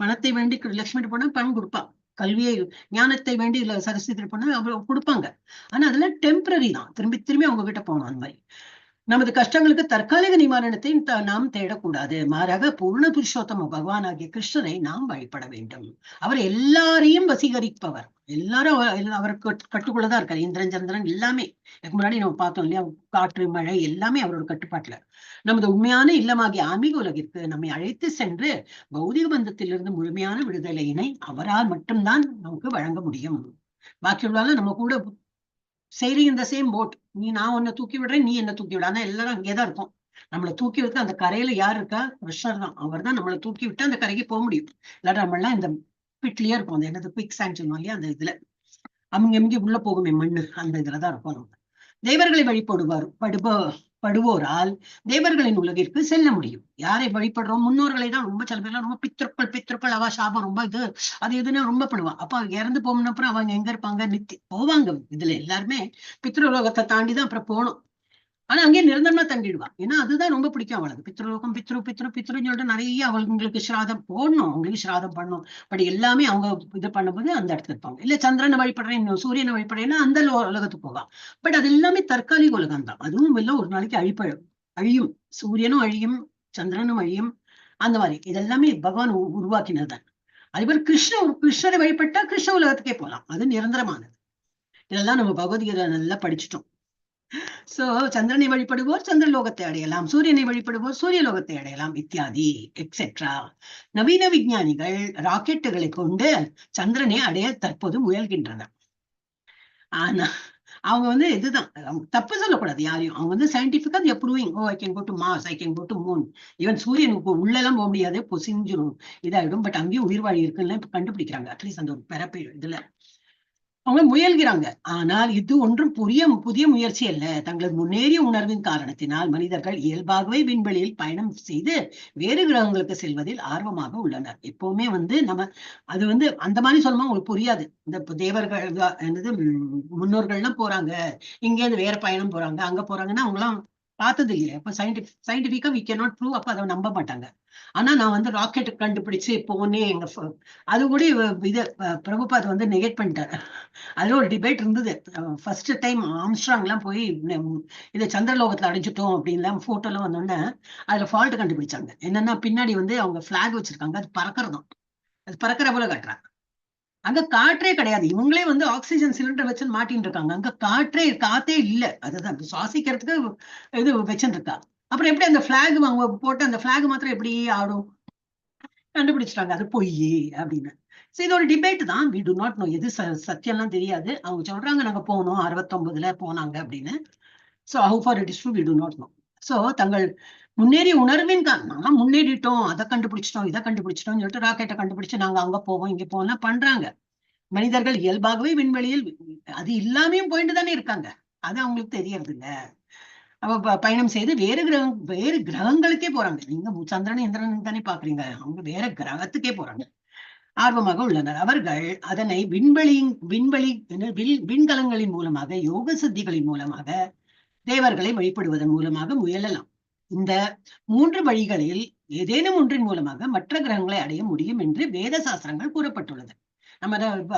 பணத்தை வேண்டி லட்சுமி போனா பணம் கொடுப்பாங்க. கல்வியை ஞானத்தை வேண்டி சரஸ்வதி போனா அவ்வளவு கொடுப்பாங்க. ஆனா அதெல்லாம் டெம்பரரி தான். திரும்பி அவங்க கிட்ட போகணும். அந்த மாதிரி நமது கஷ்டங்களுக்கு தற்காலிக நிவாரணத்தை நாம் தேடக்கூடாது. மாறாக பூர்ண புருஷோத்தம பகவான் ஆகிய கிருஷ்ணரை நாம் வழிபட வேண்டும். அவர் எல்லாரையும் வசீகரிப்பவர். எல்லாரும் அவருக்கு கட்டுக்குள்ளதான் இருக்காரு. இந்திரன், சந்திரன் எல்லாமே. இதுக்கு முன்னாடி நம்ம பார்த்தோம் இல்லையா, காற்று, மழை எல்லாமே அவரோட கட்டுப்பாட்டுல. நமது உண்மையான இல்லமாகிய ஆன்மீக உலகிற்கு நம்மை அழைத்து சென்று பௌதிக பந்தத்திலிருந்து முழுமையான விடுதலையினை அவரால் மட்டும்தான் நமக்கு வழங்க முடியும். பாக்கியுள்ளால நம்ம கூட sailing in the same boat. நான் உன்னை தூக்கி விடுறேன், நீ என்ன தூக்கி விட. ஆனா எல்லாரும் அங்கேதான் இருக்கும். நம்மளை தூக்கி விட்டு அந்த கரையில யார் இருக்கா, கிருஷ்ணர் தான். அவர் தான் நம்மளை தூக்கி விட்டு அந்த கரைக்கு போக முடியும். இல்லாட்ட நம்மளாம் இந்த பிட்லயே இருப்போம். அந்த என்னது குவிக் சாண்ட் சொல்லுவோம் இல்லையா, அந்த இதுல அவங்க உள்ள போகுமே மண்ணு, அந்த இதுலதான் இருப்போம். நம்ம தேவர்களை வழிபடுவோரால் தேவர்களின் உலகிற்கு செல்ல முடியும். யாரை வழிபடுறோம், முன்னோர்களை தான். ரொம்ப சில பேர்லாம் ரொம்ப பித்ருக்கள் அவ சாபம் ரொம்ப இது அது எதுன்னு ரொம்ப பண்ணுவா. அப்ப இறந்து போகணும். அப்புறம் அவங்க எங்க இருப்பாங்க, போவாங்க. இதுல எல்லாருமே பித்ருலோகத்தை தாண்டிதான் அப்புறம் போகணும். ஆனா அங்கேயே நிரந்தரமா தண்டிடுவா. ஏன்னா அதுதான் ரொம்ப பிடிக்கும் அவளுக்கு. பித்ருலோகம் பித்ருன்னு சொல்லிட்டு நிறைய அவங்களுக்கு ஸ்ராதம் போடணும், அவங்களுக்கு ஸ்ராதம் பண்ணணும். பட் எல்லாமே அவங்க இது பண்ணும்போது அந்த இடத்துல இருப்பாங்க. இல்ல சந்திரனை வழிபடுறேன், சூரியனை வழிபடுறேன்னா அந்த உலகத்துக்கு போவா. பட் அது எல்லாமே தற்காலிக உலகம் தான். அதுவும் இல்லை, ஒரு நாளைக்கு அழியும். சூரியனும் அழியும், சந்திரனும் அழியும். அந்த மாதிரி இதெல்லாமே பகவான் உருவாக்கினதுதான். அதே மாதிரி கிருஷ்ணரை வழிபட்டா கிருஷ்ண உலகத்துக்கே போகலாம். அது நிரந்தரமானது. இதெல்லாம் நம்ம பகவத்கீதை நல்லா படிச்சுட்டோம். சோ சந்திரனை வழிபடுவோர் சந்திரலோகத்தை அடையலாம், சூரியனை வழிபடுவோர் சூரியலோகத்தை அடையலாம், இத்தியாதி எக்ஸெட்ரா. நவீன விஞ்ஞானிகள் ராக்கெட்டுகளை கொண்டு சந்திரனை அடைய தற்போது முயல்கின்றனர். ஆனா அவங்க வந்து இதுதான் தப்பு சொல்லக்கூடாது யாரையும். அவங்க வந்து சயின்டிபிக்கா proving, I can go to Mars, I can go to moon. Even சூரியனுக்கு உள்ளெல்லாம் போக முடியாது, பொசிஞ்சிரும், இதாயிடும். பட் அங்கேயும் உயிர் வாழி இருக்குன்னு இப்ப கண்டுபிடிக்கிறாங்க. அட்லீஸ்ட் அந்த ஒரு பிறப்பு இதுல அவங்க முயல்கிறாங்க. ஆனால் இது ஒன்றும் புதிய முயற்சி அல்ல. தங்களது முன்னேறிய உணர்வின் காரணத்தினால் மனிதர்கள் இயல்பாகவே விண்வெளியில் பயணம் செய்து வேறு கிரகங்களுக்கு செல்வதில் ஆர்வமாக உள்ளனர். எப்பவுமே வந்து நம்ம அது வந்து அந்த மாதிரி சொல்லமா உங்களுக்கு புரியாது. இந்த தேவர்கள் என்னது முன்னோர்கள்லாம் போறாங்க, இங்கேருந்து வேற பயணம் போறாங்க, அங்க போறாங்கன்னா அவங்களாம் பார்த்தது இல்லையா? அப்ப சயின்டிபிக்கா வி கேன் நாட் ப்ரூவ். அப்ப அதை நம்ப மாட்டாங்க. ஆனா நான் வந்து ராக்கெட் கண்டுபிடிச்சு போனேன் எங்க அது கூட இது பிரபுபாத் வந்து நெகேட் பண்ணிட்டாரு. அதுல ஒரு டிபேட் இருந்தது. ஃபர்ஸ்ட் டைம் ஆம்ஸ்ட்ராங் எல்லாம் போய் இதை சந்திரலோகத்துல அடைஞ்சிட்டோம் அப்படின்லாம் போட்டோ எல்லாம் வந்தோடனே அதுல ஃபால்ட் கண்டுபிடிச்சாங்க. என்னன்னா பின்னாடி வந்து அவங்க பிளாக் வச்சிருக்காங்க, அது பறக்கிறதும், அது பறக்கிற போல காட்டுறாங்க. அங்க காற்றே கிடையாது. இவங்களே வந்து ஆக்சிஜன் சிலிண்டர் வச்சு மாட்டின்னு இருக்காங்க. அங்க காத்தே இல்ல. அதுதான் சுவாசிக்கிறதுக்கு இது வச்சுட்டு இருக்கா. அப்புறம் எப்படி அந்த பிளாக் அவங்க போட்டு அந்த பிளாக் மாத்திரம் எப்படி ஆடும்? கண்டுபிடிச்சிட்டாங்க அது பொய் அப்படின்னு. இது ஒரு டிபேட் தான். We do not know. எது சத்தியம்லாம் தெரியாது. அவங்க சொல்றாங்க நாங்க போனோம் 69ல போனாங்க அப்படின்னு. So how far it is true we do not know. So தங்கள் முன்னேறி உணர்வின் நான் முன்னேறிட்டோம், அதை கண்டுபிடிச்சிட்டோம், இதை கண்டுபிடிச்சிட்டோம் சொல்லிட்டு ராக்கெட்டை கண்டுபிடிச்சு நாங்க அங்க போவோம் இங்க போவோம் பண்றாங்க. மனிதர்கள் இயல்பாகவே விண்வெளியில் அது இல்லாமையும் போயிட்டு தானே இருக்காங்க. அது அவங்களுக்கு தெரியறது இல்ல. அவ பயணம் செய்து வேறு கிரகங்களுக்கே போறாங்க. நீங்க சந்திரன் இந்திரன் தானே பாக்குறீங்க, அவங்க வேற கிரகத்துக்கே போறாங்க. ஆர்வமாக உள்ளனர். அவர்கள் அதனை விண்கலங்களின் மூலமாக, யோக சித்திகளின் மூலமாக, தேவர்களை வழிபடுவதன் மூலமாக முயலலாம். இந்த 3 வழிகளில் ஏதேனும் ஒன்றின் மூலமாக மற்ற கிரகங்களை அடைய முடியும் என்று வேத சாஸ்திரங்கள் கூறப்பட்டுள்ளது. நம்ம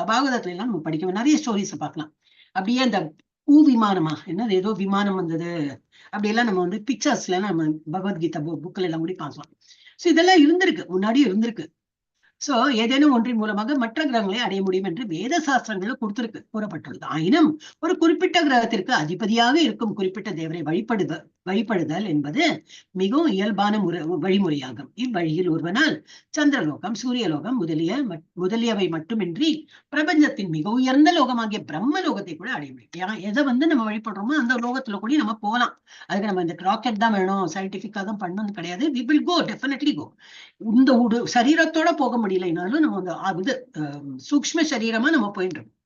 பாகவதத்துல எல்லாம் நம்ம படிக்க நிறைய ஸ்டோரிஸ் பார்க்கலாம். அப்படியே அந்த விமானமா என்னது ஏதோ விமானம் வந்தது அப்படியெல்லாம் நம்ம வந்து பிக்சர்ஸ்ல நம்ம பகவத்கீதா புக்ல எல்லாம் கூட பார்க்கலாம். சோ இதெல்லாம் இருந்திருக்கு, முன்னாடி இருந்திருக்கு. சோ ஏதேனும் ஒன்றின் மூலமாக மற்ற கிரகங்களை அடைய முடியும் என்று வேத சாஸ்திரங்கள்ல கூறப்பட்டுள்ளது. ஆயினும் ஒரு குறிப்பிட்ட கிரகத்திற்கு அதிபதியாக இருக்கும் குறிப்பிட்ட தேவரை வழிபடுதல் என்பது மிகவும் இயல்பான வழிமுறையாகும். இவ்வழியில் ஒருவனால் சந்திரலோகம், சூரியலோகம் முதலியவை மட்டுமின்றி பிரபஞ்சத்தின் மிக உயர்ந்த லோகமாகிய பிரம்ம லோகத்தை கூட அடைய முடியும். எதை வந்து நம்ம வழிபடுறோமோ அந்த லோகத்துல கூட நம்ம போகலாம். அதுக்கு நம்ம இந்த ராக்கெட் தான் வேணும், சயின்டிபிக்கா தான் பண்ணணும் கிடையாது. We will go, definitely go. இந்த சரீரத்தோட போக முடியலைனாலும் நம்ம வந்து சூக்ஷ்ம சரீரமா நம்ம போயிட்டு இருக்கோம்.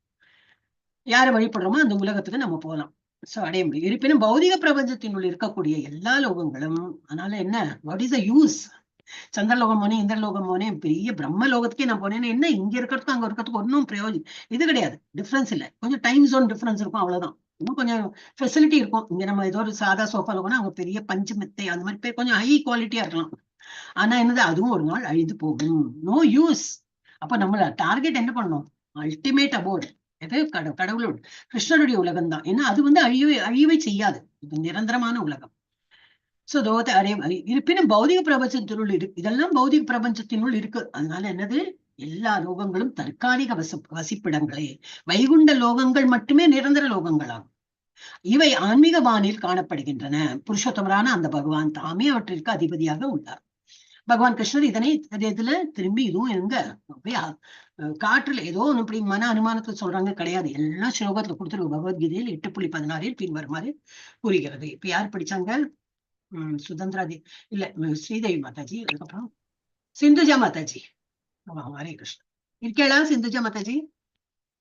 யாரை வழிபடுறோமோ அந்த உலகத்துக்கு நம்ம போகலாம். சோ அடைய முடியும். இருப்பினும் பௌதிக பிரபஞ்சத்தினுள் இருக்கக்கூடிய எல்லா லோகங்களும், அதனால என்ன, வாட் இஸ் த யூஸ்? சந்திரலோகம் போனேன், இந்திரலோகம் போனேன், பெரிய பிரம்ம லோகத்துக்கே நான் போனேன்னா என்ன, இங்க இருக்கிறதுக்கு அங்க இருக்கிறதுக்கு ஒன்றும் பிரயோஜனம் இது கிடையாது. டிஃபரன்ஸ் இல்லை. கொஞ்சம் டைம் ஜோன் டிஃபரன்ஸ் இருக்கும், அவ்வளவுதான். இன்னும் கொஞ்சம் ஃபெசிலிட்டி இருக்கும். இங்க நம்ம ஏதோ ஒரு சாதா சோஃபால போனா அவங்க பெரிய பஞ்சு மெத்தை அந்த மாதிரி பேர் கொஞ்சம் ஹை குவாலிட்டியா இருக்கலாம். ஆனா என்னது, அதுவும் ஒரு நாள் அழிந்து போகும். No use. அப்ப நம்மள டார்கெட் என்ன பண்ணணும்? Ultimate abode. எது? கடவுளோட கிருஷ்ணருடைய உலகம் தான். ஏன்னா அது வந்து அழிவை செய்யாது. இது நிரந்தரமான உலகம். சோ இருப்பினும் பௌதிக பிரபஞ்சத்தினுள் இதெல்லாம் பௌதிக பிரபஞ்சத்தினுள் இருக்கு. அதனால என்னது, எல்லா லோகங்களும் தற்காலிக வசிப்பிடங்களே. வைகுண்ட லோகங்கள் மட்டுமே நிரந்தர லோகங்களாகும். இவை ஆன்மீக வானில் காணப்படுகின்றன. புருஷோத்தமரான அந்த பகவான் தாமே அவற்றிற்கு அதிபதியாக உள்ளார். பகவான் கிருஷ்ணர் இதனை இதுல திரும்பி இதுவும் எங்க காற்றுல ஏதோ ஒண்ணு இப்படி மன அனுமானத்தை சொல்றாங்க கிடையாது. எல்லாம் ஸ்லோகத்துல கொடுத்துருக்கு. பகவத்கீதையில் 8.16 பின்வருமாறு கூறுகிறது. இப்ப யார் படிச்சாங்க? சுதந்திராதி இல்ல ஸ்ரீதேவி மாதாஜி, அதுக்கப்புறம் சிந்துஜா மாதாஜி. ஹரே கிருஷ்ணா. இருக்கேளா சிந்துஜா மாதாஜி?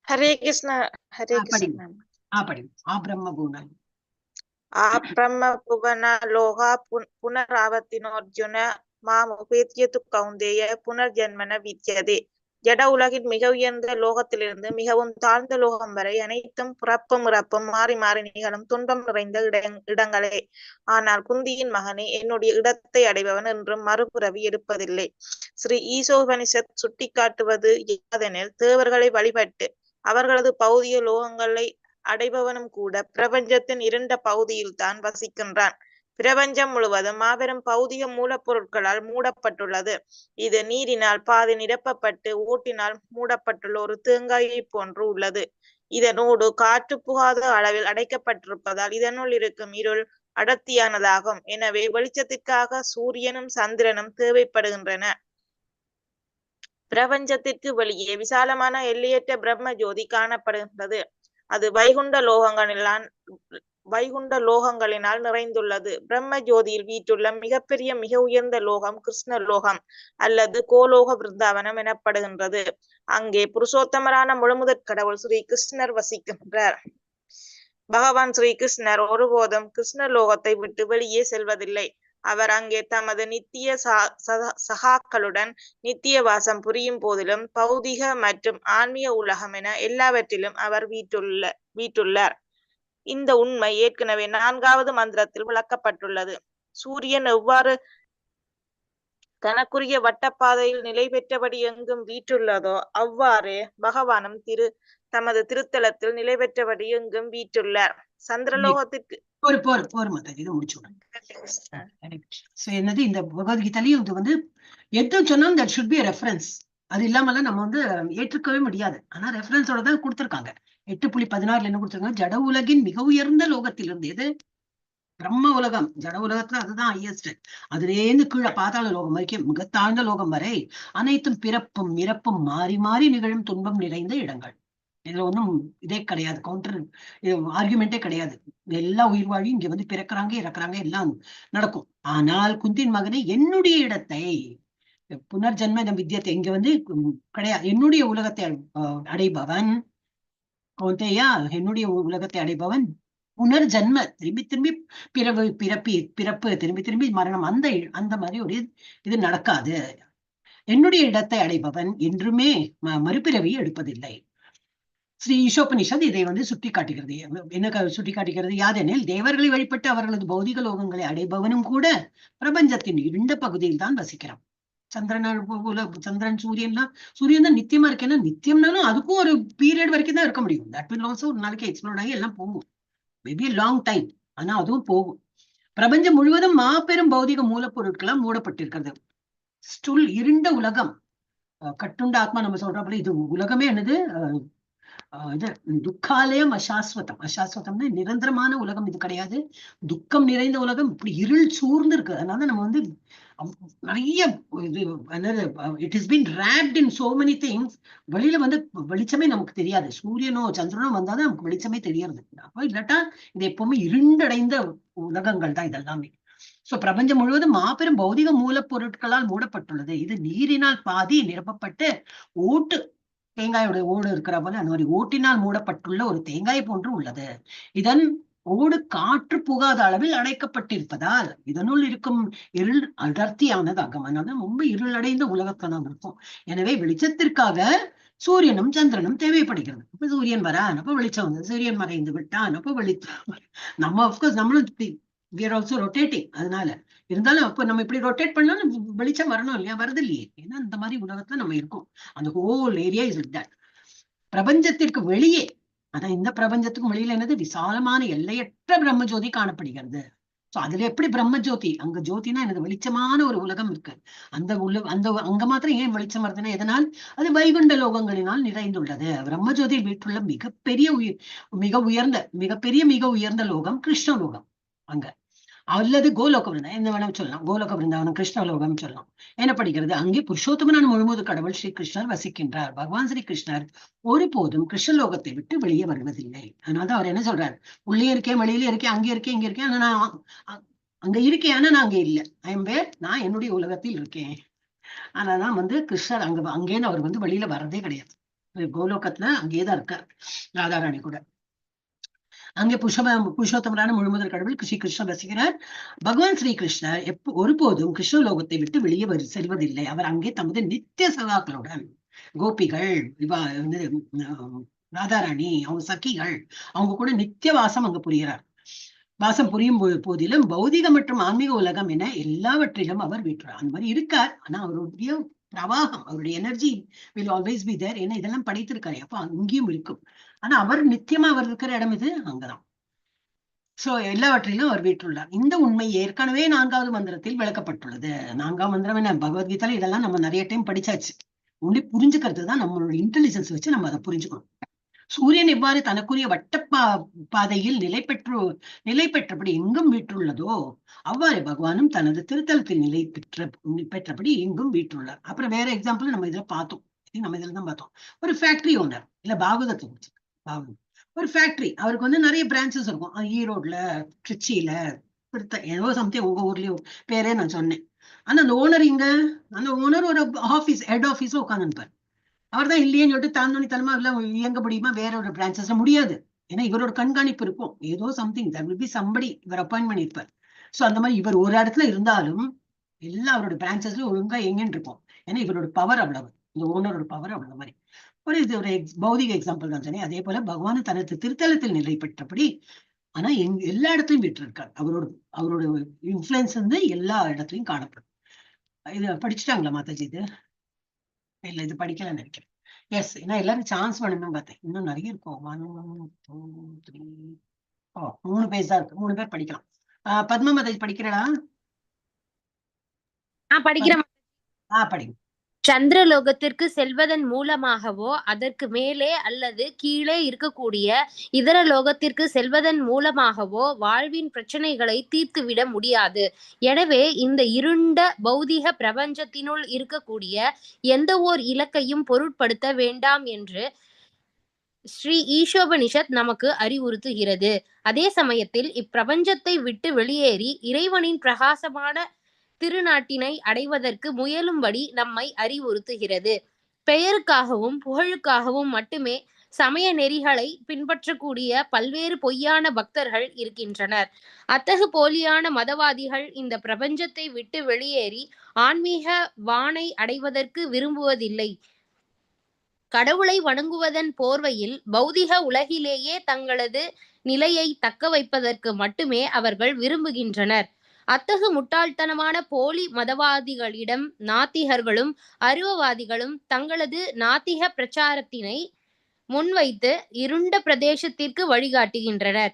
ஹரே கிருஷ்ணா. ஹரே படிங்க. கிருஷ்ணா. படிங்க. ஆப்ரம்ம பூன ஆப்ரம்ம புவன லோகா புனராவர்த்தினோர்ஜுன மாம் உபேத்யது கௌந்தேய புனர்ஜன்மன வித்யதே. ஜட உலகின் மிக உயர்ந்த லோகத்திலிருந்து மிகவும் தாழ்ந்த லோகம் வரை அனைத்தும் பிறப்பும் இறப்பும் மாறி மாறி நிகழும் துன்பம் நிறைந்த இடங்களே. ஆனால் குந்தியின் மகனே, என்னுடைய இடத்தை அடைபவன் என்றும் மறுபிறவி எடுப்பதில்லை. ஸ்ரீ ஈசோபனிஷத் சுட்டிக்காட்டுவது யாதெனில், தேவர்களை வழிபட்டு அவர்களது பௌதிக லோகங்களை அடைபவனும் கூட பிரபஞ்சத்தின் இருண்ட பகுதியில் தான் வசிக்கின்றான். பிரபஞ்சம் முழுவதும் மாபெரும் பௌதிக மூலப்பொருட்களால் மூடப்பட்டுள்ளது. இது நீரினால் பாதி நிரப்பப்பட்டு ஓட்டினால் மூடப்பட்டுள்ள ஒரு தேங்காயை போன்று உள்ளது. இதனோடு காற்று புகாத அளவில் அடைக்கப்பட்டிருப்பதால் இதனுள் இருக்கும் இருள் அடர்த்தியானதாகும். எனவே வெளிச்சத்திற்காக சூரியனும் சந்திரனும் தேவைப்படுகின்றன. பிரபஞ்சத்திற்கு வெளியே விசாலமான எல்லையற்ற பிரம்ம ஜோதி காணப்படுகின்றது. அது வைகுண்ட லோகங்களினால் நிறைந்துள்ளது. பிரம்ம ஜோதியில் வீட்டுள்ள மிகப்பெரிய மிக உயர்ந்த லோகம் கிருஷ்ண லோகம் அல்லது கோலோக விருந்தாவனம் எனப்படுகின்றது. அங்கே புருஷோத்தமரான முழுமுதற் கடவுள் ஸ்ரீ கிருஷ்ணர் வசிக்கின்றார். பகவான் ஸ்ரீ கிருஷ்ணர் ஒருபோதும் கிருஷ்ண லோகத்தை விட்டு வெளியே செல்வதில்லை. அவர் அங்கே தமது நித்திய சகாக்களுடன் நித்திய வாசம் புரியும் போதிலும் பௌதிக மற்றும் ஆன்மீக உலகம் என எல்லாவற்றிலும் அவர் வீட்டுள்ளார். இந்த உண்மை ஏற்கனவே 4வது மந்திரத்தில் விளக்கப்பட்டுள்ளது. சூரியன் எவ்வாறு தனக்குரிய வட்டப்பாதையில் நிலை பெற்றபடி எங்கும் வீற்றுள்ளதோ அவ்வாறே பகவானும் தமது திருத்தலத்தில் நிலை பெற்றபடி எங்கும் வீற்றுள்ளார். சந்திரலோகத்திற்கு போர் மாதாஜி இதை முடிச்சுடுறேன். என்னது இந்த பகவத்கீதையிலையும் இது வந்து எது சொன்னாலும் தட் ஷுட் பி ரெஃபரன்ஸ். அது இல்லாமலாம் நம்ம வந்து ஏற்றுக்கவே முடியாது. ஆனா ரெஃபரன்ஸோட தான் கொடுத்திருக்காங்க. 8.16 என்ன கொடுத்திருக்காங்க? ஜட உலகின் மிக உயர்ந்த லோகத்திலிருந்து, எது பிரம்ம உலகம், ஜட உலகத்துல அதுதான் ஹையஸ்ட். அதுலேருந்து கீழே பாதாள லோகம் வரைக்கும் மிக தாழ்ந்த லோகம் வரை அனைத்தும் பிறப்பும் இறப்பும் மாறி மாறி நிகழும் துன்பம் நிறைந்த இடங்கள். இதுல ஒன்றும் இதே கிடையாது, கவுண்டர் ஆர்குமெண்டே கிடையாது. எல்லா உயிர் வாழியும் இங்க வந்து பிறக்கிறாங்க இறக்குறாங்க எல்லாம் நடக்கும். ஆனால் குந்தின் மகனை என்னுடைய இடத்தை புனர்ஜன்ம வித்தியத்தை இங்க வந்து கிடையாது. என்னுடைய உலகத்தை அடைபவன் கௌந்தையா, என்னுடைய உலகத்தை அடைபவன் புனர்ஜன்ம திரும்பி திரும்பி பிறப்பு திரும்பி திரும்பி மரணம் அந்த மாதிரி ஒரு இது நடக்காது. என்னுடைய இடத்தை அடைபவன் என்றுமே மறுபிறவி எடுப்பதில்லை. ஸ்ரீ ஈஷோபனிஷத் இதை வந்து சுட்டி காட்டுகிறது. என்ன சுட்டி காட்டுகிறது? யாதெனில் தேவர்களை வழிபட்டு அவர்களது பௌதிக லோகங்களை அடைபவனும் கூட பிரபஞ்சத்தின் இருண்ட பகுதியில் தான் வசிக்கிறான். சந்திரன் சூரியன் தான் நித்தியமா இருக்கேன்னா, நித்தியம்னாலும் அதுக்கும் ஒரு பீரியட் வரைக்கும் தான் இருக்க முடியும். தட் வில் ஆல்சோ ஒரு நாளைக்கு எக்ஸ்ப்ளோர் ஆகி எல்லாம் போகும். மேபி லாங் டைம், ஆனா அதுவும் போகும். பிரபஞ்சம் முழுவதும் மாபெரும் பௌதிக மூலப்பொருட்களால் மூடப்பட்டிருக்கிறது. ஸ்டுல் இருண்ட உலகம், கட்டுண்ட ஆத்மா நம்ம சொல்றப்ப இது உலகமே என்னது? இது துக்காலயம் அசாஸ்வதம். அசாஸ்வதம்னா நிரந்தரமான உலகம் இது கிடையாது. துக்கம் நிறைந்த உலகம், இப்படி இருள் சூழ்ந்து இருக்கு. அதனால நம்ம வந்து நிறைய இது என்னது, it is been wrapped in so many things. வெளியில வந்து வெளிச்சமே நமக்கு தெரியாது. சூரியனோ சந்திரனோ வந்தாதான் நமக்கு வெளிச்சமே தெரியறது. அப்போ இல்லாட்டா இது எப்பவுமே இருண்டடைந்த உலகங்கள் தான் இதெல்லாமே. சோ பிரபஞ்சம் முழுவதும் மாபெரும் பௌதிக மூலப்பொருட்களால் மூடப்பட்டுள்ளது. இது நீரினால் பாதி நிரப்பப்பட்டு ஓட்டு, தேங்காயோட ஓடு இருக்கிற போல அந்த மாதிரி ஓட்டினால் மூடப்பட்டுள்ள ஒரு தேங்காய் போன்று உள்ளது. இதன் ஓடு காற்று புகாத அளவில் அடைக்கப்பட்டிருப்பதால் இதனுள் இருக்கும் இருள் அடர்த்தியானதாகும். அதனால ரொம்ப இருள் அடைந்த உலகத்துல தான் இருக்கும். எனவே வெளிச்சத்திற்காக சூரியனும் சந்திரனும் தேவைப்படுகிறது. அப்ப சூரியன் வரான், அப்ப வெளிச்சம் வந்து, சூரியன் மறைந்து விட்டான், அப்ப வெளிச்சம். நம்ம அப்கோர்ஸ் நம்மளும் we are also rotating. அதனால இருந்தாலும் அப்ப நம்ம இப்படி ரொட்டேட் பண்ணாலும் வெளிச்சம் வரணும் இல்லையா? வருது இல்லையே. ஏன்னா இந்த மாதிரி உலகத்துல நம்ம இருக்கோம். அந்த whole area is like that. பிரபஞ்சத்திற்கு வெளியே, ஆனா இந்த பிரபஞ்சத்துக்கும் வெளியில என்னது? விசாலமான எல்லையற்ற பிரம்ம ஜோதி காணப்படுகிறது. சோ அதுல எப்படி பிரம்ம ஜோதி, அங்க ஜோதினா எனக்கு வெளிச்சமான ஒரு உலகம் இருக்கு. அங்க மாத்திரம் ஏன் வெளிச்சம் வருதுன்னா எதனால்? அது வைகுண்ட லோகங்களினால் நிறைந்துள்ளது. பிரம்ம ஜோதியில் வீட்டுள்ள மிக உயர்ந்த லோகம் கிருஷ்ண லோகம். அங்க அல்லது கோலோக விருந்தாவனம் என்ன வேணாலும் சொல்லலாம். கோலோக விருந்தாவனம் கிருஷ்ணலோகம் சொல்லலாம். என்ன படிக்கிறது? அங்கே புருஷோத்தமனான முழுமுதல் கடவுள் ஸ்ரீ கிருஷ்ணர் வசிக்கின்றார். பகவான் ஸ்ரீ கிருஷ்ணர் ஒருபோதும் கிருஷ்ணலோகத்தை விட்டு வெளியே வருவதில்லை. அதனாலதான் அவர் என்ன சொல்றாரு? உள்ளே இருக்கேன், வெளியில இருக்கேன், அங்கே இருக்கேன், இங்க இருக்கேன், ஆனா நான் அங்க இருக்கேன், ஆனா நான் அங்க இல்லை. நான் என்னுடைய உலகத்தில் இருக்கேன். ஆனாதான் வந்து கிருஷ்ணர் அங்கேன்னு அவர் வந்து வெளியில வர்றதே கிடையாது. கோலோகத்துல அங்கேயேதான் இருக்கார் ராதாராணி கூட. அங்கே புருஷோத்தமரான முழுமுதல் கடவுள் ஸ்ரீ கிருஷ்ணர் வசிக்கிறார். பகவான் ஸ்ரீ கிருஷ்ணர் ஒருபோதும் கிருஷ்ணலோகத்தை விட்டு வெளியே செல்வதில்லை. அவர் அங்கே தமது நித்திய சகாக்களுடன், கோபிகள், ராதாராணி, அவங்க சகிகள், அவங்க கூட நித்திய வாசம் அங்க புரிகிறார். வாசம் புரியும் போதிலும் பௌதிக மற்றும் ஆன்மீக உலகம் என எல்லாவற்றிலும் அவர் வீட்டுறார். அந்த மாதிரி இருக்கார். ஆனா அவருடைய பிரவாகம், அவருடைய energy will always be there. ஏன்னா இதெல்லாம் படைத்திருக்காரு, அப்ப அங்கேயும் இருக்கும். ஆனா அவர் நித்தியமா அவர் இருக்கிற இடம் இது அங்கதான். சோ எல்லாவற்றிலும் அவர் வீட்டுள்ளார். இந்த உண்மை ஏற்கனவே 4வது மந்திரத்தில் விளக்கப்பட்டுள்ளது. 4ஆம் மந்திரம் என்ன? பகவத்கீதையில இதெல்லாம் நம்ம நிறைய டைம் படிச்சாச்சு. ஒண்ணு புரிஞ்சுக்கிறது தான் நம்மளோட இன்டெலிஜென்ஸ் வச்சு நம்ம அதை புரிஞ்சுக்கணும். சூரியன் எவ்வாறு தனக்குரிய பாதையில் நிலை பெற்றபடி எங்கும் வீற்றுள்ளதோ அவ்வாறு பகவானும் தனது திருத்தலத்தில் நிலை பெற்றபடி எங்கும் வீற்றுள்ளார். அப்புறம் வேற எக்ஸாம்பிள் நம்ம இதுல பார்த்தோம். நம்ம இதுல தான் பார்த்தோம். ஒரு ஃபேக்டரி ஓனர், இல்ல பாகவதத்தை ஒரு ஃபேக்டரி, அவருக்கு வந்து நிறைய பிரான்ச்சஸ் இருக்கும். ஈரோட்ல, திருச்சியில, ஏதோ சம்திங் உங்க ஊர்லயோ பேரே நான் சொன்னேன். ஆனா அந்த ஓனர் ஒரு ஆபீஸ், ஹெட் ஆபீஸ்ல உட்காந்துருப்பார். அவர் தான் இல்லையேன்னு சொல்லிட்டு தாந்தோணி தனமா எல்லாம் இயங்க முடியுமா? வேற ஒரு பிரான்ச்சஸ்ல முடியாது. ஏன்னா இவரோட கண்காணிப்பு இருக்கும். ஏதோ சம்திங் சம்படி இவர் அப்பாயின்ட் பண்ணியிருப்பார். சோ அந்த மாதிரி இவர் ஒரு இடத்துல இருந்தாலும் எல்லா அவரோட பிரான்ச்சஸ்ல ஒழுங்கா எங்கன்னு இருக்கும். ஏன்னா இவரோட பவர் அவ்வளவு, இந்த ஓனரோட பவர் அவ்வளவு மாதிரி. இது ஒரு பௌதிக எக்ஸாம்பிள் தான் சொன்னேன். அதே போல பகவான் தனது திருத்தலத்தில் நிலை பெற்றபடி ஆனா எல்லா இடத்துலயும் விட்டு இருக்காரு. அவரோட இன்ஃபுளுன்ஸ் வந்து எல்லா இடத்துலயும் காணப்படும். இது படிச்சுட்டாங்களா மாதாஜி? இது இல்ல, இது படிக்கல நினைக்கிறேன். எஸ், ஏன்னா எல்லாரும் சான்ஸ் பண்ணணும் பார்த்தேன். இன்னும் நிறைய இருக்கும். 1 2 3 3 பேஜ் தான் இருக்கு. 3 பேர் படிக்கலாம். பத்மா மாதாஜி படிக்கிறடா? படிக்கிறேன். படிங்க. சந்திரலோகத்திற்கு செல்வதன் மூலமாகவோ அதற்கு மேலே அல்லது கீழே இருக்கக்கூடிய இதர லோகத்திற்கு செல்வதன் மூலமாகவோ வாழ்வின் பிரச்சனைகளை தீர்த்துவிட முடியாது. எனவே இந்த இருண்ட பௌதிக பிரபஞ்சத்தினுள் இருக்கக்கூடிய எந்த ஓர் இலக்கையும் பொருட்படுத்த வேண்டாம் என்று ஸ்ரீ ஈஷோபனிஷத் நமக்கு அறிவுறுத்துகிறது. அதே சமயத்தில் இப்பிரபஞ்சத்தை விட்டு வெளியேறி இறைவனின் பிரகாசமான திருநாட்டினை அடைவதற்கு முயலும்படி நம்மை அறிவுறுத்துகிறது. பெயருக்காகவும் புகழுக்காகவும் மட்டுமே சமய நெறிகளை பின்பற்றக்கூடிய பல்வேறு பொய்யான பக்தர்கள் இருக்கின்றனர். அத்தகு போலியான மதவாதிகள் இந்த பிரபஞ்சத்தை விட்டு வெளியேறி ஆன்மீக வானை அடைவதற்கு விரும்புவதில்லை. கடவுளை வணங்குவதன் போர்வையில் பௌதிக உலகிலேயே தங்களது நிலையை தக்க வைப்பதற்கு மட்டுமே அவர்கள் விரும்புகின்றனர். அத்தகு முட்டாள்தனமான போலி மதவாதிகளிடம் நாத்திகர்களும் அருவவாதிகளும் தங்களது நாத்திக பிரச்சாரத்தினை முன்வைத்து இருண்ட பிரதேசத்திற்கு வழிகாட்டுகின்றனர்.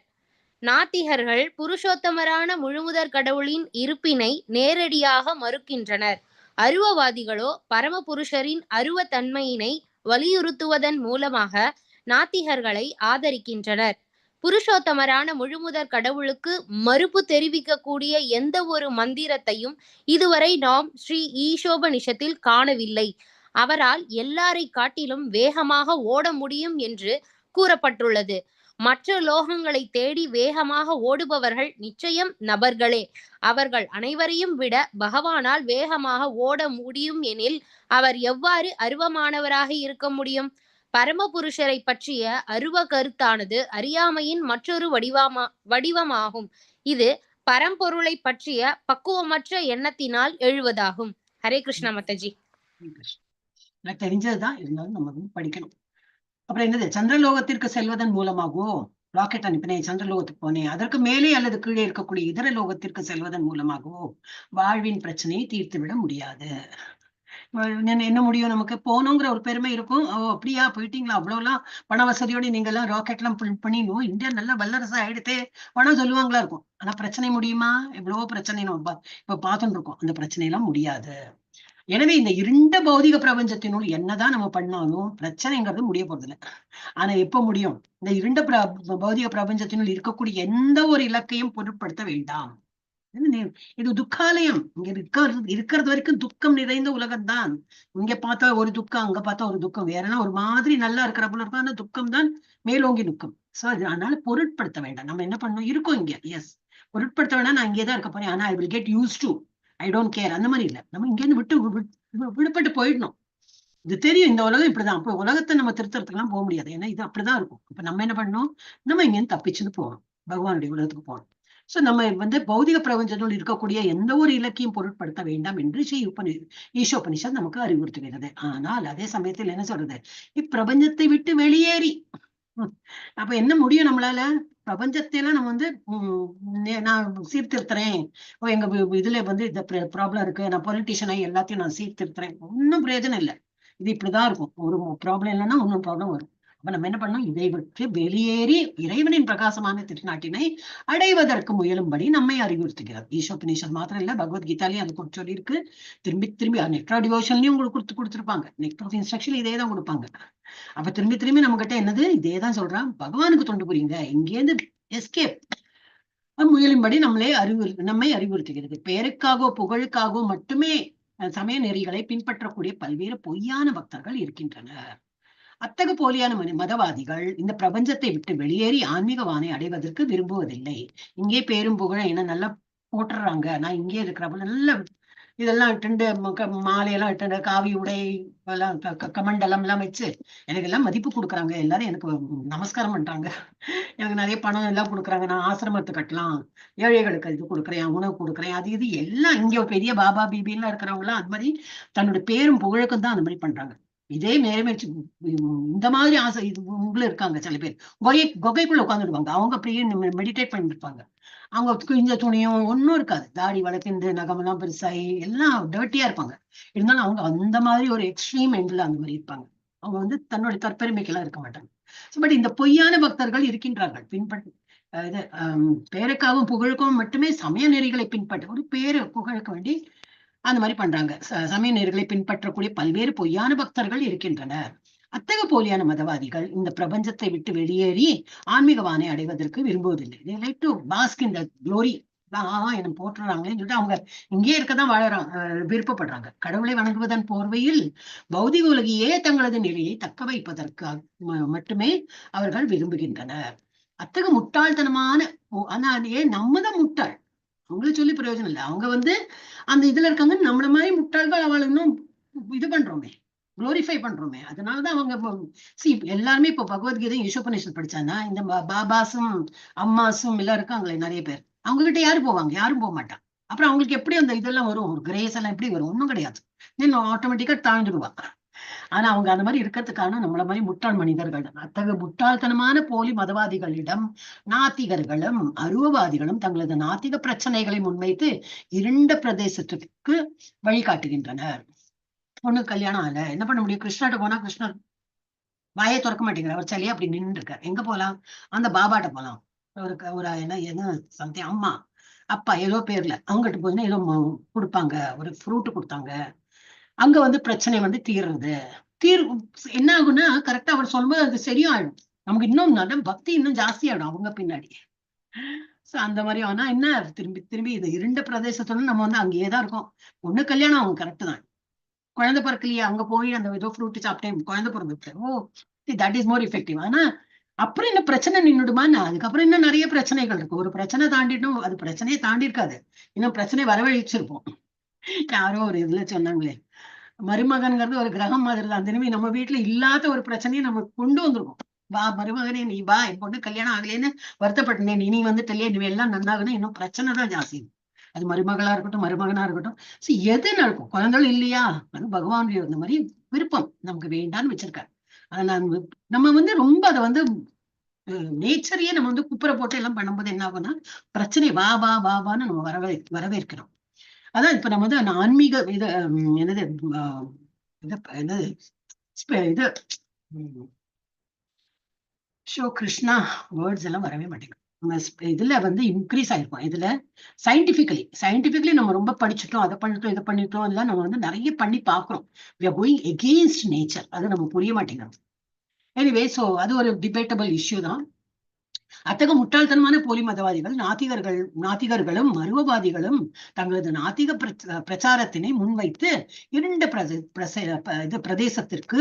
நாத்திகர்கள் புருஷோத்தமரான முழுமுதற் கடவுளின் இருப்பினை நேரடியாக மறுக்கின்றனர். அருவவாதிகளோ பரமபுருஷரின் அருவ தன்மையினை வலியுறுத்துவதன் மூலமாக நாத்திகர்களை ஆதரிக்கின்றனர். புருஷோத்தமரான முழுமுதற் கடவுளுக்கு மறுப்பு தெரிவிக்கக்கூடிய எந்த ஒரு மந்திரத்தையும் இதுவரை நாம் ஸ்ரீ ஈஷோபனிஷத்தில் காணவில்லை. அவரால் எல்லாரை காட்டிலும் வேகமாக ஓட முடியும் என்று கூறப்பட்டுள்ளது. மற்ற லோகங்களை தேடி வேகமாக ஓடுபவர்கள் நிச்சயம் நபர்களே. அவர்கள் அனைவரையும் விட பகவானால் வேகமாக ஓட முடியும் எனில் அவர் எவ்வாறு அருவமானவராக இருக்க முடியும்? பரமபுருஷரை பற்றிய அருவ கருத்தானது அறியாமையின் மற்றொரு வடிவமாகும். இது பரம்பொருளை பற்றிய பக்குவமற்ற எண்ணத்தினால் எழுவதாகும். ஹரே கிருஷ்ணா மாதாஜி. எனக்கு தெரிஞ்சதுதான், இருந்தாலும் நம்ம வந்து படிக்கணும். அப்புறம் என்னது, சந்திரலோகத்திற்கு செல்வதன் மூலமாகவோ, ராக்கெட் அனுப்பினேன் சந்திரலோகத்துக்கு போனேன், அதற்கு மேலே அல்லது கீழே இருக்கக்கூடிய இதர லோகத்திற்கு செல்வதன் மூலமாகவோ வாழ்வின் பிரச்சனையை தீர்த்து விட முடியாது. என்ன முடியும்? நமக்கு போகணுங்கிற ஒரு பெருமை இருக்கும். அப்படியா போயிட்டீங்களா, அவ்வளவுலாம் பண வசதியோட நீங்க எல்லாம் ராக்கெட் எல்லாம் பண்ணிடணும், இந்தியா நல்லா வல்லரசா ஆயிடுத்தே பணம் சொல்லுவாங்களா இருக்கும். ஆனா பிரச்சனை முடியுமா? எவ்வளவோ பிரச்சனை நம்ம இப்ப பார்த்துட்டு இருக்கோம். அந்த பிரச்சனை எல்லாம் முடியாது. எனவே இந்த இருண்ட பௌதிக பிரபஞ்சத்தினுள் என்னதான் நம்ம பண்ணாலும் பிரச்சனைங்கிறது முடிய போறது இல்லை. ஆனா எப்ப முடியும்? இந்த இருண்ட பௌதிக பிரபஞ்சத்தினுள் இருக்கக்கூடிய எந்த ஒரு இலக்கையும் பொருட்படுத்த வேண்டாம். இது துக்காலயம். இங்க இருக்கிறது வரைக்கும் துக்கம் நிறைந்த உலகம்தான். இங்க பார்த்தா ஒரு துக்கம், அங்க பார்த்தா ஒரு துக்கம், வேறனா ஒரு மாதிரி நல்லா இருக்கிற போல இருக்கும். அந்த துக்கம் தான் மேலோங்கி துக்கம். சோ அதனால பொருட்படுத்த வேண்டாம். நம்ம என்ன பண்ணணும், இருக்கோம் இங்க, எஸ், பொருட்படுத்த வேண்டாம். நான் இங்கேதான் இருக்க போறேன், ஆனா I will get used to, I don't care, அந்த மாதிரி இல்லை. நம்ம இங்க இருந்து விடுபட்டு போயிடணும். இது தெரியும், இந்த உலகம் இப்படிதான். அப்போ உலகத்தை நம்ம திருத்தறதுக்கெல்லாம் போக முடியாது, ஏன்னா இது அப்படிதான் இருக்கும். இப்ப நம்ம என்ன பண்ணணும், நம்ம இங்கேருந்து தப்பிச்சுன்னு போகணும், பகவானுடைய உலகத்துக்கு போகணும். சோ நம்ம வந்து பௌதிக பிரபஞ்சத்தில் இருக்கக்கூடிய எந்த ஒரு இலக்கியம் பொருட்படுத்த வேண்டாம் என்று ஈஷோபனிஷத் நமக்கு அறிவுறுத்துகிறது. ஆனால் அதே சமயத்தில் என்ன சொல்றது, இப்பிரபஞ்சத்தை விட்டு வெளியேறி அப்ப என்ன முடியும் நம்மளால? பிரபஞ்சத்தை எல்லாம் நம்ம வந்து நான் சீர்திருத்துறேன், எங்க இதுல வந்து இந்த ப்ராப்ளம் இருக்கு, நான் பொலிட்டிஷியனை எல்லாத்தையும் நான் சீர்திருத்துறேன், ஒன்னும் பிரயோஜனம் இல்லை. இது இப்படிதான் இருக்கும். ஒரு ப்ராப்ளம் இல்லைன்னா ஒன்னும் ப்ராப்ளம் வரும். அப்ப நம்ம என்ன பண்ணணும், இதை விட்டு வெளியேறி இறைவனின் பிரகாசமான திருநாட்டினை அடைவதற்கு முயலும்படி நம்மை அறிவுறுத்துகிறார். ஈஷோபனிஷத் மாத்திரம் இல்ல, பகவத்கீதாலையும் அது குறித்து சொல்லி இருக்கு. திரும்பி நெக்டர் டிவோஷன்லயும் உங்களுக்கு கொடுத்துருப்பாங்க. நெக்டர் ஆஃப் இன்ஸ்ட்ரக்ஷன் இதே தான் கொடுப்பாங்க. அப்ப திரும்பி நம்ம கிட்ட என்னது, இதேதான் சொல்றான், பகவானுக்கு தொண்டு புரியுங்க, இங்கேருந்து எஸ்கேப் முயலும்படி நம்மை அறிவுறுத்துகிறது. பெயருக்காகவோ புகழுக்காகவோ மட்டுமே சமய நெறிகளை பின்பற்றக்கூடிய பல்வேறு பொய்யான பக்தர்கள் இருக்கின்றனர். அத்தகு போலியான மதவாதிகள் இந்த பிரபஞ்சத்தை விட்டு வெளியேறி ஆன்மீகவானை அடைவதற்கு விரும்புவதில்லை. இங்கே பேரும் புகழும் என்ன நல்லா போட்டுறாங்க. நான் இங்கே இருக்கிறப்ப நல்ல இதெல்லாம் இட்டு மாலையெல்லாம் இட்டு காவி உடை எல்லாம் கமண்டலம் எல்லாம் வச்சு எனக்கு எல்லாம் மதிப்பு கொடுக்குறாங்க. எல்லாரும் எனக்கு நமஸ்காரம் பண்றாங்க, எனக்கு நிறைய பணம் எல்லாம் கொடுக்குறாங்க, நான் ஆசிரமத்தை கட்டலாம், ஏழைகளுக்கு இது கொடுக்குறேன், உணவு கொடுக்குறேன், அது இது எல்லாம். இங்க பெரிய பாபா பிபி எல்லாம் இருக்கிறவங்க எல்லாம் அது மாதிரி தன்னோட பேரும் புகழுக்கும் தான் அந்த மாதிரி பண்றாங்க. இதே நேர்மைச்சு இந்த மாதிரி ஆசை இது உங்களும் இருக்காங்க சில பேர். குகைக்குள்ள உட்காந்துடுவாங்க, அவங்க அப்படியே மெடிடேட் பண்ணிட்டு இருப்பாங்க. அவங்க கிழிஞ்ச துணியும் ஒன்றும் இருக்காது, தாடி வளர்க்கின்ற நகமெல்லாம் பெருசாகி எல்லாம் டர்ட்டியா இருப்பாங்க. இருந்தாலும் அவங்க அந்த மாதிரி ஒரு எக்ஸ்ட்ரீம் எண்ட்ல அந்த மாதிரி இருப்பாங்க. அவங்க வந்து தன்னுடைய தற்பெருமைக்கெல்லாம் இருக்க மாட்டாங்க. பட் இந்த பொய்யான பக்தர்கள் இருக்கின்றார்கள். இது பேருக்காகவும் புகழுக்கும் மட்டுமே சமய நெறிகளை பின்பற்ற ஒரு பேரு புகழுக்கு வேண்டி அந்த மாதிரி பண்றாங்க. சமய நெறிகளை பின்பற்றக்கூடிய பல்வேறு பொய்யான பக்தர்கள் இருக்கின்றனர். அத்தகைய போலியான மதவாதிகள் இந்த பிரபஞ்சத்தை விட்டு வெளியேறி ஆன்மீகவானை அடைவதற்கு விரும்புவதில்லை. They like to bask in the glory. என்ன போட்டுறாங்களேன்னு சொல்லிட்டு அவங்க இங்கே இருக்கதான் விருப்பப்படுறாங்க. கடவுளை வணங்குவதன் போர்வையில் பௌதிக உலகியே தங்களது நிலையை தக்க வைப்பதற்கு மட்டுமே அவர்கள் விரும்புகின்றனர். அத்தகைய முட்டாள்தனமான ஆனா ஏன் நம்மதான் முட்டாள், அவங்கள சொல்லி பிரயோஜனம் இல்லை. அவங்க வந்து அந்த இதுல இருக்காங்க, நம்மள மாதிரி முட்டாள்கள் அவளை இன்னும் இது பண்றோமே, குளோரிஃபை பண்றோமே. அதனாலதான் அவங்க எல்லாருமே இப்போ பகவத்கீதை ஈஷோபனிஷத் படிச்சானா இந்த பாபாசும் அம்மாசும் எல்லாம் இருக்காங்களே நிறைய பேர், அவங்க கிட்ட யாரு போவாங்க? யாரும் போக மாட்டாங்க. அப்புறம் அவங்களுக்கு எப்படி அந்த இதெல்லாம் வரும், ஒரு கிரேஸ் எல்லாம் எப்படி வரும்? ஒன்றும் கிடையாது, ஆட்டோமேட்டிக்கா தாழ்ந்துடுவாங்க. ஆனா அவங்க அந்த மாதிரி இருக்கிறதுக்கான நம்மள மாதிரி முட்டாள் மனிதர்கள். அத்தகைய முட்டாள்தனமான போலி மதவாதிகளிடம் நாத்திகர்களும் அருவவாதிகளும் தங்களது நாத்திக பிரச்சனைகளை முன்வைத்து இருண்ட பிரதேசத்துக்கு வழிகாட்டுகின்றனர். பொண்ணு கல்யாணம் ஆகல, என்ன பண்ண முடியும்? கிருஷ்ணாட்ட போனா கிருஷ்ணர் வாயை திறக்க மாட்டேங்கிறார், அவர் சரியா அப்படி நின்று இருக்கார். எங்க போலாம்? அந்த பாபாட்ட போலாம். ஒரு என்ன சம்திங் அம்மா அப்பா ஏதோ பேர்ல அவங்ககிட்ட போயின்னா ஏதோ கொடுப்பாங்க, ஒரு ஃப்ரூட் கொடுத்தாங்க. அங்க வந்து பிரச்சனை வந்து தீர்றது. என்ன ஆகும்னா கரெக்டா அவர் சொல்லும்போது அது சரியாயிடும். நமக்கு இன்னும் நல்ல பக்தி இன்னும் ஜாஸ்தி ஆயிடும் அவங்க பின்னாடி. சோ அந்த மாதிரி ஆனா என்ன திரும்பி திரும்பி இது இருண்ட பிரதேசத்தோட நம்ம வந்து அங்கேயேதான் இருக்கோம். ஒண்ணு கல்யாணம் அவங்க கரெக்ட் தான், குழந்தை பிறக்கலையே அங்க போய் அந்த ஏதோ ஃப்ரூட் சாப்பிட்டேன் குழந்தை பிறந்துட்டு, தட் இஸ் மோர் எஃபெக்டிவ். ஆனா அப்புறம் என்ன பிரச்சனை நின்றுடுமான்னு அதுக்கப்புறம் இன்னும் நிறைய பிரச்சனைகள் இருக்கு. ஒரு பிரச்சனை தாண்டிட்டும் அது பிரச்சனையை தாண்டி இருக்காது, இன்னும் பிரச்சனை வரவழைச்சிருப்போம். யாரோ ஒரு இதுல சொன்னாங்களே, மருமகன்கிறது ஒரு கிரகம் மாதிரி தான், திரும்பி நம்ம வீட்டுல இல்லாத ஒரு பிரச்சனையை நம்ம கொண்டு வந்திருக்கோம். வா மருமகனே நீ வா, என் பொண்ணு கல்யாணம் ஆகலேன்னு வருத்தப்பட்டேன், நீ வந்துட்டலையே இனிமே எல்லாம் நன்னாகணும், இன்னும் பிரச்சனை தான் ஜாஸ்தி. அது மருமகளா இருக்கட்டும் மருமகனா இருக்கட்டும். எது நடக்கும்? குழந்தைகள் இல்லையா, அது பகவானுடைய இந்த மாதிரி விருப்பம் நமக்கு வேண்டான்னு வச்சிருக்காரு. ஆனா நம்ம வந்து ரொம்ப அதை வந்து நேச்சரையே நம்ம வந்து குப்புற போட்டு எல்லாம் பண்ணும்போது என்ன ஆகும்னா பிரச்சனை வா வா வா வான்னு நம்ம வரவேற்கிறோம். அதான் இப்ப நம்ம வந்து ஆன்மீக இது என்னது என்னது இது ஷோ கிருஷ்ணா வேர்ட்ஸ் எல்லாம் வரவே மாட்டேங்குது. இதுல வந்து இன்க்ரீஸ் ஆயிருக்கும். இதுல சயின்டிபிக்கலி நம்ம ரொம்ப படிச்சுட்டோம், அதை பண்ணிட்டோம் இதை பண்ணிட்டோம், அதெல்லாம் நம்ம வந்து நிறைய பண்ணி பாக்குறோம். we are going against nature. அது நம்ம புரிய மாட்டேங்கிறோம். எனிவே சோ அது ஒரு டிபேட்டபிள் இஷ்யூ தான். அத்தகைய முட்டாள்தனமான போலி மதவாதிகள் நாத்திகர்களும் மருவவாதிகளும் தங்களது நாத்திக பிரச்சாரத்தினை முன்வைத்து இருண்ட பிரதேசத்திற்கு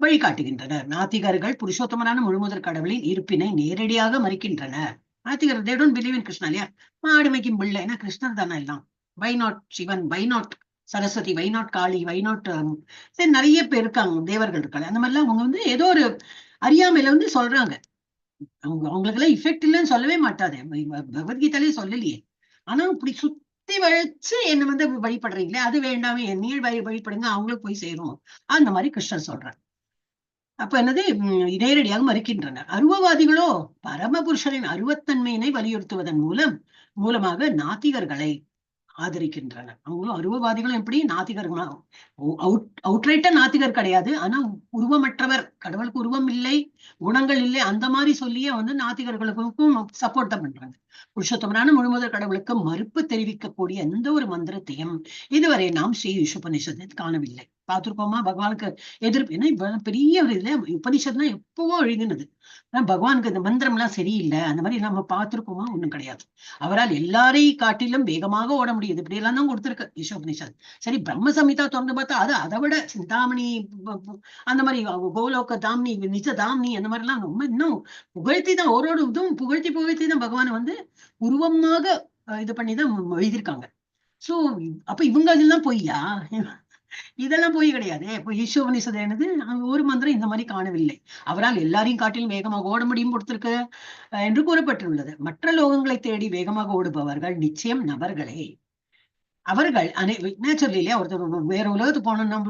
வழிகாட்டுகின்றனர். நாத்திகர்கள் புருஷோத்தமரான முழுமுதற் கடவுளின் இருப்பினை நேரடியாக மறுக்கின்றனர். நாத்திகர் they don't believe in Krishna இல்லையா, மாடு மேய்க்கும் பிள்ளை, ஏன்னா கிருஷ்ணர் தானே எல்லாம். Why not Sivan, why not Saraswati, why not Kali, why not நிறைய பேர் இருக்காங்க, தேவர்கள் இருக்காங்க. அந்த மாதிரிலாம் அவங்க வந்து ஏதோ ஒரு அறியாமையில வந்து சொல்றாங்க. அவங்களுக்கு எல்லாம் இஃபெக்ட் இல்லைன்னு சொல்லவே மாட்டாது, பகவத்கீதாலே சொல்லலையே. ஆனா இப்படி சுத்தி வளைச்சு என்ன வந்து வழிபடுறீங்களே அது வேண்டாமே, என்னையே வழிபடுங்க, அவங்களுக்கு போய் சேரும், அந்த மாதிரி கிருஷ்ணர் சொல்றார். அப்ப என்னது நேரடியாக மறுக்கின்றனர். அருவவாதிகளோ பரமபுருஷரின் அருவத்தன்மையினை வலியுறுத்துவதன் மூலமாக நாத்திகர்களை ஆதரிக்கின்றனர். அவங்களும் அருவவாதிகளும் எப்படி நாத்திகர்களா, அவுட்ரைட்டா நாத்திகர் கிடையாது, ஆனா உருவமற்றவர், கடவுளுக்கு உருவம் இல்லை குணங்கள் இல்லை அந்த மாதிரி சொல்லியே வந்து நாத்திகர்களுக்கும் சப்போர்ட் தான் பண்றாங்க. புருஷோத்தமரான முழுமுதற் கடவுளுக்கு மறுப்பு தெரிவிக்கக்கூடிய எந்த ஒரு மந்திரத்தையும் இதுவரை நாம் ஸ்ரீ உபனிஷத்தில் காணவில்லை. பார்த்திருப்போமா? பகவானுக்கு எதிர்ப்பு ஏன்னா பெரிய ஒரு இதுல உபனிஷத்னா எப்பவோ எழுதினது, பகவானுக்கு இந்த மந்திரம் எல்லாம் சரியில்லை அந்த மாதிரி நம்ம பார்த்திருப்போமா? ஒண்ணும் கிடையாது. அவரால் எல்லாரையும் காட்டிலும் வேகமாக ஓட முடியுது, இப்படி எல்லாம் தான் கொடுத்திருக்கு ஈஷோபனிஷத். சரி, பிரம்ம சமிதா திறந்து பார்த்தா அது அதை விட சிந்தாமணி அந்த மாதிரி கோலோக தாம்னி நிஜ தாம்னி அந்த மாதிரி எல்லாம் ரொம்ப இன்னும் புகழ்த்தி தான், ஓரோட இதுவும் புகழ்த்தி தான் பகவானை வந்து உருவமாக இது பண்ணிதான் எழுதியிருக்காங்க. சோ அப்ப இவங்க அதெல்லாம் பொய்யா? இதெல்லாம் போய் கிடையாது. இப்போ ஈஷோபனிஷத் என்னது, ஒரு மந்திரம் இந்த மாதிரி காணவில்லை. அவரால் எல்லாரையும் காட்டிலும் வேகமாக ஓட முடியும் கொடுத்திருக்கு என்று கூறப்பட்டுள்ளது. மற்ற லோகங்களை தேடி வேகமாக ஓடுபவர்கள் நிச்சயம் நபர்களே. அவர்கள் நேச்சுரலிலே ஒருத்தர் வேற உலகத்துக்கு போனோம்னா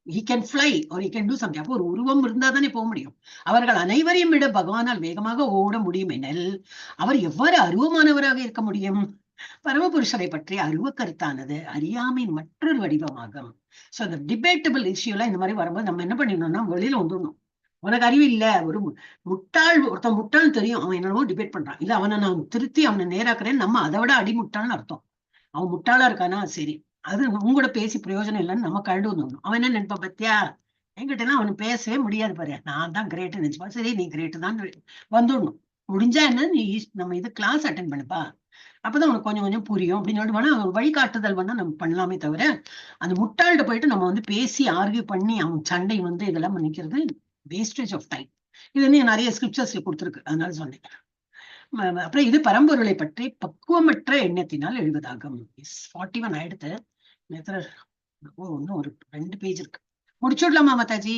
he can fly or he can do something. அப்போ ஒரு உருவம் இருந்தா தானே போக முடியும். அவர்கள் அனைவரையும் விட பகவானால் வேகமாக ஓட முடியும் எனில் அவர் எவ்வாறு அருவமானவராக இருக்க முடியும்? பரமபுருஷரை பற்றி அருவ கருத்தானது அறியாமையின் மற்றொரு வடிவமாகும். சோ அந்த டிபேட்டபிள் இஷ்யூல இந்த மாதிரி வரும்போது நம்ம என்ன பண்ணிடணும்னா வெளியில வந்துடணும். உனக்கு அறிவு இல்ல, ஒரு ஒருத்தன் முட்டாள் தெரியும், அவன் என்னவோ டிபேட் பண்றான், இல்ல அவனை நான் திருத்தி அவனை நேராக்குறேன், நம்ம அதை விட அடிமுட்டாள்னு அர்த்தம். அவன் முட்டாளா இருக்கானா, சரி அது உங்களோட பேசி பிரயோஜனம் இல்லைன்னு நம்ம கழண்டு வந்துடணும். அவன் என்ன நினைப்பான், பத்தியா என்கிட்ட எல்லாம் அவனு பேசவே முடியாது பாரு, நான் தான் கிரேட்டு நினைச்சுப்பான். சரி நீ கிரேட்டு தான் வந்துடணும். முடிஞ்சா என்ன, நீ நம்ம இது கிளாஸ் அட்டென்ட் பண்ணுப்பா, அப்பதான் உனக்கு கொஞ்சம் கொஞ்சம் புரியும் அப்படின்னு சொல்லிட்டு வேணா ஒரு வழிகாட்டுதல் வந்து நம்ம பண்ணலாமே தவிர அந்த முட்டாள்கிட்ட போயிட்டு நம்ம வந்து பேசி ஆர்கியூ பண்ணி அவன் சண்டை வந்து இதெல்லாம் பண்ணிக்கிறது வேஸ்டேஜ் ஆஃப் டைம். இது வந்து நிறைய ஸ்கிரிப்சர்ஸ்ல கொடுத்துருக்கு, அதனால சொன்னேன். அப்புறம் இது பரம்பொருளை பற்றி பக்குவமற்ற எண்ணத்தினால் எழுவதாகும். 41 ஆயிடுத்து. இன்னும் ஒரு 2 பேஜ் இருக்கு, முடிச்சுடலாமா மாதாஜி?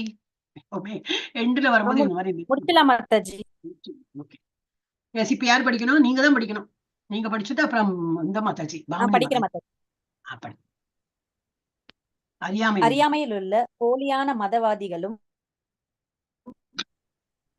எண்டுல வரும்போது இந்த மாதிரி முடிக்கலாம் மாதாஜி. ஓகே, இப்ப யார் படிக்கணும்? நீங்க தான் படிக்கணும். நீங்க படிச்சுட்டு அப்புறம் இந்த மாதாஜி படிக்கிற மாதாஜி. அறியாமையில் உள்ள போலியான மதவாதிகளும்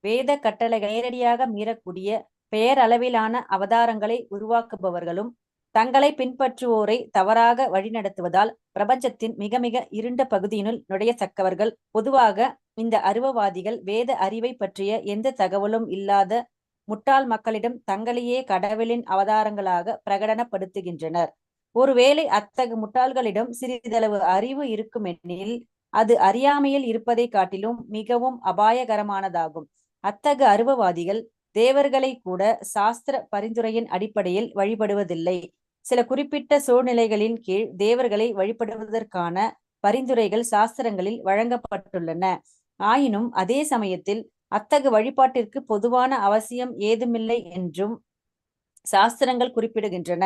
வேத கட்டளைகளை நேரடியாக மீறக்கூடிய பெயரளவிலான அவதாரங்களை உருவாக்குபவர்களும் தங்களை பின்பற்றுவோரை தவறாக வழிநடத்துவதால் பிரபஞ்சத்தின் மிக மிக இருண்ட பகுதியினுள் நுழையத்தக்கவர்கள். பொதுவாக இந்த அருவவாதிகள் வேத அறிவை பற்றிய எந்த தகவலும் இல்லாத முட்டாள் மக்களிடம் தங்களையே கடவுளின் அவதாரங்களாக பிரகடனப்படுத்துகின்றனர். ஒருவேளை அத்தகைய முட்டாள்களிடம் சிறிதளவு அறிவு இருக்குமெனில் அது அறியாமையில் இருப்பதை காட்டிலும் மிகவும் அபாயகரமானதாகும். அத்தகைய அருவவாதிகள் தேவர்களை கூட சாஸ்திர பரிந்துரையின் அடிப்படையில் வழிபடுவதில்லை. சில குறிப்பிட்ட சூழ்நிலைகளின் கீழ் தேவர்களை வழிபடுவதற்கான பரிந்துரைகள் சாஸ்திரங்களில் வழங்கப்பட்டுள்ளன. ஆயினும் அதே சமயத்தில் அத்தகைய வழிபாட்டிற்கு பொதுவான அவசியம் ஏதுமில்லை என்றும் சாஸ்திரங்கள் குறிப்பிடுகின்றன.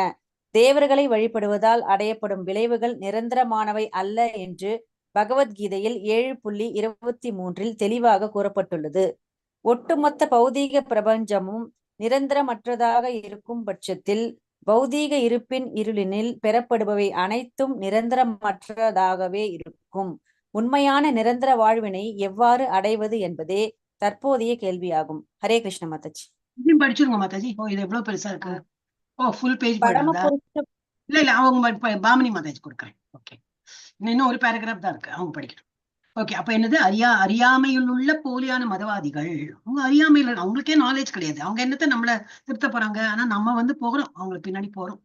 தேவர்களை வழிபடுவதால் அடையப்படும் விளைவுகள் நிரந்தரமானவை அல்ல என்று பகவத்கீதையில் 7.23 தெளிவாக கூறப்பட்டுள்ளது. ஒட்டுமொத்த பௌதீக பிரபஞ்சமும் நிரந்தரமற்றதாக இருக்கும் பட்சத்தில் பௌதீக இருப்பின் இருளினில் பெறப்படுபவை அனைத்தும் நிரந்தரமற்றதாகவே இருக்கும். உண்மையான நிரந்தர வாழ்வினை எவ்வாறு அடைவது என்பதே தற்போதைய கேள்வியாகும். ஹரே கிருஷ்ண மாதாஜி. படிச்சிருங்க மாதாஜி. இது எவ்வளவு பெருசா இருக்கு. ஃபுல் பேஜ் இல்ல அவங்க பாமினி மாதாஜி கொடுக்குறேன். ஓகே, இன்னும் ஒரு பேராகிராஃப் தான் இருக்கு, அவங்க படிக்கணும். ஓகே, அப்ப என்னது, அறியாமையில் உள்ள போலியான மதவாதிகள். அவங்க அறியாமையில, அவங்களுக்கே நாலேஜ் கிடையாது, அவங்க என்னத்த நம்மள திருத்த போறாங்க. ஆனா நம்ம வந்து போகிறோம், அவங்களுக்கு பின்னாடி போறோம்.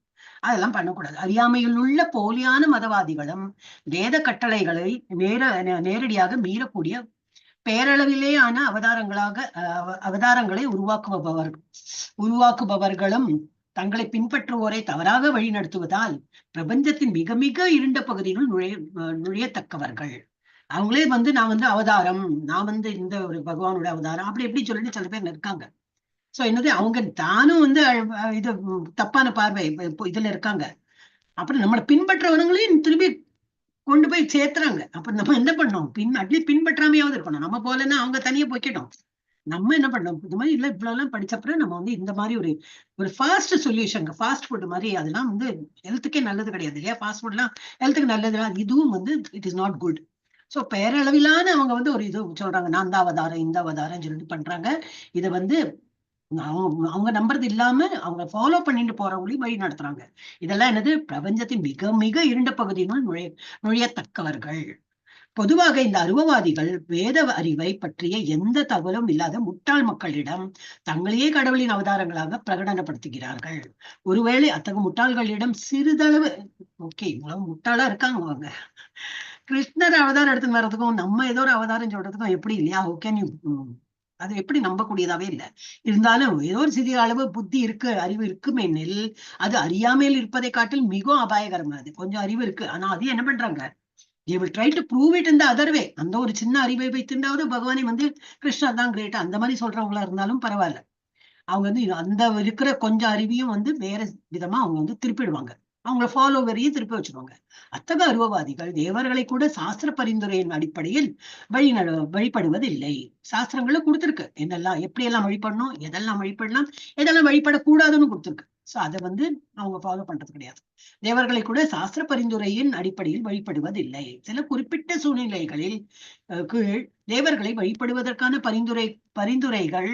அதெல்லாம் பண்ணக்கூடாது. அறியாமையில் உள்ள போலியான மதவாதிகளும் வேத கட்டளைகளை நேரடியாக மீறக்கூடிய பேரளவிலேயான அவதாரங்களை உருவாக்குபவர்களும் தங்களை பின்பற்றுவோரை தவறாக வழிநடத்துவதால் பிரபஞ்சத்தின் மிக மிக இருண்ட பகுதியினுள் நுழையத்தக்கவர்கள். அவங்களே வந்து நான் வந்து அவதாரம், நான் வந்து இந்த ஒரு பகவானோட அவதாரம் அப்படி எப்படி சொல்லிட்டு சில பேர் இருக்காங்க. சோ என்னது, அவங்க தானும் வந்து இது தப்பான பார்வை இதுல இருக்காங்க. அப்புறம் நம்மளை பின்பற்றவங்களையும் திரும்பி கொண்டு போய் சேர்த்துறாங்க. அப்ப நம்ம என்ன பண்ணோம், அட்லீஸ்ட் பின்பற்றாமையாவது இருக்கணும். நம்ம போலன்னா அவங்க தனியா போய்க்கிட்டோம். நம்ம என்ன பண்ணோம், இந்த மாதிரி இல்ல இவ்வளவு எல்லாம் படிச்சப்பறம் நம்ம வந்து இந்த மாதிரி ஒரு ஃபாஸ்ட் சொல்யூஷன், ஃபாஸ்ட் ஃபுட் மாதிரி, அதெல்லாம் வந்து ஹெல்த்துக்கே நல்லது கிடையாது இல்லையா. ஃபாஸ்ட் ஃபுட் எல்லாம் ஹெல்த்துக்கு நல்லது, இதுவும் வந்து it is not good. So பேரளவிலான அவங்க வந்து ஒரு இது சொல்றாங்க, நான் தான் அவதாரம் இந்த அவதாரம் சொல்லிட்டு பண்றாங்க. இதை வந்து அவங்க நம்புறது இல்லாம அவங்க ஃபாலோ பண்ணிட்டு போறவங்களையும் வழி நடத்துறாங்க. இதெல்லாம் என்னது, பிரபஞ்சத்தின் மிக மிக இருண்ட பகுதியினுள் நுழையத்தக்கவர்கள். பொதுவாக இந்த அருவவாதிகள் வேத அறிவை பற்றிய எந்த தகவலும் இல்லாத முட்டாள் மக்களிடம் தங்களையே கடவுளின் அவதாரங்களாக பிரகடனப்படுத்துகிறார்கள். ஒருவேளை அத்தகைய முட்டாள்களிடம் சிறிதளவு இவ்வளவு முட்டாளா இருக்காங்க அவங்க, கிருஷ்ணர் அவதாரம் எடுத்துன்னு வர்றதுக்கும் நம்ம ஏதோ ஒரு அவதாரம் சொல்றதுக்கும் எப்படி இல்லையா, அது எப்படி நம்பக்கூடியதாவே இல்லை. இருந்தாலும் ஏதோ ஒரு சிறிய அளவு புத்தி இருக்கு, அறிவு இருக்குமெனில் அது அறியாமையில் இருப்பதை காட்டில் மிகவும் அபாயகரமானது. கொஞ்சம் அறிவு இருக்கு, ஆனா அது என்ன பண்றாங்க, they will try to prove it in the other way. அந்த ஒரு சின்ன அறிவை வைத்திருந்தாவது பகவானை வந்து கிருஷ்ணர் தான் கிரேட் அந்த மாதிரி சொல்றவங்களா இருந்தாலும் பரவாயில்ல. அவங்க வந்து அந்த இருக்கிற கொஞ்சம் அறிவையும் வந்து வேற விதமா அவங்க வந்து திருப்பிடுவாங்க, அவங்கள ஃபாலோவரையும் திருப்பி வச்சிருவாங்க. அத்தகைய அருவவாதிகள் தேவர்களை கூட சாஸ்திர பரிந்துரையின் அடிப்படையில் வழிபடுவதில்லை. சாஸ்திரங்களும் கொடுத்திருக்கு, என்னெல்லாம் எப்படி எல்லாம் வழிபடணும், எதெல்லாம் வழிபடலாம், எதெல்லாம் வழிபடக்கூடாதுன்னு கொடுத்திருக்கு. சோ அதை அவங்க ஃபாலோ பண்றது கிடையாது. தேவர்களை கூட சாஸ்திர பரிந்துரையின் அடிப்படையில் வழிபடுவதில்லை. சில குறிப்பிட்ட சூழ்நிலைகளில் கீழ் தேவர்களை வழிபடுவதற்கான பரிந்துரைகள்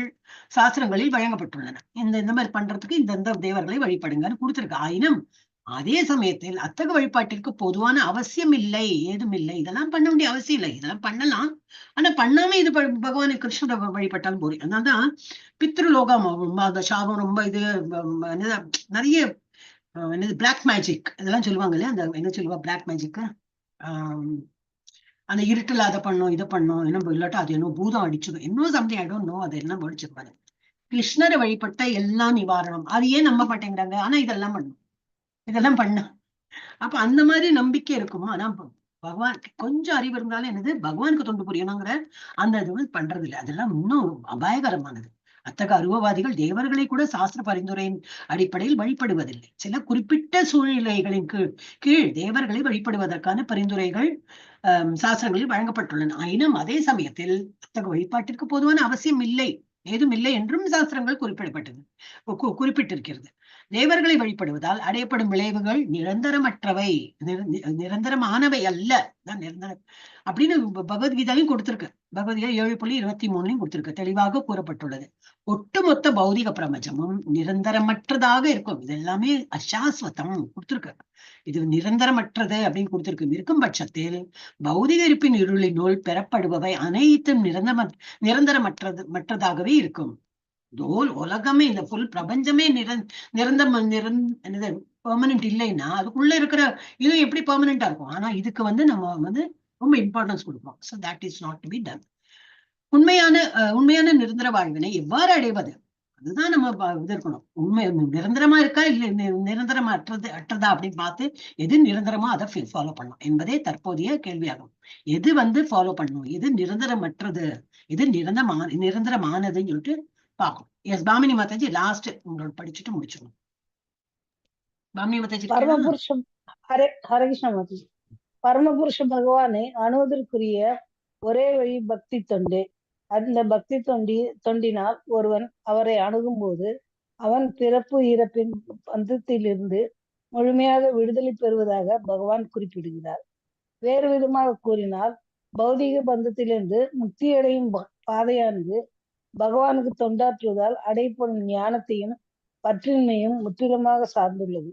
சாஸ்திரங்களில் வழங்கப்பட்டுள்ளன. இந்த மாதிரி பண்றதுக்கு இந்த தேவர்களை வழிபடுங்கன்னு கொடுத்திருக்கு. ஆயினும் அதே சமயத்தில் அத்தகைய வழிபாட்டிற்கு பொதுவான அவசியம் இல்லை, ஏதும் இல்லை. இதெல்லாம் பண்ண வேண்டிய அவசியம் இல்லை, இதெல்லாம் பண்ணலாம். ஆனா பண்ணாம இது பகவானை கிருஷ்ணரை வழிபட்டாலும் போறேன். அதனால்தான் பித்ருலோகம் அந்த சாபம் ரொம்ப இது நிறைய என்னது பிளாக் மேஜிக் இதெல்லாம் சொல்லுவாங்க இல்லையா, அந்த என்ன சொல்லுவா பிளாக் மேஜிக், அந்த இருட்டுல அதை பண்ணும் இதை பண்ணும் என்ன இல்லாட்டா அது என்ன பூதம் அடிச்சுடும் இன்னும் சம்திங் ஐ டோன்ட் நோ, அது என்ன படிச்சிருப்பாங்க. கிருஷ்ணரை வழிபட்ட எல்லாம் நிவாரணம், அது ஏன் நம்ப மாட்டேங்கிறாங்க? ஆனா இதெல்லாம் பண்ணும், இதெல்லாம் பண்ண. அப்ப அந்த மாதிரி நம்பிக்கை இருக்குமா? ஆனா பகவான் கொஞ்சம் அறிவு இருந்தாலும் என்னது பகவானுக்கு தொண்டு புரியணுங்கிற அந்த இது பண்றது இல்லை. அதெல்லாம் இன்னும் அபாயகரமானது. அத்தகைய அருவவாதிகள் தேவர்களை கூட சாஸ்திர பரிந்துரையின் அடிப்படையில் வழிபடுவதில்லை. சில குறிப்பிட்ட சூழ்நிலைகளின் கீழ் தேவர்களை வழிபடுவதற்கான பரிந்துரைகள் சாஸ்திரங்களில் வழங்கப்பட்டுள்ளன. ஆயினும் அதே சமயத்தில் அத்தகைய வழிபாட்டிற்கு பொதுவான அவசியம் இல்லை, ஏதும் இல்லை என்றும் சாஸ்திரங்கள் குறிப்பிட்டிருக்கிறது. தேவர்களை வழிபடுவதால் அடையப்படும் விளைவுகள் நிரந்தரமற்றவை, நிரந்தரமானவை அல்ல. நிரந்தரம் அப்படின்னு பகவத்கீதாலையும் கொடுத்திருக்கு. பகவத்கீதா 7.23 கொடுத்திருக்கு. தெளிவாக கூறப்பட்டுள்ளது. ஒட்டுமொத்த பௌதிக பிரபஞ்சமும் நிரந்தரமற்றதாக இருக்கும். இது எல்லாமே அசாஸ்வதம் கொடுத்திருக்கு. இது நிரந்தரமற்றது அப்படின்னு கொடுத்திருக்கு. இருக்கும் பட்சத்தில் பௌதிக இருப்பின் இருளினுள் பெறப்படுபவை அனைத்தும் நிரந்தரமற்றதாகவே இருக்கும். உலகமே இந்த ஃபுல் பிரபஞ்சமே பெர்மனன்ட் இல்லைன்னா அதுக்குள்ள இருக்கிற இது எப்படி பெர்மனண்டா இருக்கும்? ஆனா இதுக்கு நம்ம ரொம்ப இம்பார்ட்டன்ஸ் கொடுப்போம். So that is not to be done. உண்மையான நிரந்தர வாழ்வினை எவ்வாறு அடைவது? அதுதான் நம்ம இது இருக்கணும். உண்மை நிரந்தரமா இருக்கா இல்ல நிரந்தரமா அற்றதா அப்படின்னு பார்த்து எது நிரந்தரமா அதை ஃபாலோ பண்ணணும் என்பதே தற்போதைய கேள்வியாகும். எது ஃபாலோ பண்ணணும், எது நிரந்தரமற்றது, எது நிரந்தரமானதுன்னு சொல்லிட்டு பார்க்கணும். எஸ் பாமினி மாதாஜி லாஸ்ட் உங்களோட படிச்சுட்டு முடிச்சிடணும். பாமினி மாதாஜி பரமபுருஷம் ஹரகிருஷ்ண மாதாஜி. பரமபுருஷ பகவானை அணுவதற்குரிய ஒரே வழி பக்தி தொண்டே. அந்த பக்தி தொண்டினால் ஒருவன் அவரை அணுகும் போது அவன் பிறப்பு இறப்பின் பந்தத்திலிருந்து முழுமையாக விடுதலை பெறுவதாக பகவான் குறிப்பிடுகிறார். வேறு விதமாக கூறினால் பௌதிக பந்தத்திலிருந்து முக்தியடையும் பாதையானது பகவானுக்கு தொண்டாற்றுவதால் அடைப்படும் ஞானத்தையும் பற்றின்மையும் முற்றிலுமாக சார்ந்துள்ளது.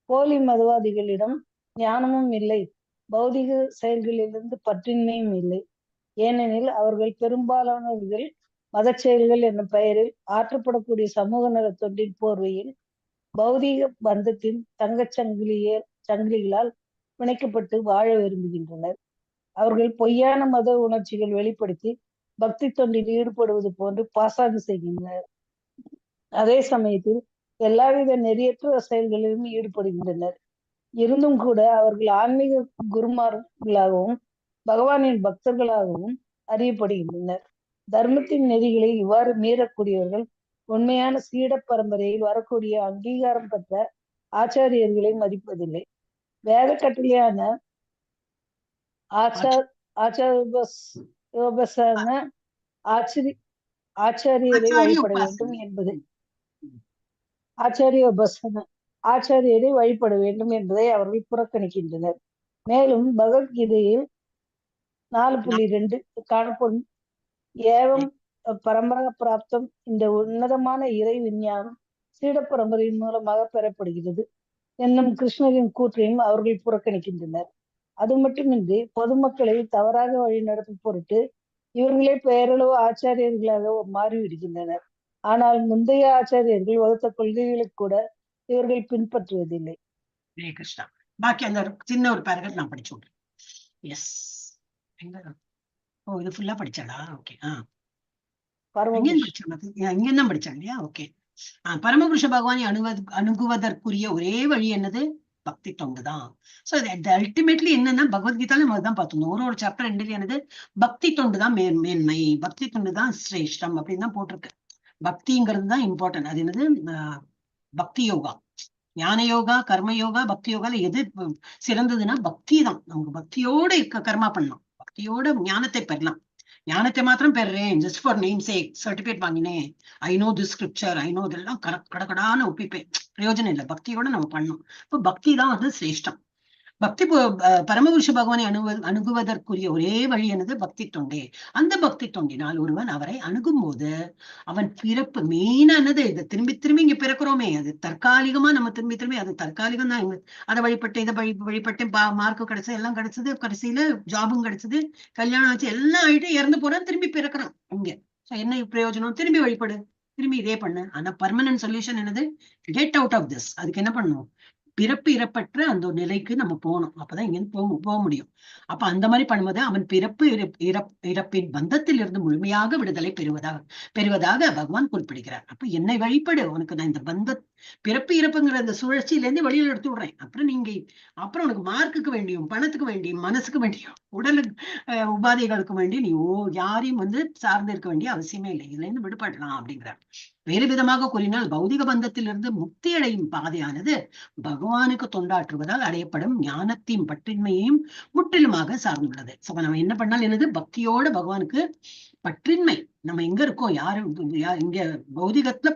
போலி மதவாதிகளிடம் ஞானமும் இல்லை, பௌதிக செயல்களிலிருந்து பற்றின்மையும் இல்லை. ஏனெனில் அவர்கள் பெரும்பாலானவர்கள் மத செயல்கள் என்னும் பெயரில் ஆற்றப்படக்கூடிய சமூக நல தொண்டின் போர்வையில் பௌதிக பந்தத்தின் தங்கச் சங்கிலிகளால் பிணைக்கப்பட்டு வாழ விரும்புகின்றனர். அவர்கள் பொய்யான மத உணர்ச்சிகள் வெளிப்படுத்தி பக்தி தொண்டில் ஈடுபடுவது போன்று பாசாங்கு செய்கின்றனர். அதே சமயத்தில் எல்லாவித நெறியற்ற செயல்களிலும் ஈடுபடுகின்றனர். இருந்தும் கூட அவர்கள் ஆன்மீக குருமார்களாகவும் பகவானின் பக்தர்களாகவும் அறியப்படுகின்றனர். தர்மத்தின் நெறிகளை இவ்வாறு மீறக்கூடியவர்கள் உண்மையான சீட பரம்பரையில் வரக்கூடிய அங்கீகாரம் பெற்ற ஆச்சாரியர்களை மதிப்பதில்லை. வேத கட்டளையான ஆச்சாரியரை வழிபட வேண்டும் என்பது ஆச்சாரியரை வழிபட வேண்டும் என்பதை அவர்கள் புறக்கணிக்கின்றனர். மேலும் பகவத்கீதையில் 4.2 காணப்படும் ஏவம் பரம்பரா பிராப்தம், இந்த உன்னதமான இறை விஞ்ஞானம் சீட பரம்பரையின் மூலமாக பெறப்படுகிறது என்னும் கிருஷ்ணரின் கூற்றையும் அவர்கள் புறக்கணிக்கின்றனர். அது மட்டுமின்றி பொதுமக்களை தவறாக வழிநடத்தும் பொருட்டு இவர்களே பெயரளவு ஆச்சாரியர்களாக மாறிவிடுகின்றனர். ஆனால் முந்தைய ஆச்சாரியர்கள் வகுத்த கொள்கைகளை கூட இவர்கள் பின்பற்றுவதில்லை. ஹரே கிருஷ்ணா. பாக்கி அந்த சின்ன ஒரு பேரகிராஃப் நான் படிச்சு விடுறேன். எஸ், இது ஃபுல்லா படிச்சாடா? ஓகே. இங்கதான் படிச்சாங்க இல்லையா? ஓகே. பரமபுருஷ பகவானை அணுகுவதற்குரிய ஒரே வழி என்னது? பக்தி தொண்டுதான். சோ அல்டிமேட்லி என்னன்னா பகவத்கீதால நம்ம தான் பார்த்தோம். ஒரு சாப்டர் 2 என்னது? பக்தி தொண்டுதான் மேன்மை, பக்தி தொண்டுதான் சிரேஷ்டம் அப்படின்னு தான் போட்டிருக்கு. பக்திங்கிறது தான் இம்பார்ட்டன்ட். அது என்னது? பக்தி யோகா, ஞான யோகா, கர்ம யோகா, பக்தி யோகால எது சிறந்ததுன்னா பக்தி தான். நமக்கு பக்தியோட கர்மா பண்ணலாம், பக்தியோட ஞானத்தை பெறலாம். ஞானத்தை மாத்திரம் பெறுறேன், just for name sake certificate வாங்கினேன், I know this scripture, I know இதெல்லாம் கடகடான ஒப்பிப்பேன், பிரயோஜனம் இல்லை. பக்தியோட நம்ம பண்ணணும். இப்போ பக்தி தான் வந்து சிரேஷ்டம். பக்தி பரமபுருஷ பகவானை அணுகுவதற்குரிய ஒரே வழி என்னது? பக்தி தொண்டே. அந்த பக்தி தொண்டினால் ஒருவன் அவரை அணுகும் போது அவன் பிறப்பு மெயினானது இதை திரும்பி திரும்பி இங்க பிறக்கிறோமே, அது தற்காலிகமா நம்ம திரும்பி திரும்பி, அது தற்காலிகம் தான். அதை வழிபட்டு இதை வழிபட்டேன், மார்க்கு கிடைச்சது, எல்லாம் கிடைச்சது, கடைசியில ஜாபும் கிடைச்சது, கல்யாணம் ஆச்சு, எல்லாம் ஆயிட்டு இறந்து போறான், திரும்பி பிறக்கிறான் இங்க. என்ன பிரயோஜனம்? திரும்பி வழிபடு, திரும்பி இதே பண்ணு. ஆனா பர்மனன்ட் சொல்யூஷன் என்னது? Get out of this. அதுக்கு என்ன பண்ணணும்? பிறப்பு இறப்பற்ற அந்த நிலைக்கு நம்ம போகணும். அப்பதான் இங்க போக முடியும். அப்ப அந்த மாதிரி பண்ணும்போது அவன் பிறப்பு இறப்பின் பந்தத்தில் இருந்து முழுமையாக விடுதலை பெறுவதாக பகவான் குறிப்பிடுகிறார். அப்ப என்னை வழிபடு, உனக்கு நான் இந்த பிறப்பு இறப்புங்கிற அந்த சுழற்சியில இருந்து வெளியில எடுத்து விடுறேன். அப்புறம் உனக்கு மார்க்குக்கு வேண்டியும், பணத்துக்கு வேண்டியும், மனசுக்கு வேண்டியும், உடலுக்கு உபாதைகளுக்கு வேண்டி நீ யாரையும் வந்து சார்ந்து இருக்க வேண்டிய அவசியமே இல்லை. இதுல இருந்து விடுபடலாம் அப்படிங்கிறார். வேறு விதமாக கூறினால் பௌதிக பந்தத்திலிருந்து முக்தி அடையும் பாதையானது பகவானுக்கு தொண்டாற்றுவதால் அடையப்படும் ஞானத்தையும் பற்றின்மையையும் முற்றிலுமாக சார்ந்துள்ளது. சோ நம்ம என்ன பண்ணாலும் என்னது? பக்தியோட பகவானுக்கு பற்றின்மை. நம்ம எங்க இருக்கோம், இங்க பௌதிகத்துல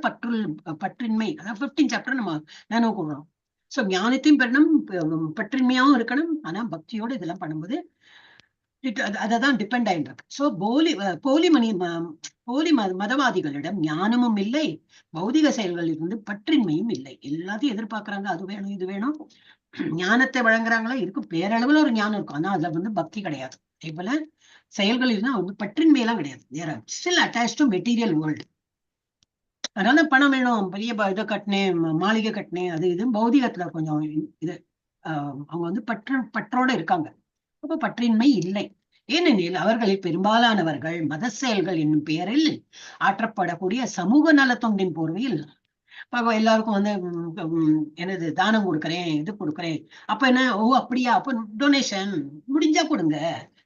பற்றின்மை, அதாவது 15 சாப்டர் நம்ம நினைவு கூடுறோம். சோ ஞானத்தையும் பெறணும், பற்றின்மையாவும் இருக்கணும். ஆனா பக்தியோட இதெல்லாம் பண்ணும்போது அததான் டிபெண்ட் ஆயிருக்கு. சோ போலி மதவாதிகளிடம் ஞானமும் இல்லை, பௌதிக செயல்களில் இருந்து பற்றின்மையும் இல்லை. எல்லாத்தையும் எதிர்பார்க்கறாங்க, அது வேணும் இது வேணும், ஞானத்தை வழங்குறாங்களா, இருக்கும் பேரளவுல ஒரு ஞானம் இருக்கும், ஆனா அதுல வந்து பக்தி கிடையாது. அதே போல செயல்கள் இருந்தா வந்து பற்றின்மையெல்லாம் கிடையாது. There are still attached to material world. அதனால பணம் வேணும், பெரிய இதை கட்டினேன், மாளிகை கட்டினேன், அது இது பௌதிகத்துல கொஞ்சம் இது அவங்க வந்து பற்றோட இருக்காங்க. அப்ப பற்றின்மை இல்லை. ஏனெனில் அவர்களில் பெரும்பாலானவர்கள் மத செயல்கள் என்னும் பெயரில் ஆற்றப்படக்கூடிய சமூக நலத்தொண்டின் போர்வையில் எல்லாருக்கும் வந்து என்னது தானம் கொடுக்குறேன், இது கொடுக்குறேன், அப்ப என்ன, ஓ அப்படியா, அப்ப டொனேஷன் முடிஞ்சா கொடுங்க,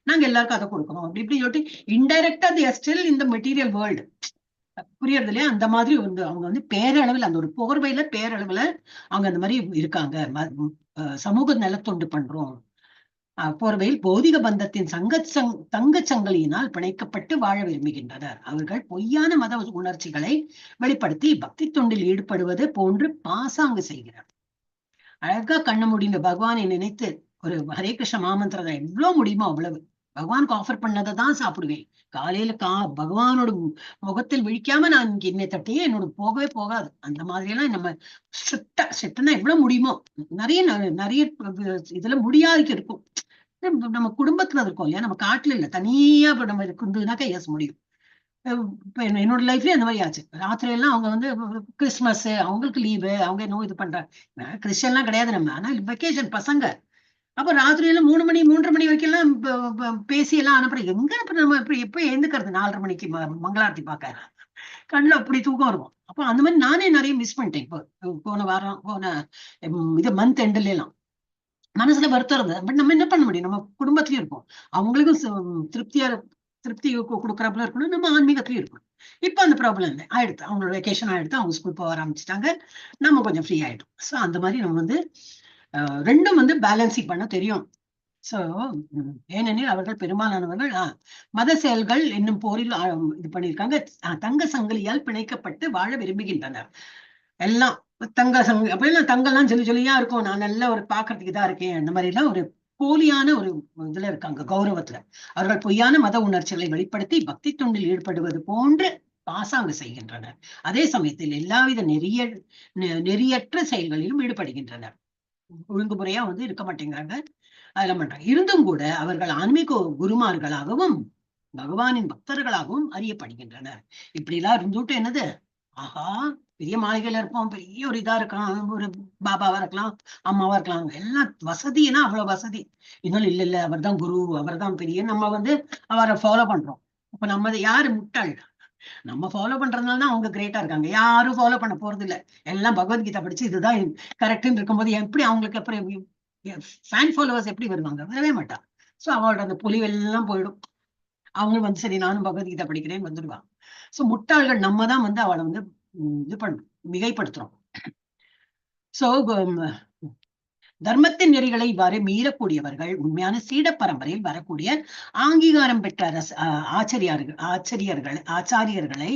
நாங்க எல்லாருக்கும் அதை கொடுக்கணும், அப்படி இப்படி சொல்லிட்டு இன்டைரக்டா they are still in the material world. புரியறது இல்லையா? அந்த மாதிரி வந்து அவங்க வந்து பேரளவில் அந்த ஒரு போர்வையில பேரளவுல அவங்க அந்த மாதிரி இருக்காங்க. சமூக நலத்தொண்டு பண்றோம் போர்வையில் பௌதிக பந்தத்தின் தங்கச் சங்கிலியினால் பிணைக்கப்பட்டு வாழ விரும்புகின்றனர். அவர்கள் பொய்யான மத உணர்ச்சிகளை வெளிப்படுத்தி பக்தி தொண்டில் ஈடுபடுவது போன்று பாசாங்கு செய்கிறார். அழகா கண்ணு முடிந்த பகவானை நினைத்து ஒரு ஹரே கிருஷ்ண மாமந்திரத்தை எவ்வளவு முடியுமோ அவ்வளவு பகவானுக்கு ஆஃபர் பண்ணதை தான் சாப்பிடுவேன். காலையில பகவானோட முகத்தில் விழிக்காம நான் இங்க என்னை தட்டியே என்னோட போகவே போகாது. அந்த மாதிரி எல்லாம் நம்ம ஸ்ட்ரிக்டா எவ்வளவு முடியுமோ, நிறைய இதுல முடியாதுக்கு இருக்கும். நம்ம குடும்பத்துல இருக்கோம் இல்லையா, நம்ம காட்டுல இல்ல, தனியா நம்ம இருக்குதுனாக்கா எஸ் முடியும். இப்ப என்னோட லைஃப்லயே அந்த மாதிரி ஆச்சு. ராத்திரி எல்லாம் அவங்க வந்து கிறிஸ்துமஸ் அவங்களுக்கு லீவு, அவங்க இன்னும் இது பண்றாங்க. கிறிஸ்டியன்லாம் கிடையாது நம்ம, ஆனா வெக்கேஷன் பசங்க. அப்ப ராத்திரி எல்லாம் 3 மணி வரைக்கும் எல்லாம் பேசி எல்லாம் அனுப்புறோம். எங்க நம்ம எப்ப எழுந்துக்கிறது? 4:30 மணிக்கு மங்களாரத்தி பார்க்க கண்ணுல அப்படி தூக்கம் இருக்கும். அப்ப அந்த மாதிரி நானே நிறைய மிஸ் பண்ணிட்டேன். இப்போ போன இது மந்த் எண்ட்ல எல்லாம் மனசுல வருத்தம் இருந்தது. பட் நம்ம என்ன பண்ண முடியும்? நம்ம குடும்பத்திலயும் இருக்கும், அவங்களுக்கும் திருப்தி கொடுக்குறப்பல இருக்கணும், நம்ம ஆன்மீகத்திலயும் இருக்கணும். இப்ப அந்த ப்ராப்ளம் இல்லை, ஆயிடுத்து. அவங்களோட வெக்கேஷன் ஆயிடுத்து, அவங்க ஸ்கூல் போக ஆரம்பிச்சுட்டாங்க, நம்ம கொஞ்சம் ஃப்ரீ ஆயிடும். ஸோ அந்த மாதிரி நம்ம வந்து ரெண்டும் வந்து பேலன்சிங் பண்ண தெரியும். சோ ஏனெனில் அவர்கள் பெரும்பாலானவர்கள் மத செயல்கள் என்னும் போரில் இது பண்ணியிருக்காங்க. தங்க சங்கிலியால் பிணைக்கப்பட்டு வாழ விரும்புகின்றனர். எல்லாம் தங்க அப்படிலாம் தங்கெல்லாம் சொல்லியா இருக்கும், நான் நல்ல ஒரு பாக்குறதுக்கு இதா இருக்கேன், அந்த மாதிரி எல்லாம் ஒரு போலியான ஒரு இதுல இருக்காங்க, கௌரவத்துல. அவர்கள் பொய்யான மத உணர்ச்சிகளை வெளிப்படுத்தி பக்தி தொண்டில் ஈடுபடுவது போன்று பாசாங்கு செய்கின்றனர். அதே சமயத்தில் எல்லாவித நெறியற்ற செயல்களிலும் ஈடுபடுகின்றனர். ஒழுங்குமுறையா வந்து இருக்க மாட்டேங்கிறாங்க, அதெல்லாம் பண்றாங்க. இருந்தும் கூட அவர்கள் ஆன்மீக குருமார்களாகவும் பகவானின் பக்தர்களாகவும் அறியப்படுகின்றனர். இப்படி எல்லாம் இருந்துட்டு என்னது, ஆஹா பெரிய மாளிகையில இருப்போம், பெரிய ஒரு இதா இருக்கலாம், ஒரு பாபாவா இருக்கலாம், அம்மாவா இருக்கலாம், எல்லாம் வசதினா அவ்வளவு வசதி. இன்னும் இல்ல அவர் தான் குரு, அவர் தான் பெரிய, நம்ம வந்து அவரை ஃபாலோ பண்றோம். அப்ப நம்ம யாரு முட்டாள்? நம்ம ஃபாலோ பண்றதுனால தான் அவங்க கிரேட்டா இருக்காங்க. யாரும் ஃபாலோ பண்ண போறது இல்ல, எல்லாம் பகவத்கீதை படிச்சு இதுதான் கரெக்ட்னு இருக்கும்போது எப்படி அவங்களுக்கு அப்புறம் ஃபேன் ஃபாலோவர்ஸ் எப்படி வருவாங்க? வரவே மாட்டா. சோ அவளோட அந்த பொலிவெல்லாம் போயிடும். அவங்க வந்து சரி நானும் பகவத்கீதை படிக்கிறேன்னு வந்துடுவாங்க. சோ முட்டாள்கள் நம்ம தான் வந்து அவளை வந்து இது மிகைப்படுத்துறோம். சோ தர்மத்தின் நெறிகளை இவ்வாறு மீறக்கூடியவர்கள் உண்மையான சீட பரம்பரையில் வரக்கூடிய அங்கீகாரம் பெற்ற ஆச்சாரியர்களை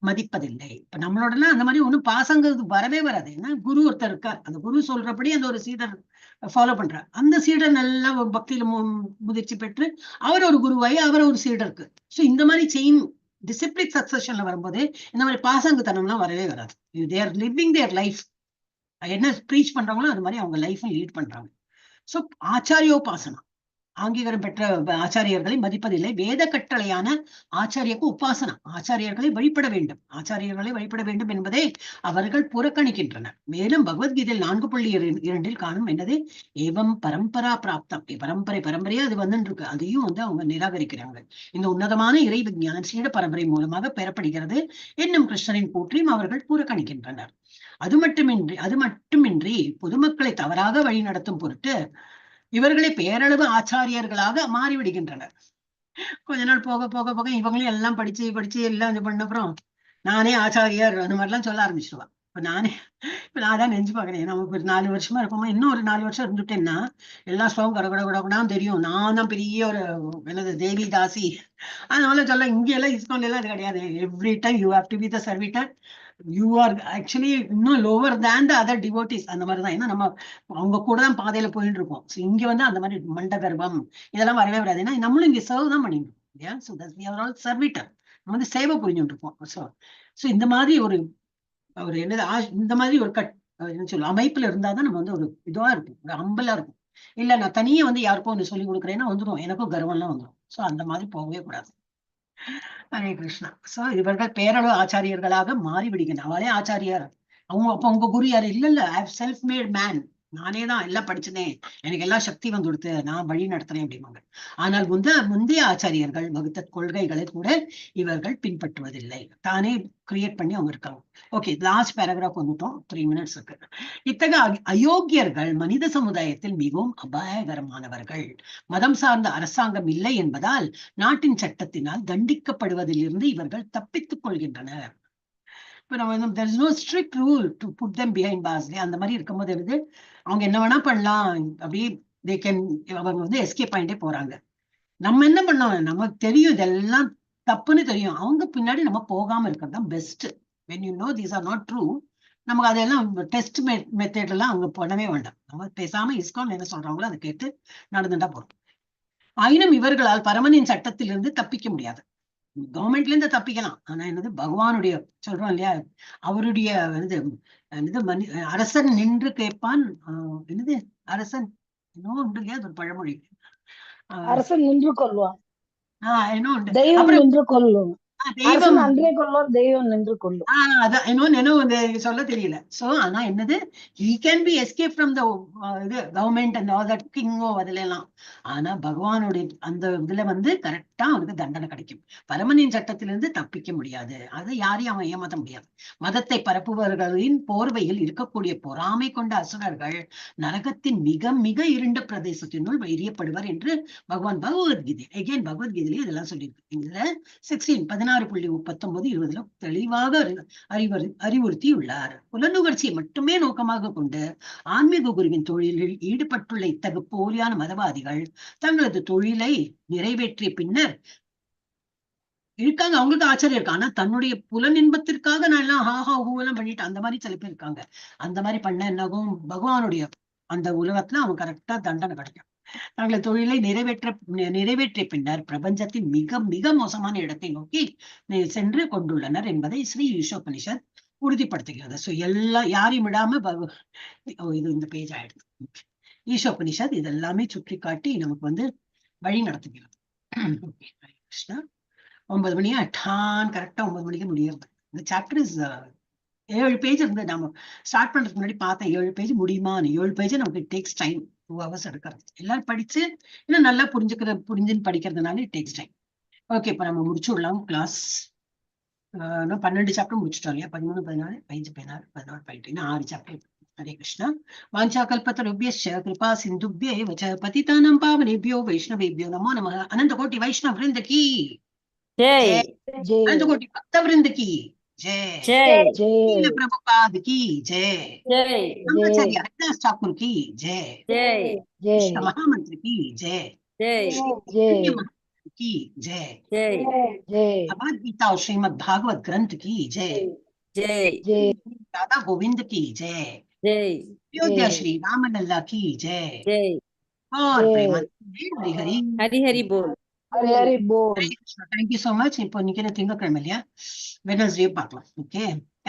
மதிப்பதில்லை. இப்ப நம்மளோடலாம் அந்த மாதிரி ஒண்ணும் பாசங்கிறது வரவே வராது. ஏன்னா குரு ஒருத்தர் இருக்கார், அந்த குரு சொல்றபடி அந்த ஒரு சீடர் ஃபாலோ பண்றார். அந்த சீடர் நல்லா பக்தியில முதிர்ச்சி பெற்று அவர் ஒரு குருவாயி அவர் ஒரு சீடருக்கு. சோ இந்த மாதிரி செயின் டிசிப்ளின் சக்சஷன்ல வரும்போது இந்த மாதிரி பாசங்குத்தனம்லாம் வரவே வராது. தேர் லிவிங் தேர் லைஃப். என்ன ப்ரீச் பண்றாங்களோ அது மாதிரி அவங்க லைஃப் லீட் பண்றாங்க. சோ ஆச்சாரியோபாசனம், அங்கீகாரம் பெற்ற ஆச்சாரியர்களை மதிப்பதில்லை. வேத கட்டளையான ஆச்சாரியக்கு உபாசனா, ஆச்சாரியர்களை வழிபட வேண்டும் என்பதை அவர்கள் புறக்கணிக்கின்றனர். மேலும் பகவத்கீதையில் 4.2 காணும் என்னது, ஏவம் பரம்பரா பிராப்தம், பரம்பரையா அது வந்துட்டு இருக்கு, அதையும் அவங்க நிராகரிக்கிறாங்க. இந்த உன்னதமான இறை விஞ்ஞானம் சீட பரம்பரை மூலமாக பெறப்படுகிறது என்னும் கிருஷ்ணரின் கூற்றையும் அவர்கள் புறக்கணிக்கின்றனர். அது மட்டுமின்றி பொதுமக்களை தவறாக வழி நடத்தும் பொருட்டு இவர்களை பேரளவு ஆச்சாரியர்களாக மாறிவிடுகின்றனர். கொஞ்ச நாள் போக போக போக இவங்களையும் எல்லாம் படிச்சு எல்லாம் இது பண்ண அப்புறம் நானே ஆச்சாரியர் அந்த மாதிரிலாம் சொல்ல ஆரம்பிச்சிடுவான். இப்ப நான் தான் நெஞ்சு பாக்குறேன், நமக்கு ஒரு 4 வருஷமா இருப்போமா, இன்னும் ஒரு 4 வருஷம் இருந்துட்டேன்னா எல்லா ஸ்லோகம் கடகடான்னு தெரியும். நான் தான் பெரிய ஒரு என்னது தேவி தாசி. அதனால சொல்ல இங்க எல்லாம் இஸ்கான் எல்லாம் அது கிடையாது. Every time you have to be the servitor, you are actually இன்னும் lower than the other devotees. அந்த மாதிரிதான். ஏன்னா நம்ம அவங்க கூட தான் பாதையில போயிட்டு இருக்கோம். இங்க அந்த மாதிரி மண்ட கர்ப்பம் இதெல்லாம் வரவே வராது. ஏன்னா நம்மளும் இங்க சர்வ் தான் பண்ணிட்டு இருக்கோம் இல்லையா. So that's we are all servitor. நம்ம சேவை புரிஞ்சுட்டு இருக்கோம். ஸோ இந்த மாதிரி ஒரு என்னது இந்த மாதிரி ஒரு என்ன சொல்லுவோம் அமைப்புல இருந்தாதான் நம்ம ஒரு இதுவா இருக்கும், ஒரு அம்பலா இருக்கும். இல்ல நான் தனியே யாருக்கும் ஒண்ணு சொல்லி கொடுக்குறேன்னா வந்துடும், எனக்கும் கர்வம்லாம் வந்துடும். ஸோ அந்த மாதிரி போகவே கூடாது. ஹரே கிருஷ்ணா. சோ இவர்கள் பேரளவு ஆச்சாரியர்களாக மாறிவிடுகின்றன. அவளே ஆச்சாரியார், அப்ப உங்க குரு யாரு? இல்ல I have self made man, நானே தான் எல்லாம் படிச்சனேன், எனக்கு எல்லாம் சக்தி வந்து கொடுத்து நான் வழி நடத்துறேன் அப்படிம்பாங்க. ஆனால் முந்தைய ஆச்சாரியர்கள் வகுத்த கொள்கைகளை கூட இவர்கள் பின்பற்றுவதில்லை, தானே கிரியேட் பண்ணி அவங்க இருக்காங்க. ஓகே, லாஸ்ட் பேராகிராஃப் வந்துட்டோம், 3 minutes இருக்கு. இத்தகைய அயோக்கியர்கள் மனித சமுதாயத்தில் மிகவும் அபாயகரமானவர்கள். மதம் சார்ந்த அரசாங்கம் இல்லை என்பதால் நாட்டின் சட்டத்தினால் தண்டிக்கப்படுவதிலிருந்து இவர்கள் தப்பித்துக் கொள்கின்றனர். இப்ப நம்ம there is no strict rule to put them behind bars. அந்த மாதிரி இருக்கும்போது அவங்க என்ன வேணா பண்ணலாம், அப்படியே they can அவங்க எஸ்கேப் ஆயிட்டே போறாங்க. நம்ம என்ன பண்ணோம், நமக்கு தெரியும் இதெல்லாம் தப்புன்னு தெரியும், அவங்க பின்னாடி நம்ம போகாம இருக்கிறது தான் best. when you know these are not true, நமக்கு அதெல்லாம் டெஸ்ட் மெத்தட் எல்லாம் அவங்க பண்ணவே வேண்டாம். நம்ம பேசாம இஸ்கான் என்ன சொல்றாங்களோ அதை கேட்டு நடந்துட்டா போறோம். ஆயினும் இவர்களால் பரமனின் சட்டத்திலிருந்து தப்பிக்க முடியாது. கவர்மெண்ட்ல இருந்து தப்பிக்கலாம், ஆனா என்னது பகவானுடைய சொல்றோம் இல்லையா, அவருடைய அரசன் நின்று கேட்பான், என்னது அரசன் இன்னும் உண்டு இல்லையா, அது ஒரு பழமொழி. அரசன் நின்று கொள்வான், இன்னும் உண்டு, தெய்வம் நின்று கொள்ளும். தெய்வம் அன்றே கொள்வார், தெய்வம் நின்று கொள்ளும். அதான் இன்னும் சொல்ல தெரியல. சோ ஆனா என்னது, he can be escaped from the government and all that king அதுல எல்லாம். ஆனா பகவானுடைய அந்த இதுல கரெக்டா அவனுக்கு தண்டனை கிடைக்கும். பரமனின் சட்டத்திலிருந்து தப்பிக்க முடியாது, அதை யாரையும் அவன் ஏமாத்த முடியாது. மதத்தை பரப்புபவர்களின் போர்வையில் இருக்கக்கூடிய பொறாமை கொண்ட அசுரர்கள் நரகத்தின் மிக மிக இருண்ட பிரதேசத்தினுள் எரியப்படுவர் என்று பகவத்கீதை எகைன் பகவத்கீதையில இதெல்லாம் சொல்லியிருக்கு. இதுல 16.19-20 தெளிவாக அறிவுறுத்தி உள்ளார். புலனுகர்ச்சியை மட்டுமே நோக்கமாக கொண்டு ஆன்மீக குருவின் தொழிலில் ஈடுபட்டுள்ள இத்தகைய போலியான மதவாதிகள் தங்களது தொழிலை நிறைவேற்றிய பின்னர் இருக்காங்க. அவங்களுக்கு ஆச்சரியம் இருக்கு, ஆனா தன்னுடைய புலன் இன்பத்திற்காக நான் எல்லாம் ஹாஹா ஊவெல்லாம் பண்ணிட்டு அந்த மாதிரி சில பேர் இருக்காங்க. அந்த மாதிரி பண்ண என்னாகும், பகவானுடைய அந்த உலகத்துல அவங்க கரெக்டா தண்டனை கிடைக்கும். தங்களது தொழிலை நிறைவேற்றிய பின்னர் பிரபஞ்சத்தின் மிக மிக மோசமான இடத்தை நோக்கி சென்று கொண்டுள்ளனர் என்பதை ஸ்ரீ ஈஷோபனிஷத் உறுதிப்படுத்துகிறது. சோ எல்லாம் யாரையும் விடாம இது இந்த பேஜ் ஆயிடுது. ஈஷோபனிஷத் இதெல்லாமே சுற்றி காட்டி நமக்கு வழி நடத்துகிறது. கிருஷ்ணா 9 மணி கரெக்டா 9 மணிக்கு முடியுது. இந்த சாப்டர் இஸ் 7 பேஜ் இருந்து நம்ம ஸ்டார்ட் பண்றதுக்கு முன்னாடி பார்த்தேன் 7 பேஜ் முடியுமா. 7 பேஜ் நமக்கு டேக்ஸ் டைம், 2 hours எடுக்கிறது. எல்லாரும் படிச்சு இன்னும் நல்லா புரிஞ்சுன்னு படிக்கிறதுனால இட் டேக்ஸ் டைம். ஓகே, இப்ப நம்ம முடிச்சுடலாம் கிளாஸ். 12 சாப்டர் முடிச்சுட்டோம் இல்லையா, 13, 14, 15, 16, 17, 18, 6 சாப்டர். ஹரே கிருஷ்ணா. வாஞ்சாகல்பதருப்யஸ்ச கிருபா சிந்துப்யேவ ச பதிதானாம் பாவனேப்யோ வைஷ்ணவேப்யோ நமோ நமः. அனந்த கோட்டி வைஷ்ணவ விருந்த கீ ஜெய், அனந்த கோட்டி பக்த விருந்த கீ जय जय जय शील प्रभुपाद की जय जय ब्रह्मचारी हरिदास ठाकुर की जय जय जय कृष्ण महामंत्र की जय जय जय महामंत्र की जय जय जय भगवद गीता और श्रीमद् भागवत ग्रंथ की जय जय जय राधा गोविंद की जय जय अयोध्या श्री रामलल्ला की जय जय और जय प्रेम हरि हरि हरि हरि बोल हरे हरि बोल Hare Krishna. Thank you so much. இப்போ இன்னைக்கு என்ன திங்கக்கிழமை இல்லையா, வெனஸ்டே பார்க்கலாம். ஓகே.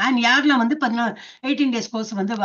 அண்ட் யாரெல்லாம் வந்து 18 days கோர்ஸ் வந்து